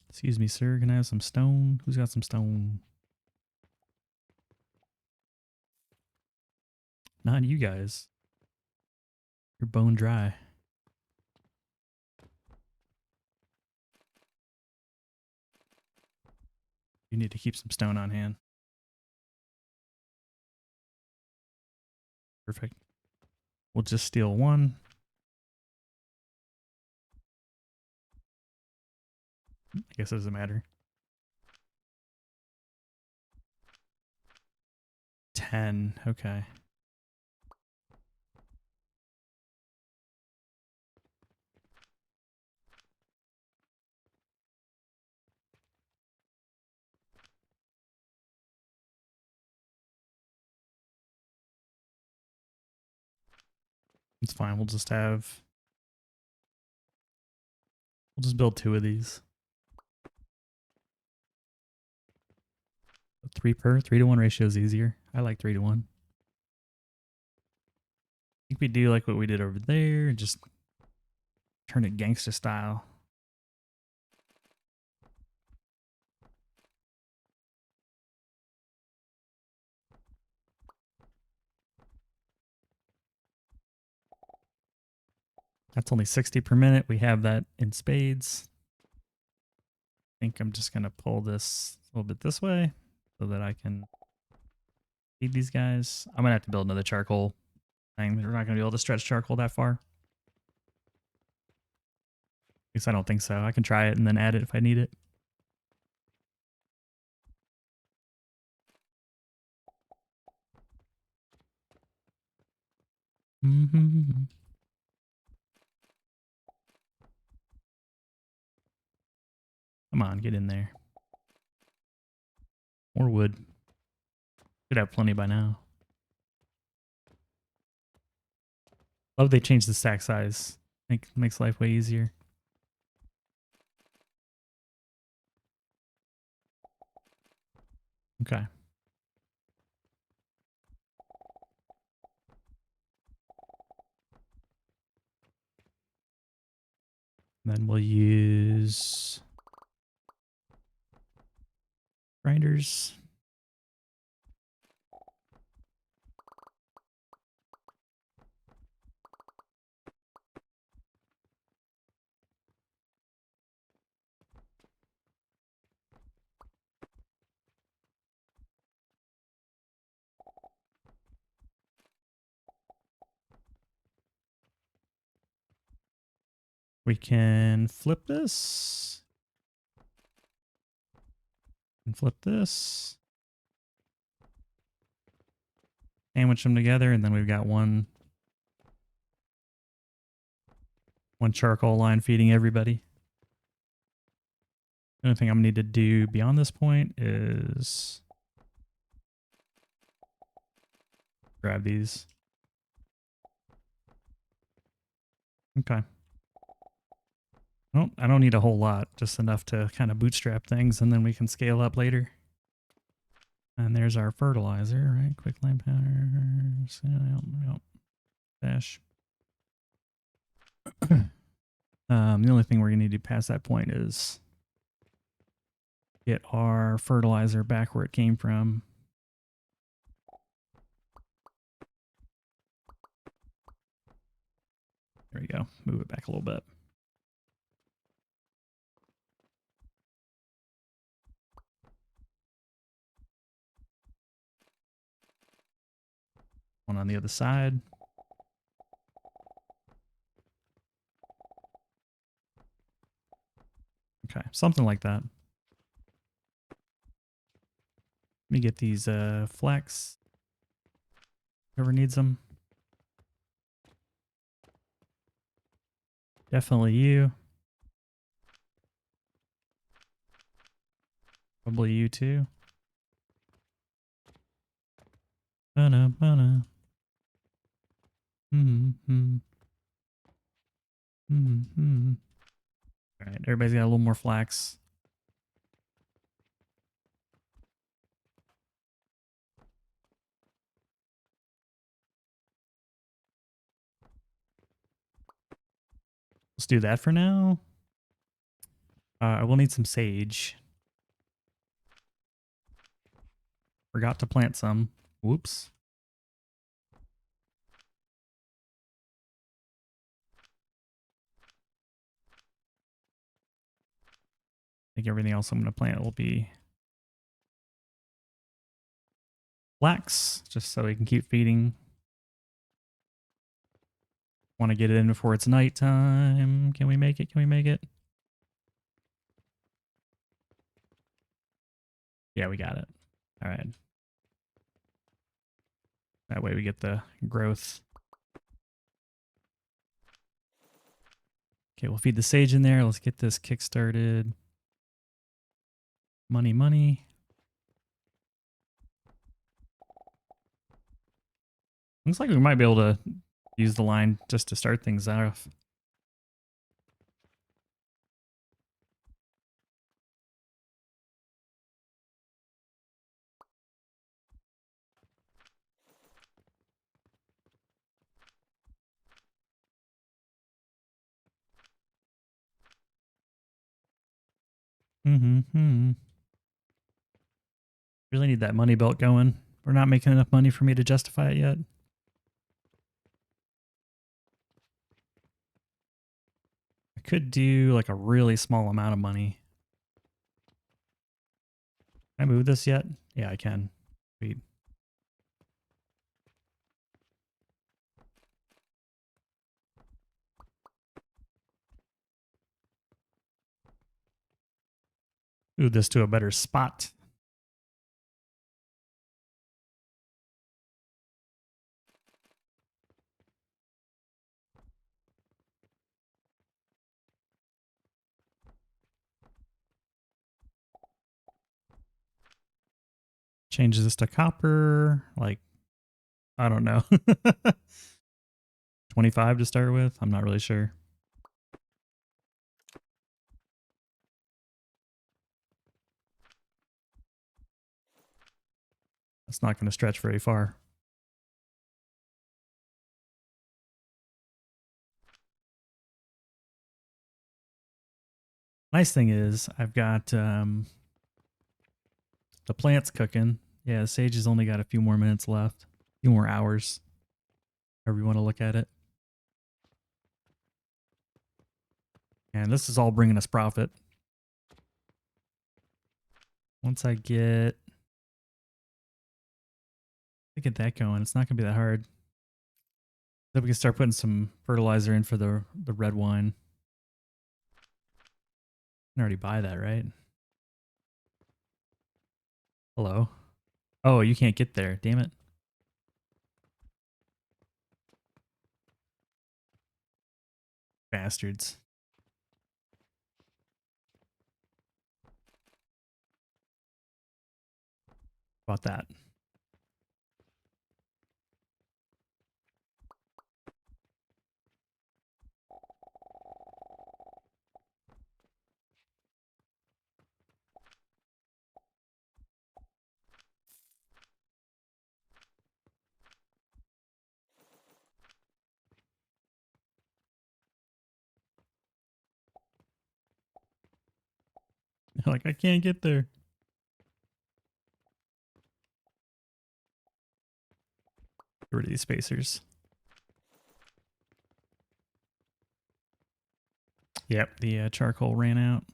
Excuse me, sir. Can I have some stone? Who's got some stone? Not you guys. You're bone dry. You need to keep some stone on hand. Perfect. We'll just steal one. I guess it doesn't matter. 10. Okay. It's fine. We'll just build 2 of these. 3 per 3-to-1 ratio is easier. I like 3-to-1. I think we do like what we did over there and just turn it gangsta style. That's only 60 per minute. We have that in spades. I think I'm just going to pull this a little bit this way so that I can feed these guys. I'm going to have to build another charcoal thing. We're not going to be able to stretch charcoal that far. At least I don't think so. I can try it and then add it if I need it. Mm-hmm. Come on, get in there. More wood. Should have plenty by now. Love they changed the stack size. Makes life way easier. Okay. Then we'll use grinders. We can flip this. And flip this. Sandwich them together, and then we've got one charcoal line feeding everybody. The only thing I'm gonna need to do beyond this point is grab these. Okay. Well, I don't need a whole lot, just enough to kind of bootstrap things, and then we can scale up later. And there's our fertilizer, right? Quicklime powders. Yep. Dash. The only thing we're going to need to past that point is get our fertilizer back where it came from. There we go. Move it back a little bit. One on the other side. Okay, something like that. Let me get these flax. Whoever needs them. Definitely you. Probably you too. Bana, bana. Mm-hmm. Mm-hmm. All right, everybody's got a little more flax. Let's do that for now. I will need some sage. Forgot to plant some. Whoops. I think everything else I'm going to plant will be flax, just so we can keep feeding. Want to get it in before it's nighttime. Can we make it? Can we make it? Yeah, we got it. All right. That way we get the growth. Okay, we'll feed the sage in there. Let's get this kick-started. Money, money. Looks like we might be able to use the line just to start things off. Mm-hmm. Really need that money belt going. We're not making enough money for me to justify it yet. I could do like a really small amount of money. Can I move this yet? Yeah, I can. Sweet. Move this to a better spot. Changes this to copper. Like, I don't know. 25 to start with? I'm not really sure. That's not going to stretch very far. Nice thing is I've got the plants cooking. Yeah, Sage has only got a few more minutes left. A few more hours. However you want to look at it. And this is all bringing us profit. Once I get that going, it's not going to be that hard. Then we can start putting some fertilizer in for the red wine. I can already buy that, right? Hello? Oh, you can't get there. Damn it. Bastards. About that. Like, I can't get there. Get rid of these spacers. Yep, the charcoal ran out.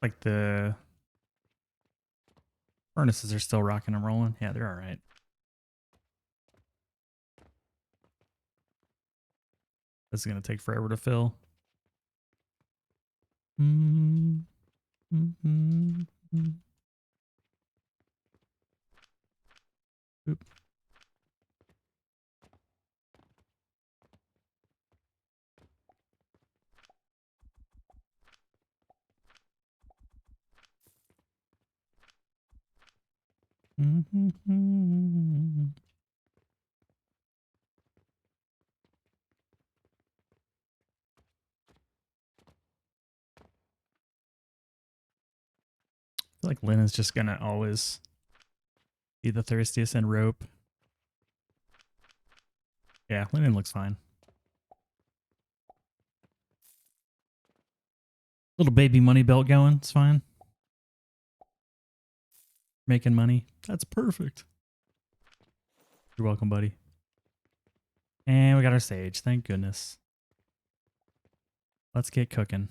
Like the furnaces are still rocking and rolling. Yeah, they're all right. This is going to take forever to fill. Oop. I feel like Lynn is just going to always Be the thirstiest and rope. Yeah, linen looks fine. Little baby money belt going. It's fine. Making money. That's perfect. You're welcome, buddy. And we got our sage. Thank goodness. Let's get cooking.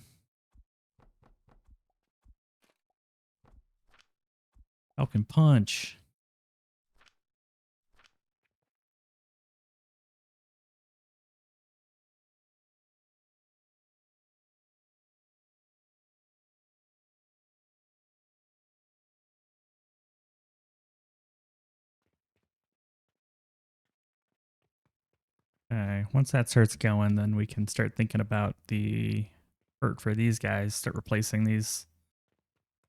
Falcon punch. Okay, once that starts going, then we can start thinking about the hurt for these guys. Start replacing these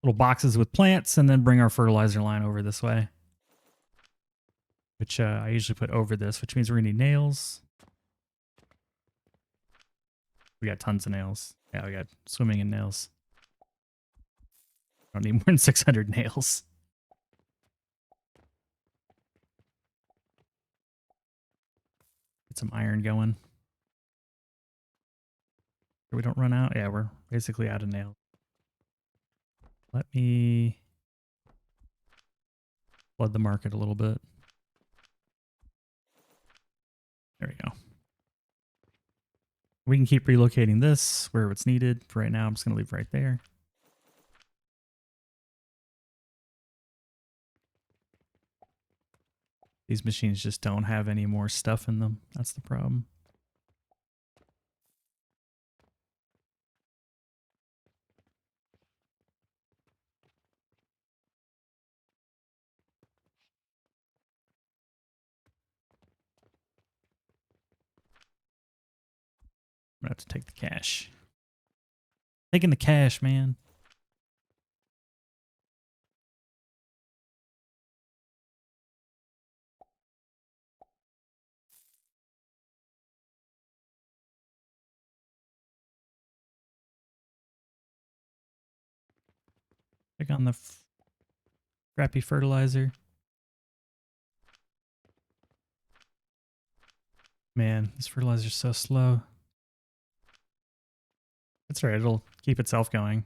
little boxes with plants and then bring our fertilizer line over this way. Which I usually put over this, which means we're going to need nails. We got tons of nails. Yeah, we got swimming in nails. Don't need more than 600 nails. Get some iron going. We don't run out. Yeah, we're basically out of nails. Let me flood the market a little bit. There we go. We can keep relocating this where it's needed. For right now, I'm just going to leave right there. These machines just don't have any more stuff in them. That's the problem. I'm going to have to take the cash. Taking the cash, man. Check on the crappy fertilizer. Man, this fertilizer's so slow. That's right, it'll keep itself going.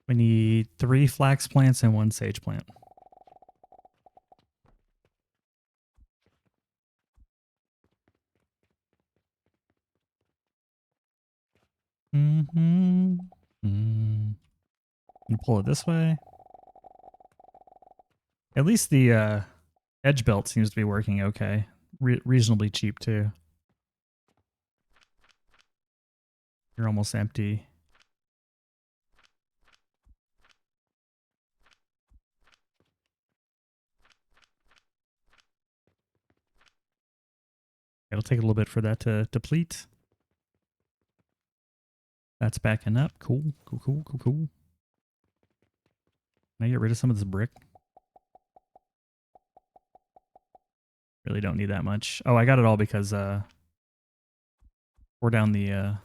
We need 3 flax plants and 1 sage plant. You pull it this way. At least the edge belt seems to be working okay. Reasonably cheap too. You're almost empty. It'll take a little bit for that to deplete. That's backing up. Cool. Can I get rid of some of this brick? Really don't need that much. Oh, I got it all because pour down the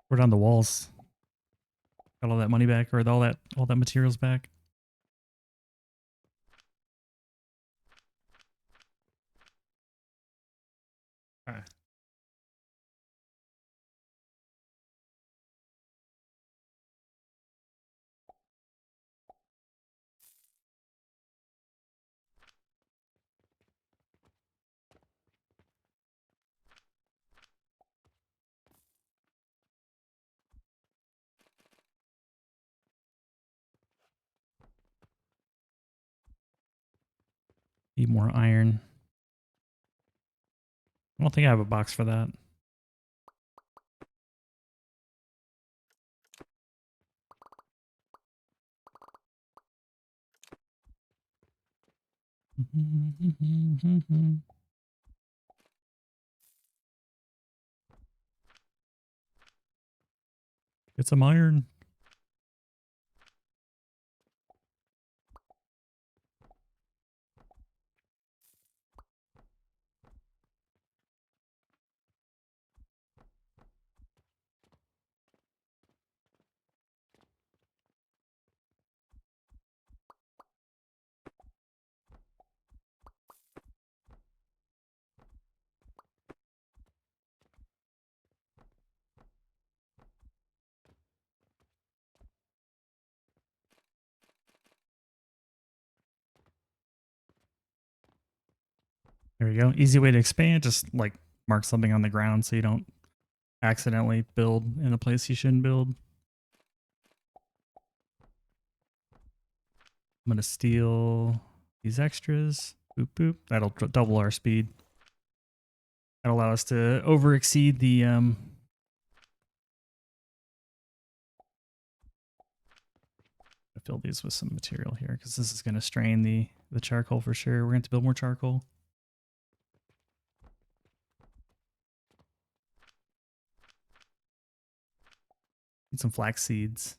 pour down the walls. Got all that money back, or all that materials back. All right. Need more iron. I don't think I have a box for that. Get some iron. There we go. Easy way to expand. Just like mark something on the ground so you don't accidentally build in a place you shouldn't build. I'm going to steal these extras. Boop, boop. That'll double our speed. That'll allow us to over exceed the fill these with some material here because this is going to strain the charcoal for sure. We're going to have to build more charcoal. Need some flax seeds.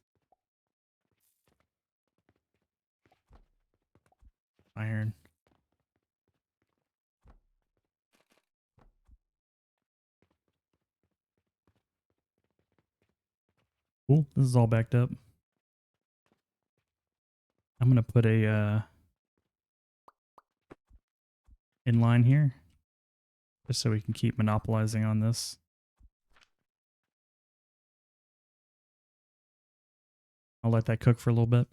Iron. Cool. This is all backed up. I'm going to put a inline here just so we can keep monopolizing on this. I'll let that cook for a little bit.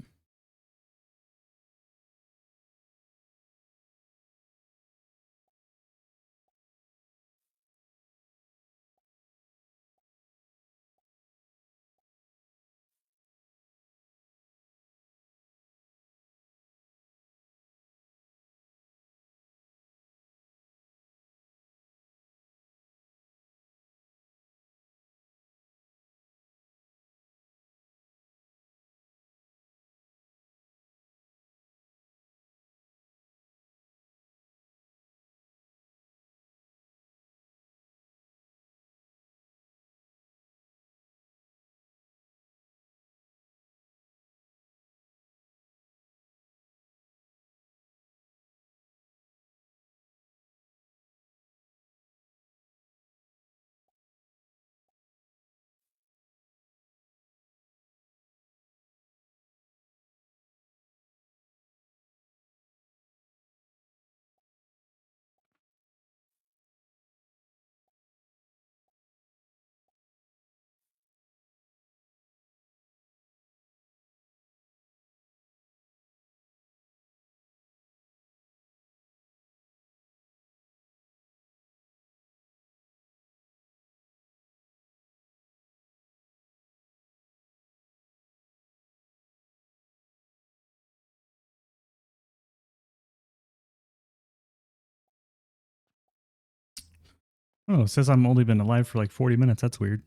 Oh, it says I'm only been alive for like 40 minutes. That's weird.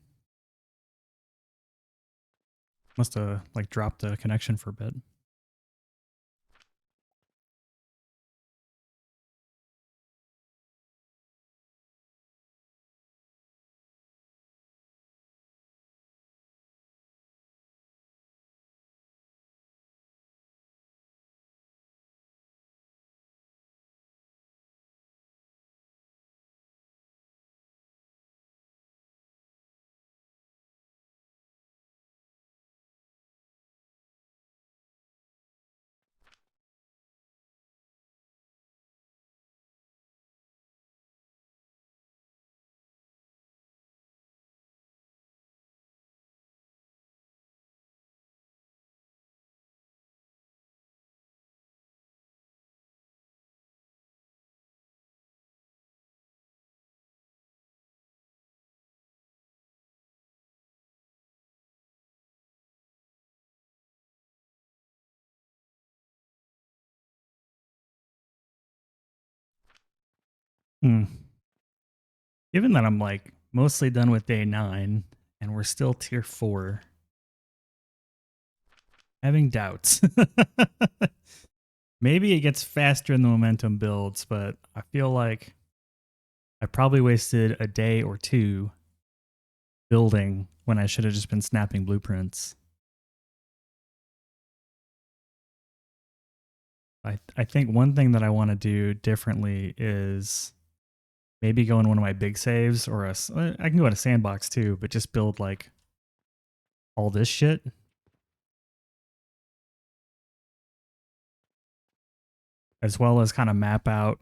Must have like dropped the connection for a bit. Hmm. Given that I'm like mostly done with day 9 and we're still tier 4, having doubts. Maybe it gets faster in the momentum builds, but I feel like I probably wasted a day or 2 building when I should have just been snapping blueprints. I think one thing that I want to do differently is maybe go in one of my big saves or I can go in a sandbox too, but just build like all this shit. As well as kind of map out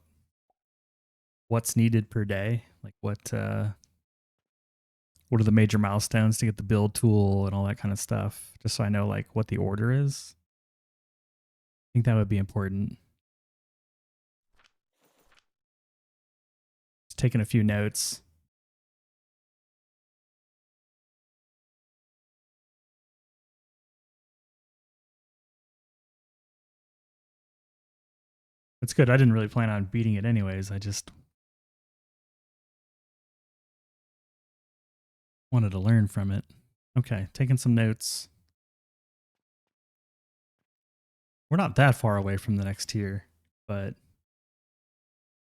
what's needed per day. Like what are the major milestones to get the build tool and all that kind of stuff. Just so I know like what the order is. I think that would be important. taking a few notes. It's good. I didn't really plan on beating it anyways. I just wanted to learn from it. Okay, taking some notes. We're not that far away from the next tier, but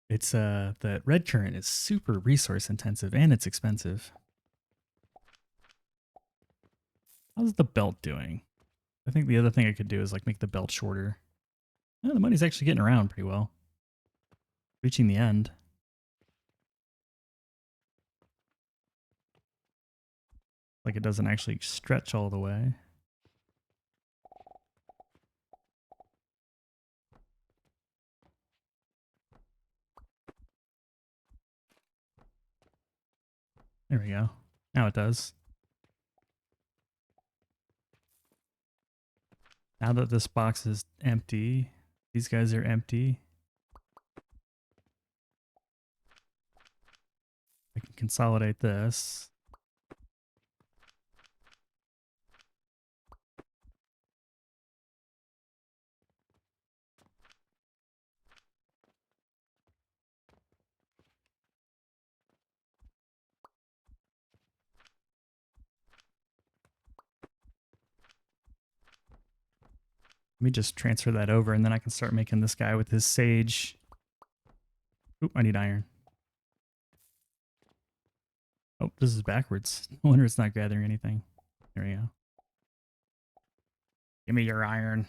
it's the red current is super resource intensive and it's expensive. How's the belt doing? I think the other thing I could do is like make the belt shorter. Oh, the money's actually getting around pretty well. Reaching the end. Like it doesn't actually stretch all the way. There we go. Now it does. Now that this box is empty, these guys are empty. I can consolidate this. Let me just transfer that over and then I can start making this guy with his sage. Oop, I need iron. Oh, this is backwards. No wonder it's not gathering anything. There we go. Give me your iron.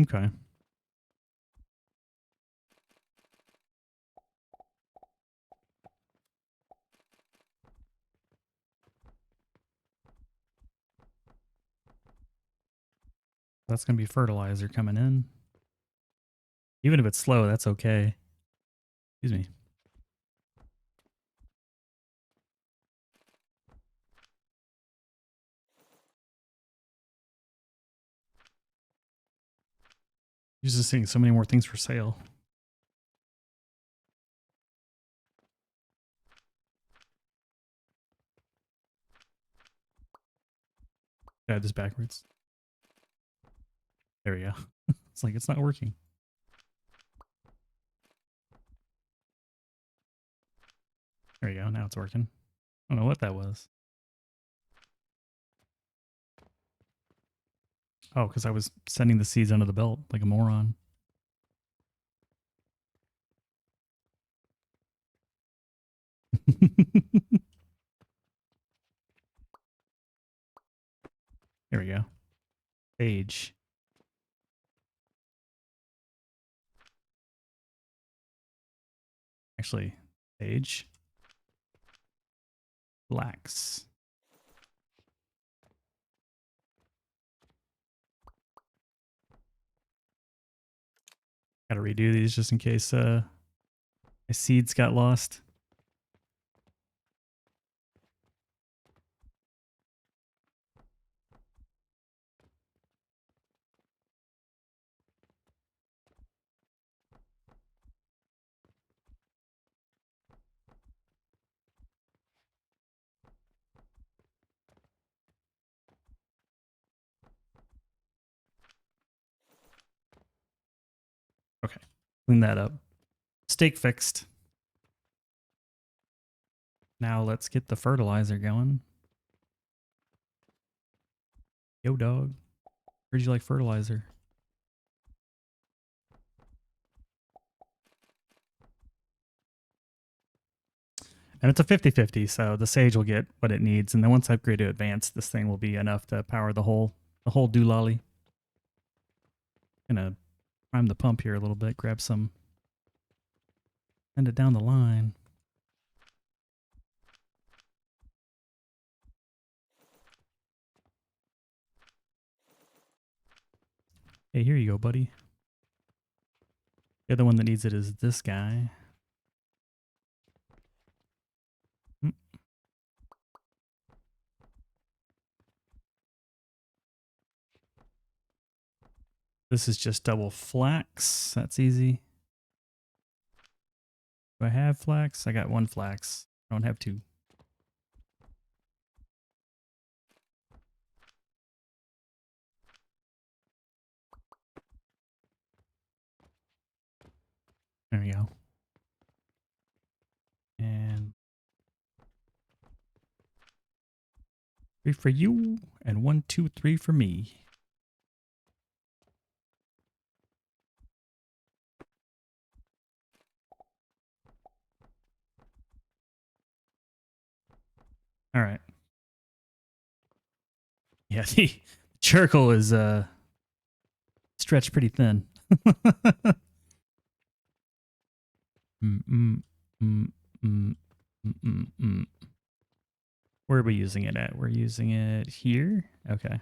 Okay. That's going to be fertilizer coming in. Even if it's slow, that's okay. Excuse me. You're just seeing so many more things for sale. Add this backwards. There we go. It's like it's not working. There you go. Now it's working. I don't know what that was. Oh, because I was sending the seeds under the belt like a moron. There we go. Sage. Actually, sage. Flax. Gotta redo these just in case my seeds got lost. Okay. Clean that up. Stake fixed. Now let's get the fertilizer going. Yo, dog. Heard you like fertilizer. And it's a 50-50, so the sage will get what it needs. And then once I upgrade to advanced, this thing will be enough to power the whole doolally. Gonna prime the pump here a little bit, grab some, send it down the line. Hey, here you go, buddy. The other one that needs it is this guy. Mm. This is just double flax. That's easy. Do I have flax? I got one flax. I don't have two. There we go. And 3 for you, and 1, 2, 3 for me. All right. Yeah, the charcoal is stretched pretty thin. mm, mm, mm, mm, mm, mm, mm. Where are we using it at? We're using it here. Okay.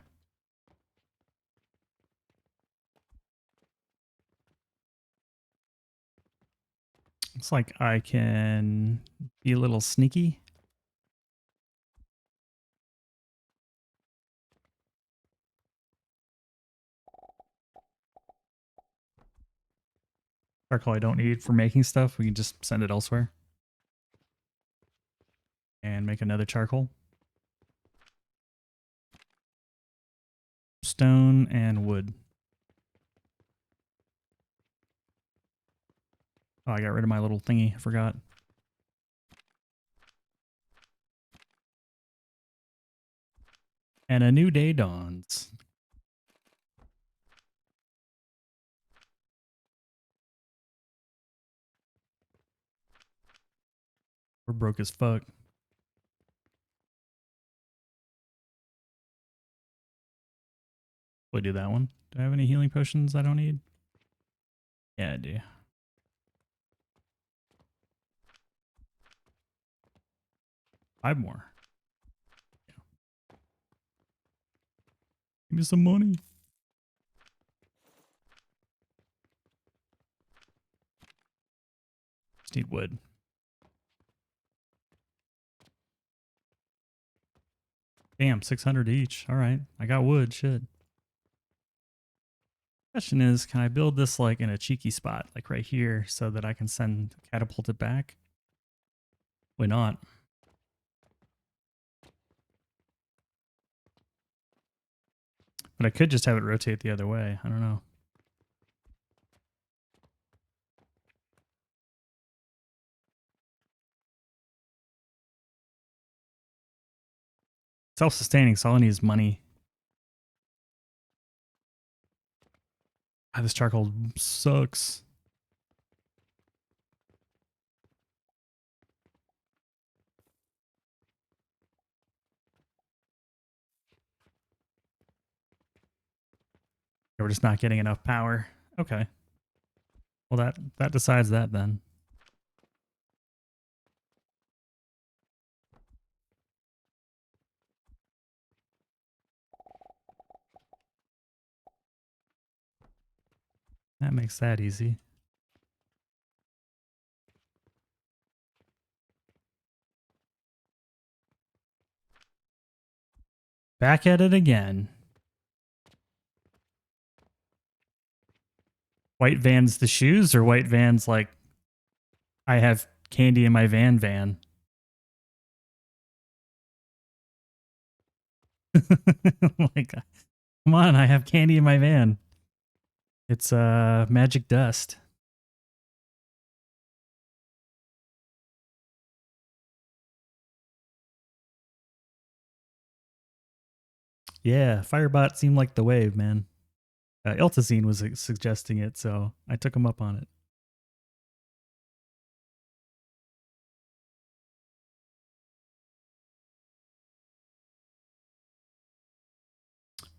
Looks like I can be a little sneaky. Charcoal I don't need for making stuff. We can just send it elsewhere. And make another charcoal. Stone and wood. Oh, I got rid of my little thingy. I forgot. And a new day dawns. We're broke as fuck. We'll do that one. Do I have any healing potions I don't need? Yeah, I do. 5 more. Give me some money. Just need wood. Damn, 600 each. All right. I got wood. Shit. Question is, can I build this like in a cheeky spot, like right here, so that I can send catapult it back? Why not? But I could just have it rotate the other way. I don't know. Self-sustaining, so all I need is money. God, this charcoal sucks. We're just not getting enough power. Okay. Well, that decides that then. That makes that easy. Back at it again. White Van's the shoes, or White Van's like, I have candy in my van. Like, come on, I have candy in my van. It's magic dust. Yeah, Firebot seemed like the wave, man. Iltazine was suggesting it, so I took him up on it.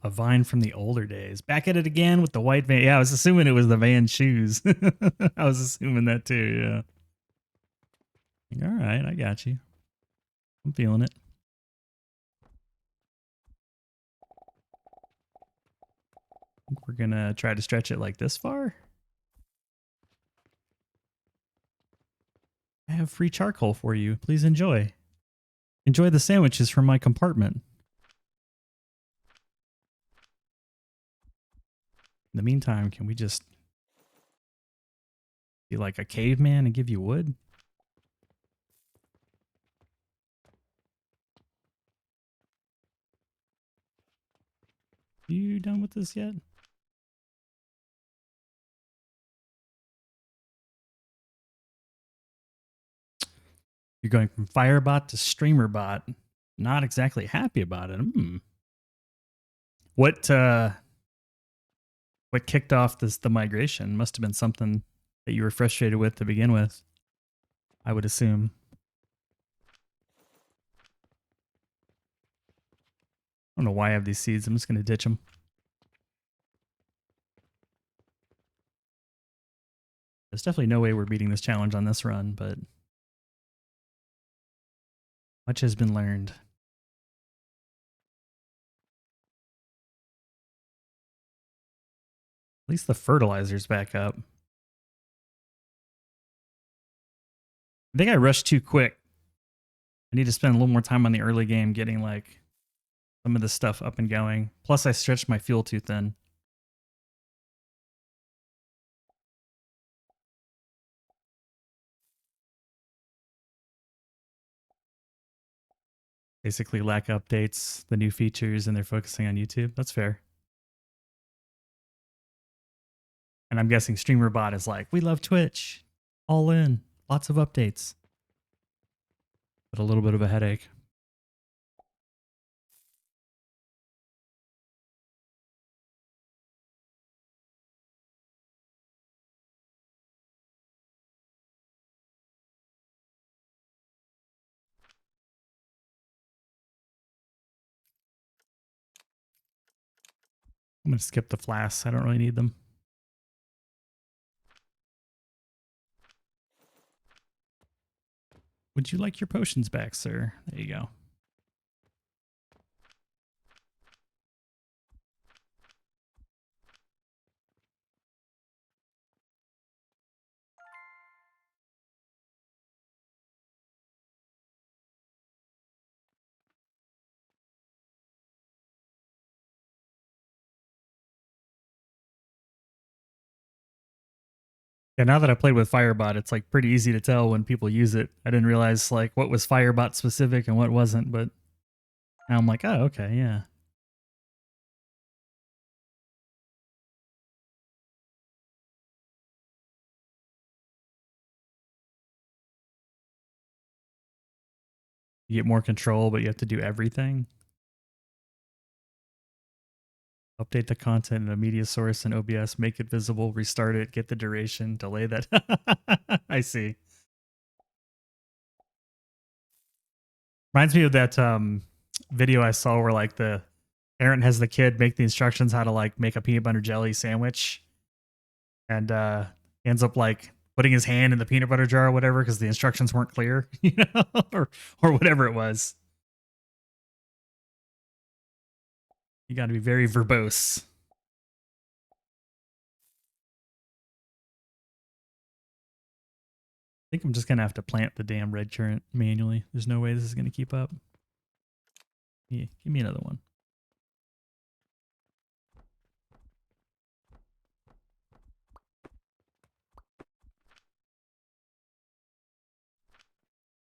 A vine from the older days. Back at it again with the white van. Yeah, I was assuming it was the van shoes. I was assuming that too, yeah. All right, I got you. I'm feeling it. We're going to try to stretch it like this far. have free charcoal for you. Please enjoy. Enjoy the sandwiches from my compartment. In the meantime, can we just be like a caveman and give you wood? You done with this yet? You're going from Firebot to Streamerbot. Not exactly happy about it. What kicked off the migration? Must have been something that you were frustrated with to begin with, I would assume. I don't know why I have these seeds. I'm just going to ditch them. There's definitely no way we're beating this challenge on this run, but much has been learned. At least the fertilizer's back up. I think I rushed too quick. I need to spend a little more time on the early game getting like some of this stuff up and going. Plus I stretched my fuel too thin. Basically lack updates, the new features, and they're focusing on YouTube. That's fair. And I'm guessing StreamerBot is like, we love Twitch. All in. Lots of updates. But a little bit of a headache. I'm going to skip the flasks. I don't really need them. Would you like your potions back, sir? There you go. Yeah, now that I played with Firebot, it's like pretty easy to tell when people use it. I didn't realize like what was Firebot specific and what wasn't, but now I'm like, oh, okay, yeah. You get more control, but you have to do everything. Update the content in a media source in OBS, make it visible, restart it, get the duration, delay that. I see. Reminds me of that video I saw where like the parent has the kid make the instructions how to like make a peanut butter jelly sandwich, and ends up like putting his hand in the peanut butter jar or whatever because the instructions weren't clear, you know, or whatever it was. You got to be very verbose. I think I'm just gonna have to plant the damn red currant manually. There's no way this is gonna keep up. Yeah, give me another one.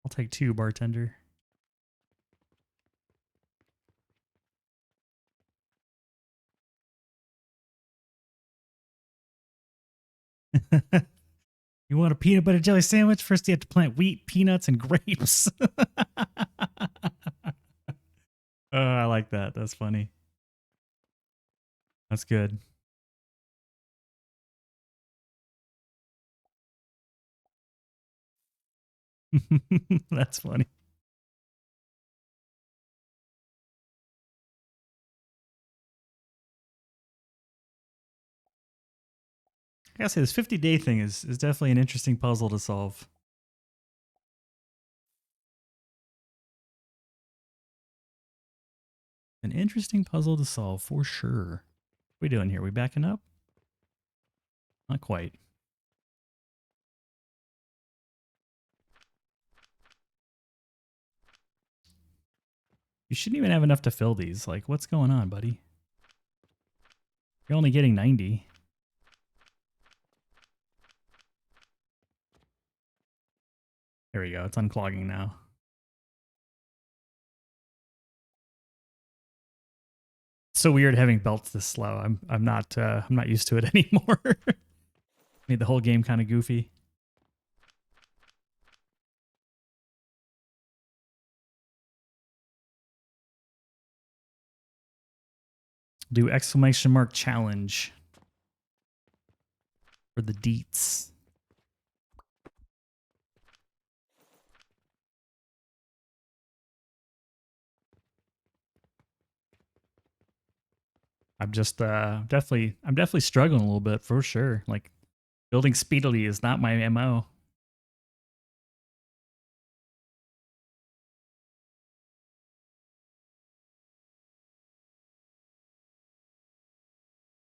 I'll take 2, bartender. You want a peanut butter jelly sandwich? First, you have to plant wheat, peanuts, and grapes. Oh, I like that. That's funny. That's good. That's funny. I gotta say, this 50-day thing is definitely an interesting puzzle to solve. An interesting puzzle to solve for sure. What are we doing here? We backing up? Not quite. You shouldn't even have enough to fill these. Like, what's going on, buddy? You're only getting 90. There we go. It's unclogging now. It's so weird having belts this slow. I'm not used to it anymore. Made the whole game kind of goofy. Do exclamation mark challenge for the deets. I'm just I'm definitely struggling a little bit for sure. Like building speedily is not my MO.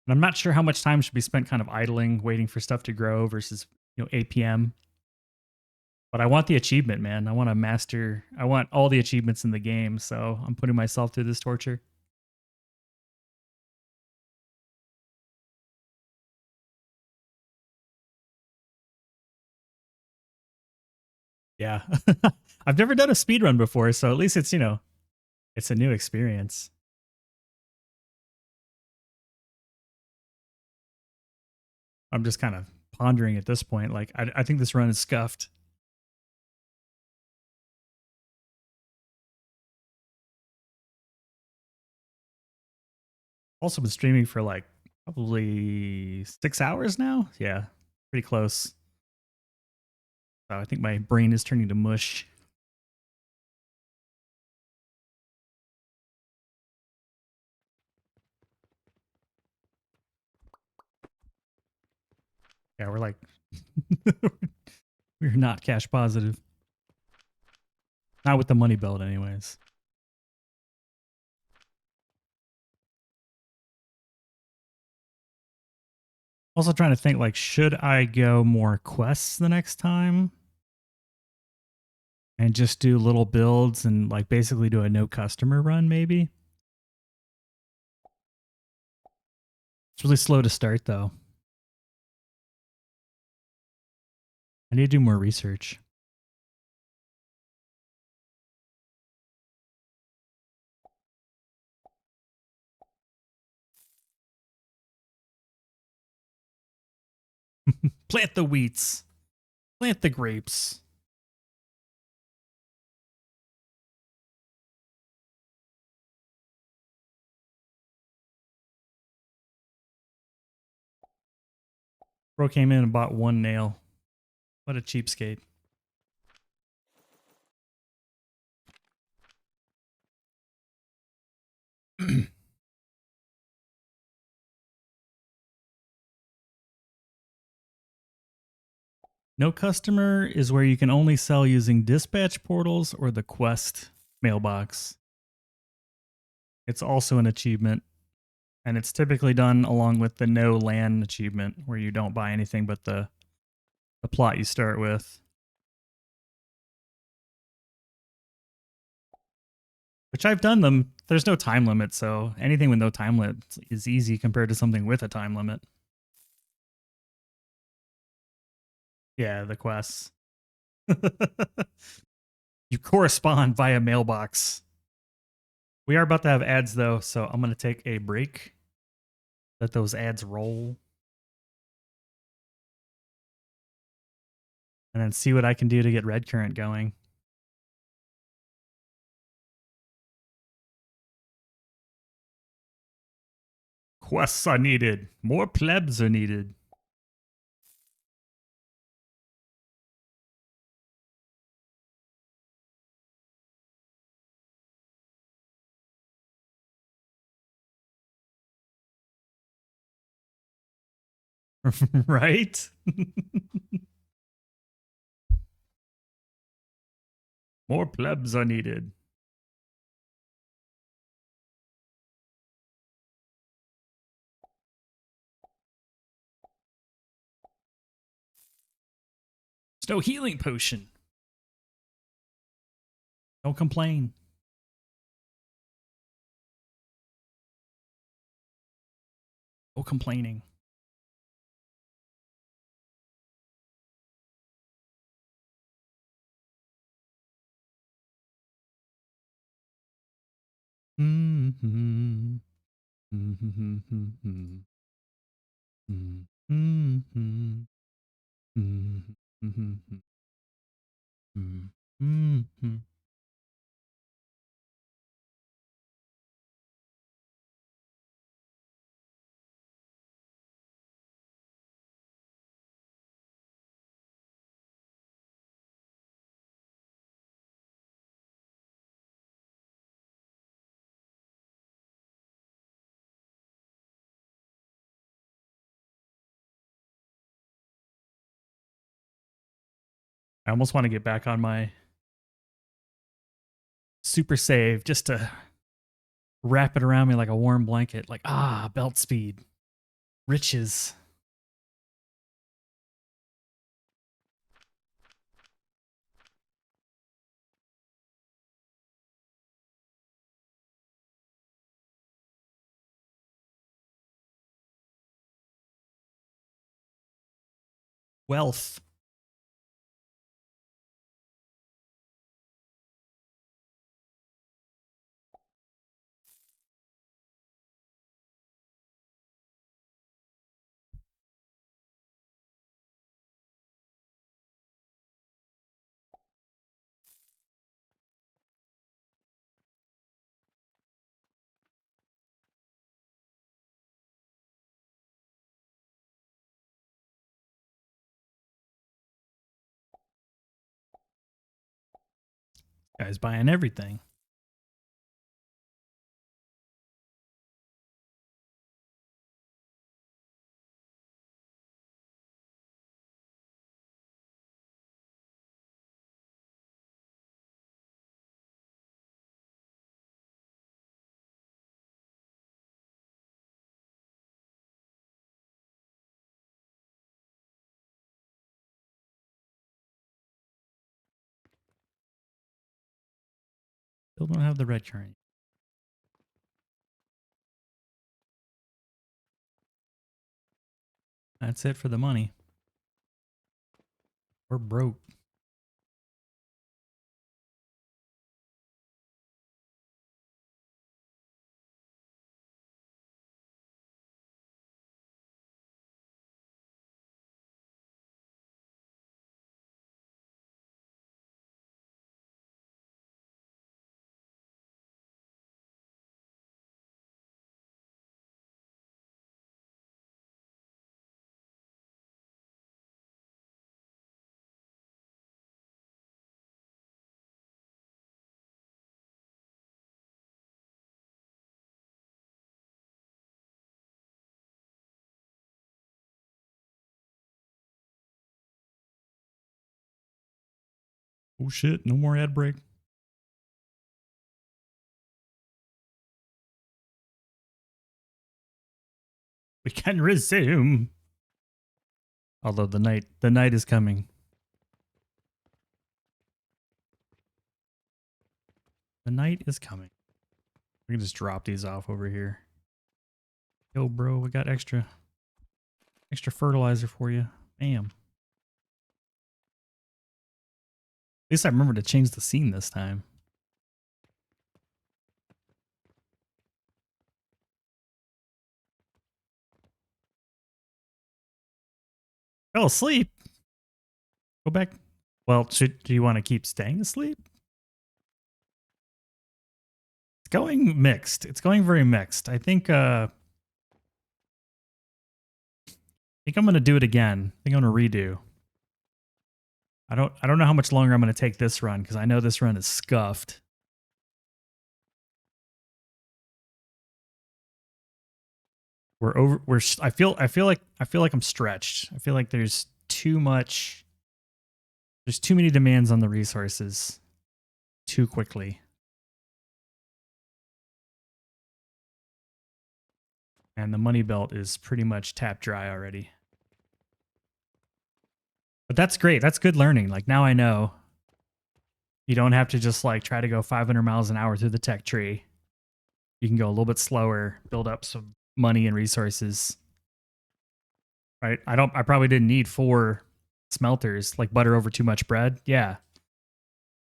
And I'm not sure how much time should be spent kind of idling, waiting for stuff to grow versus, APM. But I want the achievement, man. I want to master. I want all the achievements in the game. So I'm putting myself through this torture. Yeah. I've never done a speed run before, so at least it's, it's a new experience. I'm just kind of pondering at this point. Like, I think this run is scuffed. Also been streaming for like probably 6 hours now. Yeah, pretty close. So I think my brain is turning to mush. Yeah, we're like, we're not cash positive. Not with the money belt, anyways. Also trying to think, like, should I go more quests the next time? And just do little builds and, like, basically do a no customer run, maybe? It's really slow to start, though. I need to do more research. Plant the wheats. Plant the grapes. Bro came in and bought one nail. What a cheapskate. No customer is where you can only sell using dispatch portals or the quest mailbox. It's also an achievement, and it's typically done along with the no land achievement, where you don't buy anything but the plot you start with. Which I've done them. There's no time limit, so anything with no time limit is easy compared to something with a time limit. Yeah, the quests. You correspond via mailbox. We are about to have ads though, so I'm going to take a break. Let those ads roll. And then see what I can do to get red current going. Quests are needed. More plebs are needed. Right? More plebs are needed. There's no healing potion. Don't complain. No complaining. Mm-hmm. Mm-hmm. Mm-hmm. Mm-hmm. Mm-hmm. Mm-hmm. I almost want to get back on my super save just to wrap it around me like a warm blanket. Like, belt speed, riches. Wealth. Guy's buying everything. Still don't have the red current. That's it for the money. We're broke. Oh shit, no more ad break. We can resume. Although the night is coming. The night is coming. We can just drop these off over here. Yo, bro, we got extra fertilizer for you. Bam. At least I remember to change the scene this time. Fell asleep. Go back. Well, do you want to keep staying asleep? It's going mixed. It's going very mixed. I think I'm gonna do it again. I think I'm gonna redo. I don't know how much longer I'm gonna take this run because I know this run is scuffed. I feel like I'm stretched. I feel like there's too many demands on the resources too quickly. And the money belt is pretty much tapped dry already. But that's great. That's good learning. Like now I know you don't have to just like try to go 500 miles an hour through the tech tree. You can go a little bit slower, build up some money and resources, right? I probably didn't need 4 smelters, like butter over too much bread. Yeah.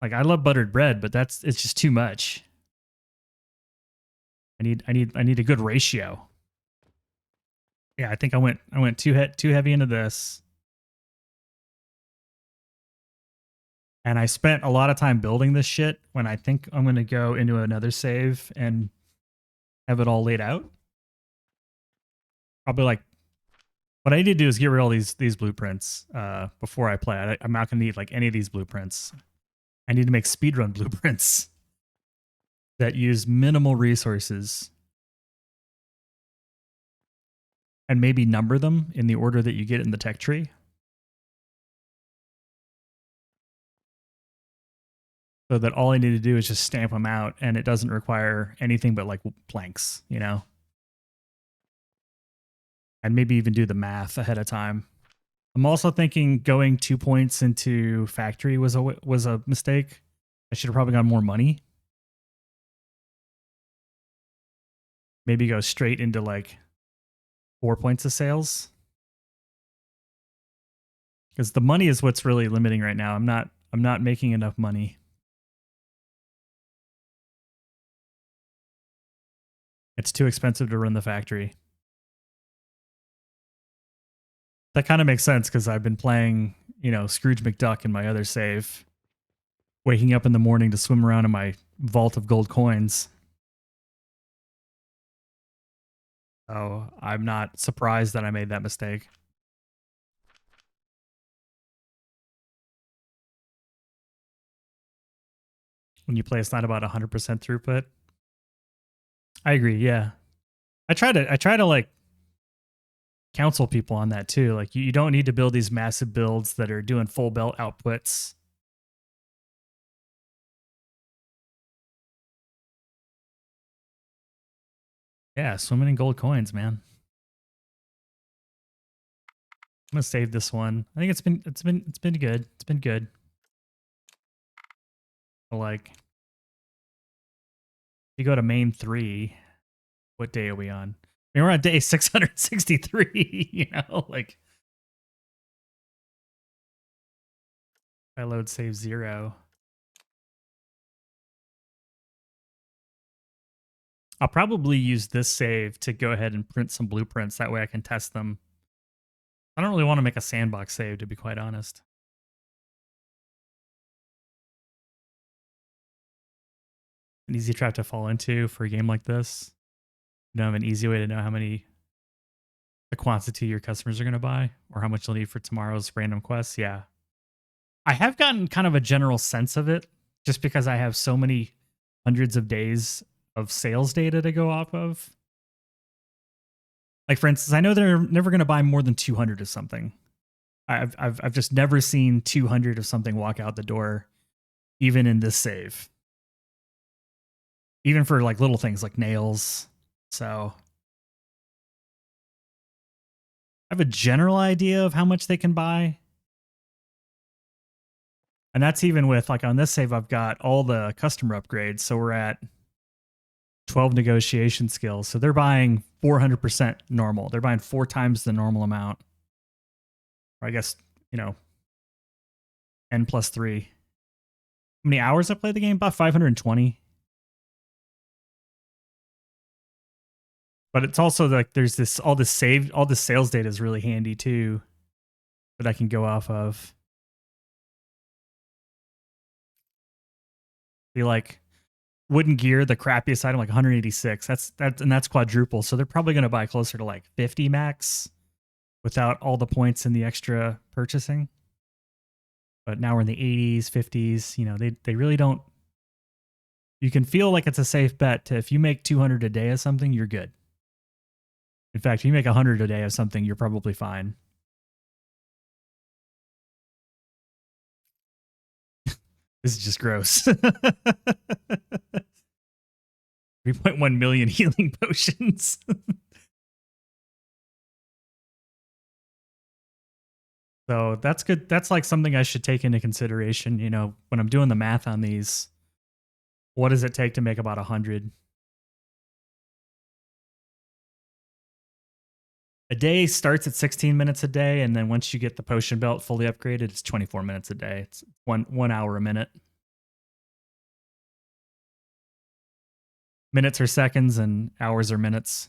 Like I love buttered bread, but it's just too much. I need a good ratio. Yeah, I think I went too heavy into this. And I spent a lot of time building this shit when I think I'm going to go into another save and have it all laid out. Probably like what I need to do is get rid of all these blueprints before I play. I'm not going to need like any of these blueprints. I need to make speedrun blueprints that use minimal resources and maybe number them in the order that you get in the tech tree. So that all I need to do is just stamp them out and it doesn't require anything but like planks, you know? And maybe even do the math ahead of time. I'm also thinking going 2 points into factory was a mistake. I should have probably gotten more money. Maybe go straight into like 4 points of sales. Because the money is what's really limiting right now. I'm not making enough money. It's too expensive to run the factory. That kind of makes sense because I've been playing, Scrooge McDuck in my other save, waking up in the morning to swim around in my vault of gold coins. So I'm not surprised that I made that mistake. When you play, it's not about 100% throughput. I agree. Yeah, I try to like counsel people on that too. Like you don't need to build these massive builds that are doing full belt outputs. Yeah, swimming in gold coins, man. I'm gonna save this one. I think it's been good. It's been good. Like, if you go to main 3, what day are we on? I mean, we're on day 663. Like I load save 0. I'll probably use this save to go ahead and print some blueprints. That way I can test them. I don't really want to make a sandbox save, to be quite honest. An easy trap to fall into for a game like this. You don't have an easy way to know the quantity your customers are going to buy or how much they'll need for tomorrow's random quests. Yeah. I have gotten kind of a general sense of it just because I have so many hundreds of days of sales data to go off of. Like, for instance, I know they're never going to buy more than 200 of something. I've just never seen 200 of something walk out the door, even in this save. Even for like little things like nails. So I have a general idea of how much they can buy. And that's even with, like, on this save, I've got all the customer upgrades. So we're at 12 negotiation skills. So they're buying 400% normal. They're buying 4 times the normal amount. Or I guess, N plus 3. How many hours I played the game? About 520. But it's also like there's all this sales data is really handy too that I can go off of. Be like wooden gear, the crappiest item, like 186. That's quadruple. So they're probably going to buy closer to like 50 max without all the points and the extra purchasing. But now we're in the 80s, 50s. They really don't. You can feel like it's a safe bet to, if you make 200 a day of something, you're good. In fact, if you make 100 a day of something, you're probably fine. This is just gross. 3.1 million healing potions. So that's good. That's like something I should take into consideration, when I'm doing the math on these. What does it take to make about 100? A day starts at 16 minutes a day, and then once you get the potion belt fully upgraded, it's 24 minutes a day. It's 1 hour a minute. Minutes are seconds, and hours are minutes.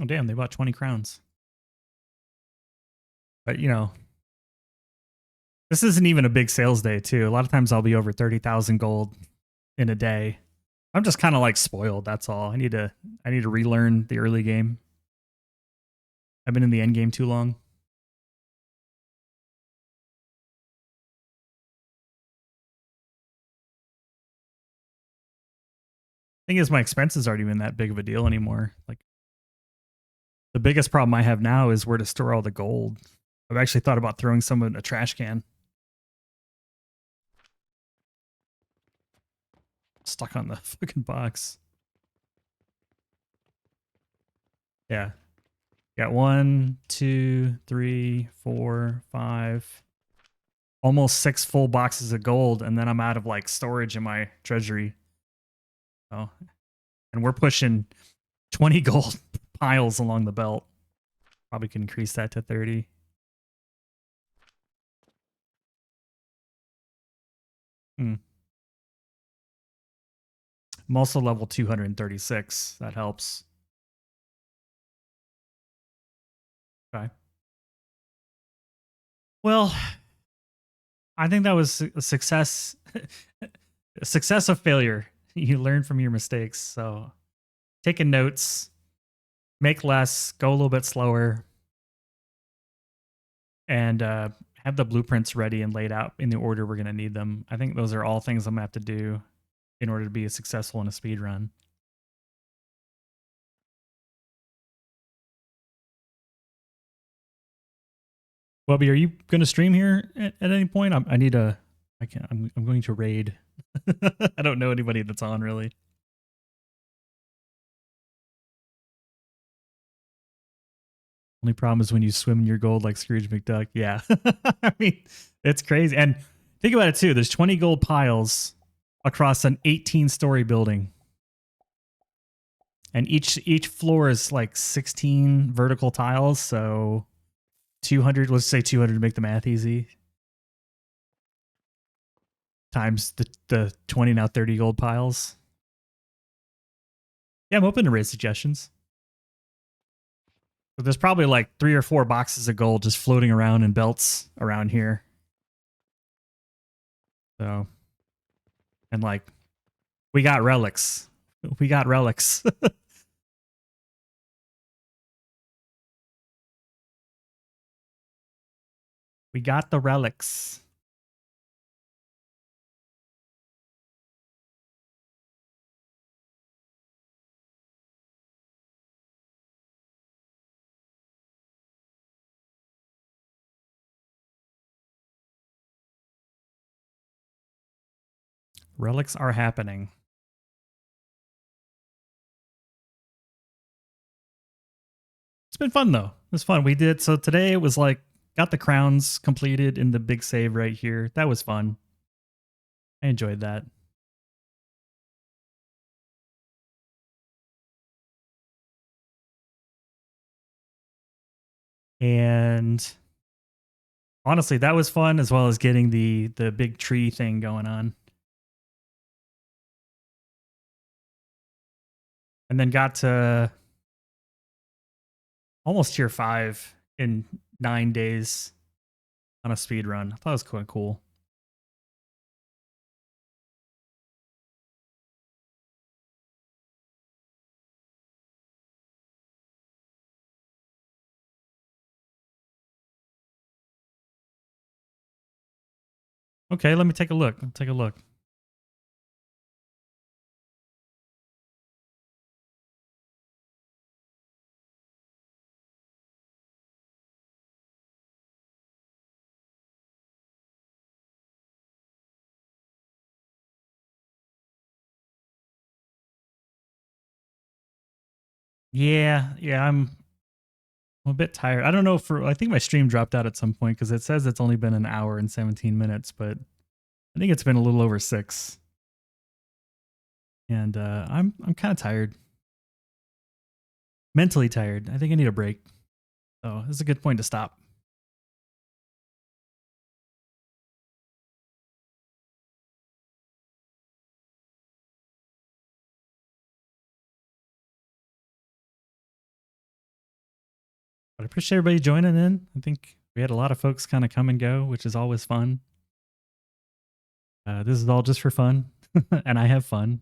Oh, damn, they bought 20 crowns. But, you know, this isn't even a big sales day, too. A lot of times I'll be over 30,000 gold in a day. I'm just kind of like spoiled, that's all. I need to relearn the early game. I've been in the end game too long. Thing is, my expenses aren't even that big of a deal anymore. Like, the biggest problem I have now is where to store all the gold. I've actually thought about throwing some in a trash can. Stuck on the fucking box. Yeah. Got 1, 2, 3, 4, 5, almost 6 full boxes of gold, and then I'm out of like storage in my treasury. Oh, and we're pushing 20 gold piles along the belt. Probably can increase that to 30. Hmm. I'm also level 236. That helps. Okay. Well, I think that was a success. A success of failure. You learn from your mistakes. So taking notes, make less, go a little bit slower, and have the blueprints ready and laid out in the order we're going to need them. I think those are all things I'm going to have to do in order to be successful in a speed run. Wubby, are you going to stream here at any point? I need a. I can't. I'm going to raid. I don't know anybody that's on really. Only problem is when you swim in your gold like Scrooge McDuck. Yeah, I mean it's crazy. And think about it too. There's 20 gold piles across an 18-story building, and each floor is like 16 vertical tiles. So 200. Let's say 200 to make the math easy. Times the 20 now 30 gold piles. Yeah, I'm open to raid suggestions. But there's probably like 3 or 4 boxes of gold just floating around in belts around here. So, and like, we got relics. We got relics. We got the relics. Relics are happening. It's been fun though. It was fun. We did so today. It was like got the crowns completed in the big save right here. That was fun. I enjoyed that. And honestly, that was fun as well as getting the big tree thing going on. And then got to almost tier 5 in 9 days on a speed run. I thought it was quite cool. Okay, let me take a look. Take a look. Yeah, I'm a bit tired. I don't know I think my stream dropped out at some point because it says it's only been an hour and 17 minutes, but I think it's been a little over 6. And I'm kind of tired. Mentally tired. I think I need a break. So this is a good point to stop. But I appreciate everybody joining in. I think we had a lot of folks kind of come and go, which is always fun. This is all just for fun, and I have fun.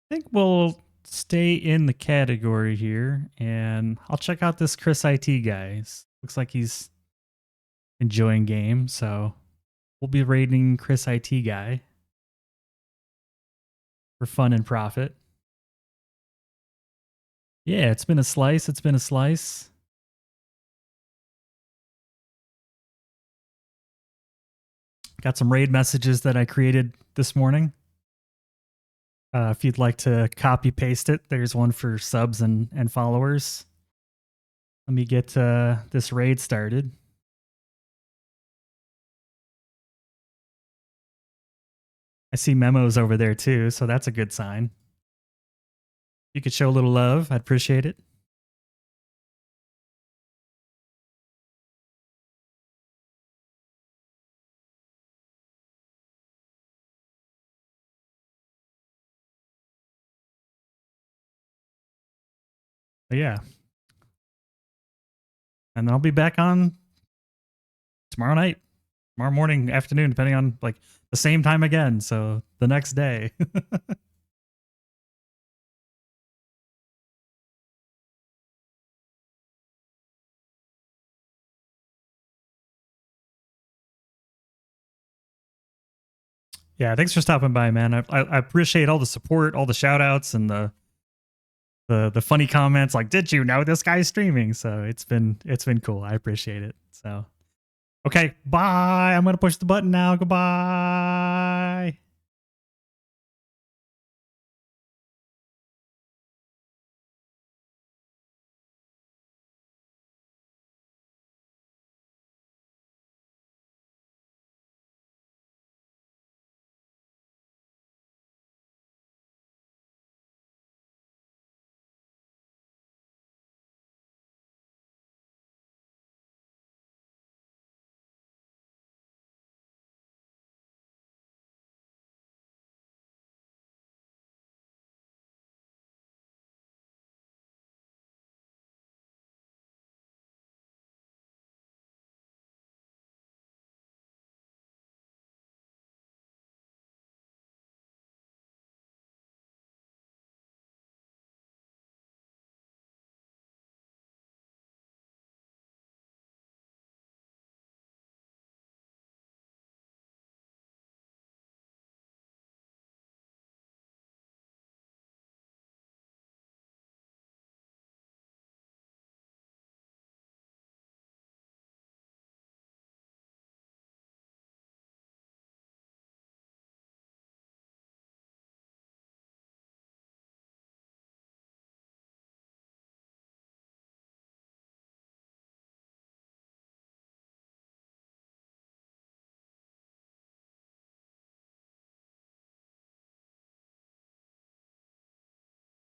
I think we'll stay in the category here, and I'll check out this Chris IT guy. Looks like he's enjoying game, so we'll be rating Chris IT guy for fun and profit. Yeah, it's been a slice. It's been a slice. Got some raid messages that I created this morning. If you'd like to copy paste it, there's one for subs and followers. Let me get this raid started. I see memos over there too, so that's a good sign. You could show a little love. I'd appreciate it. But yeah. And I'll be back on tomorrow night, tomorrow morning, afternoon, depending on like the same time again. So the next day. Yeah, thanks for stopping by, man. I appreciate all the support, all the shout outs, and the funny comments like, did you know this guy's streaming? So it's been cool. I appreciate it. So okay, bye. I'm gonna push the button now. Goodbye.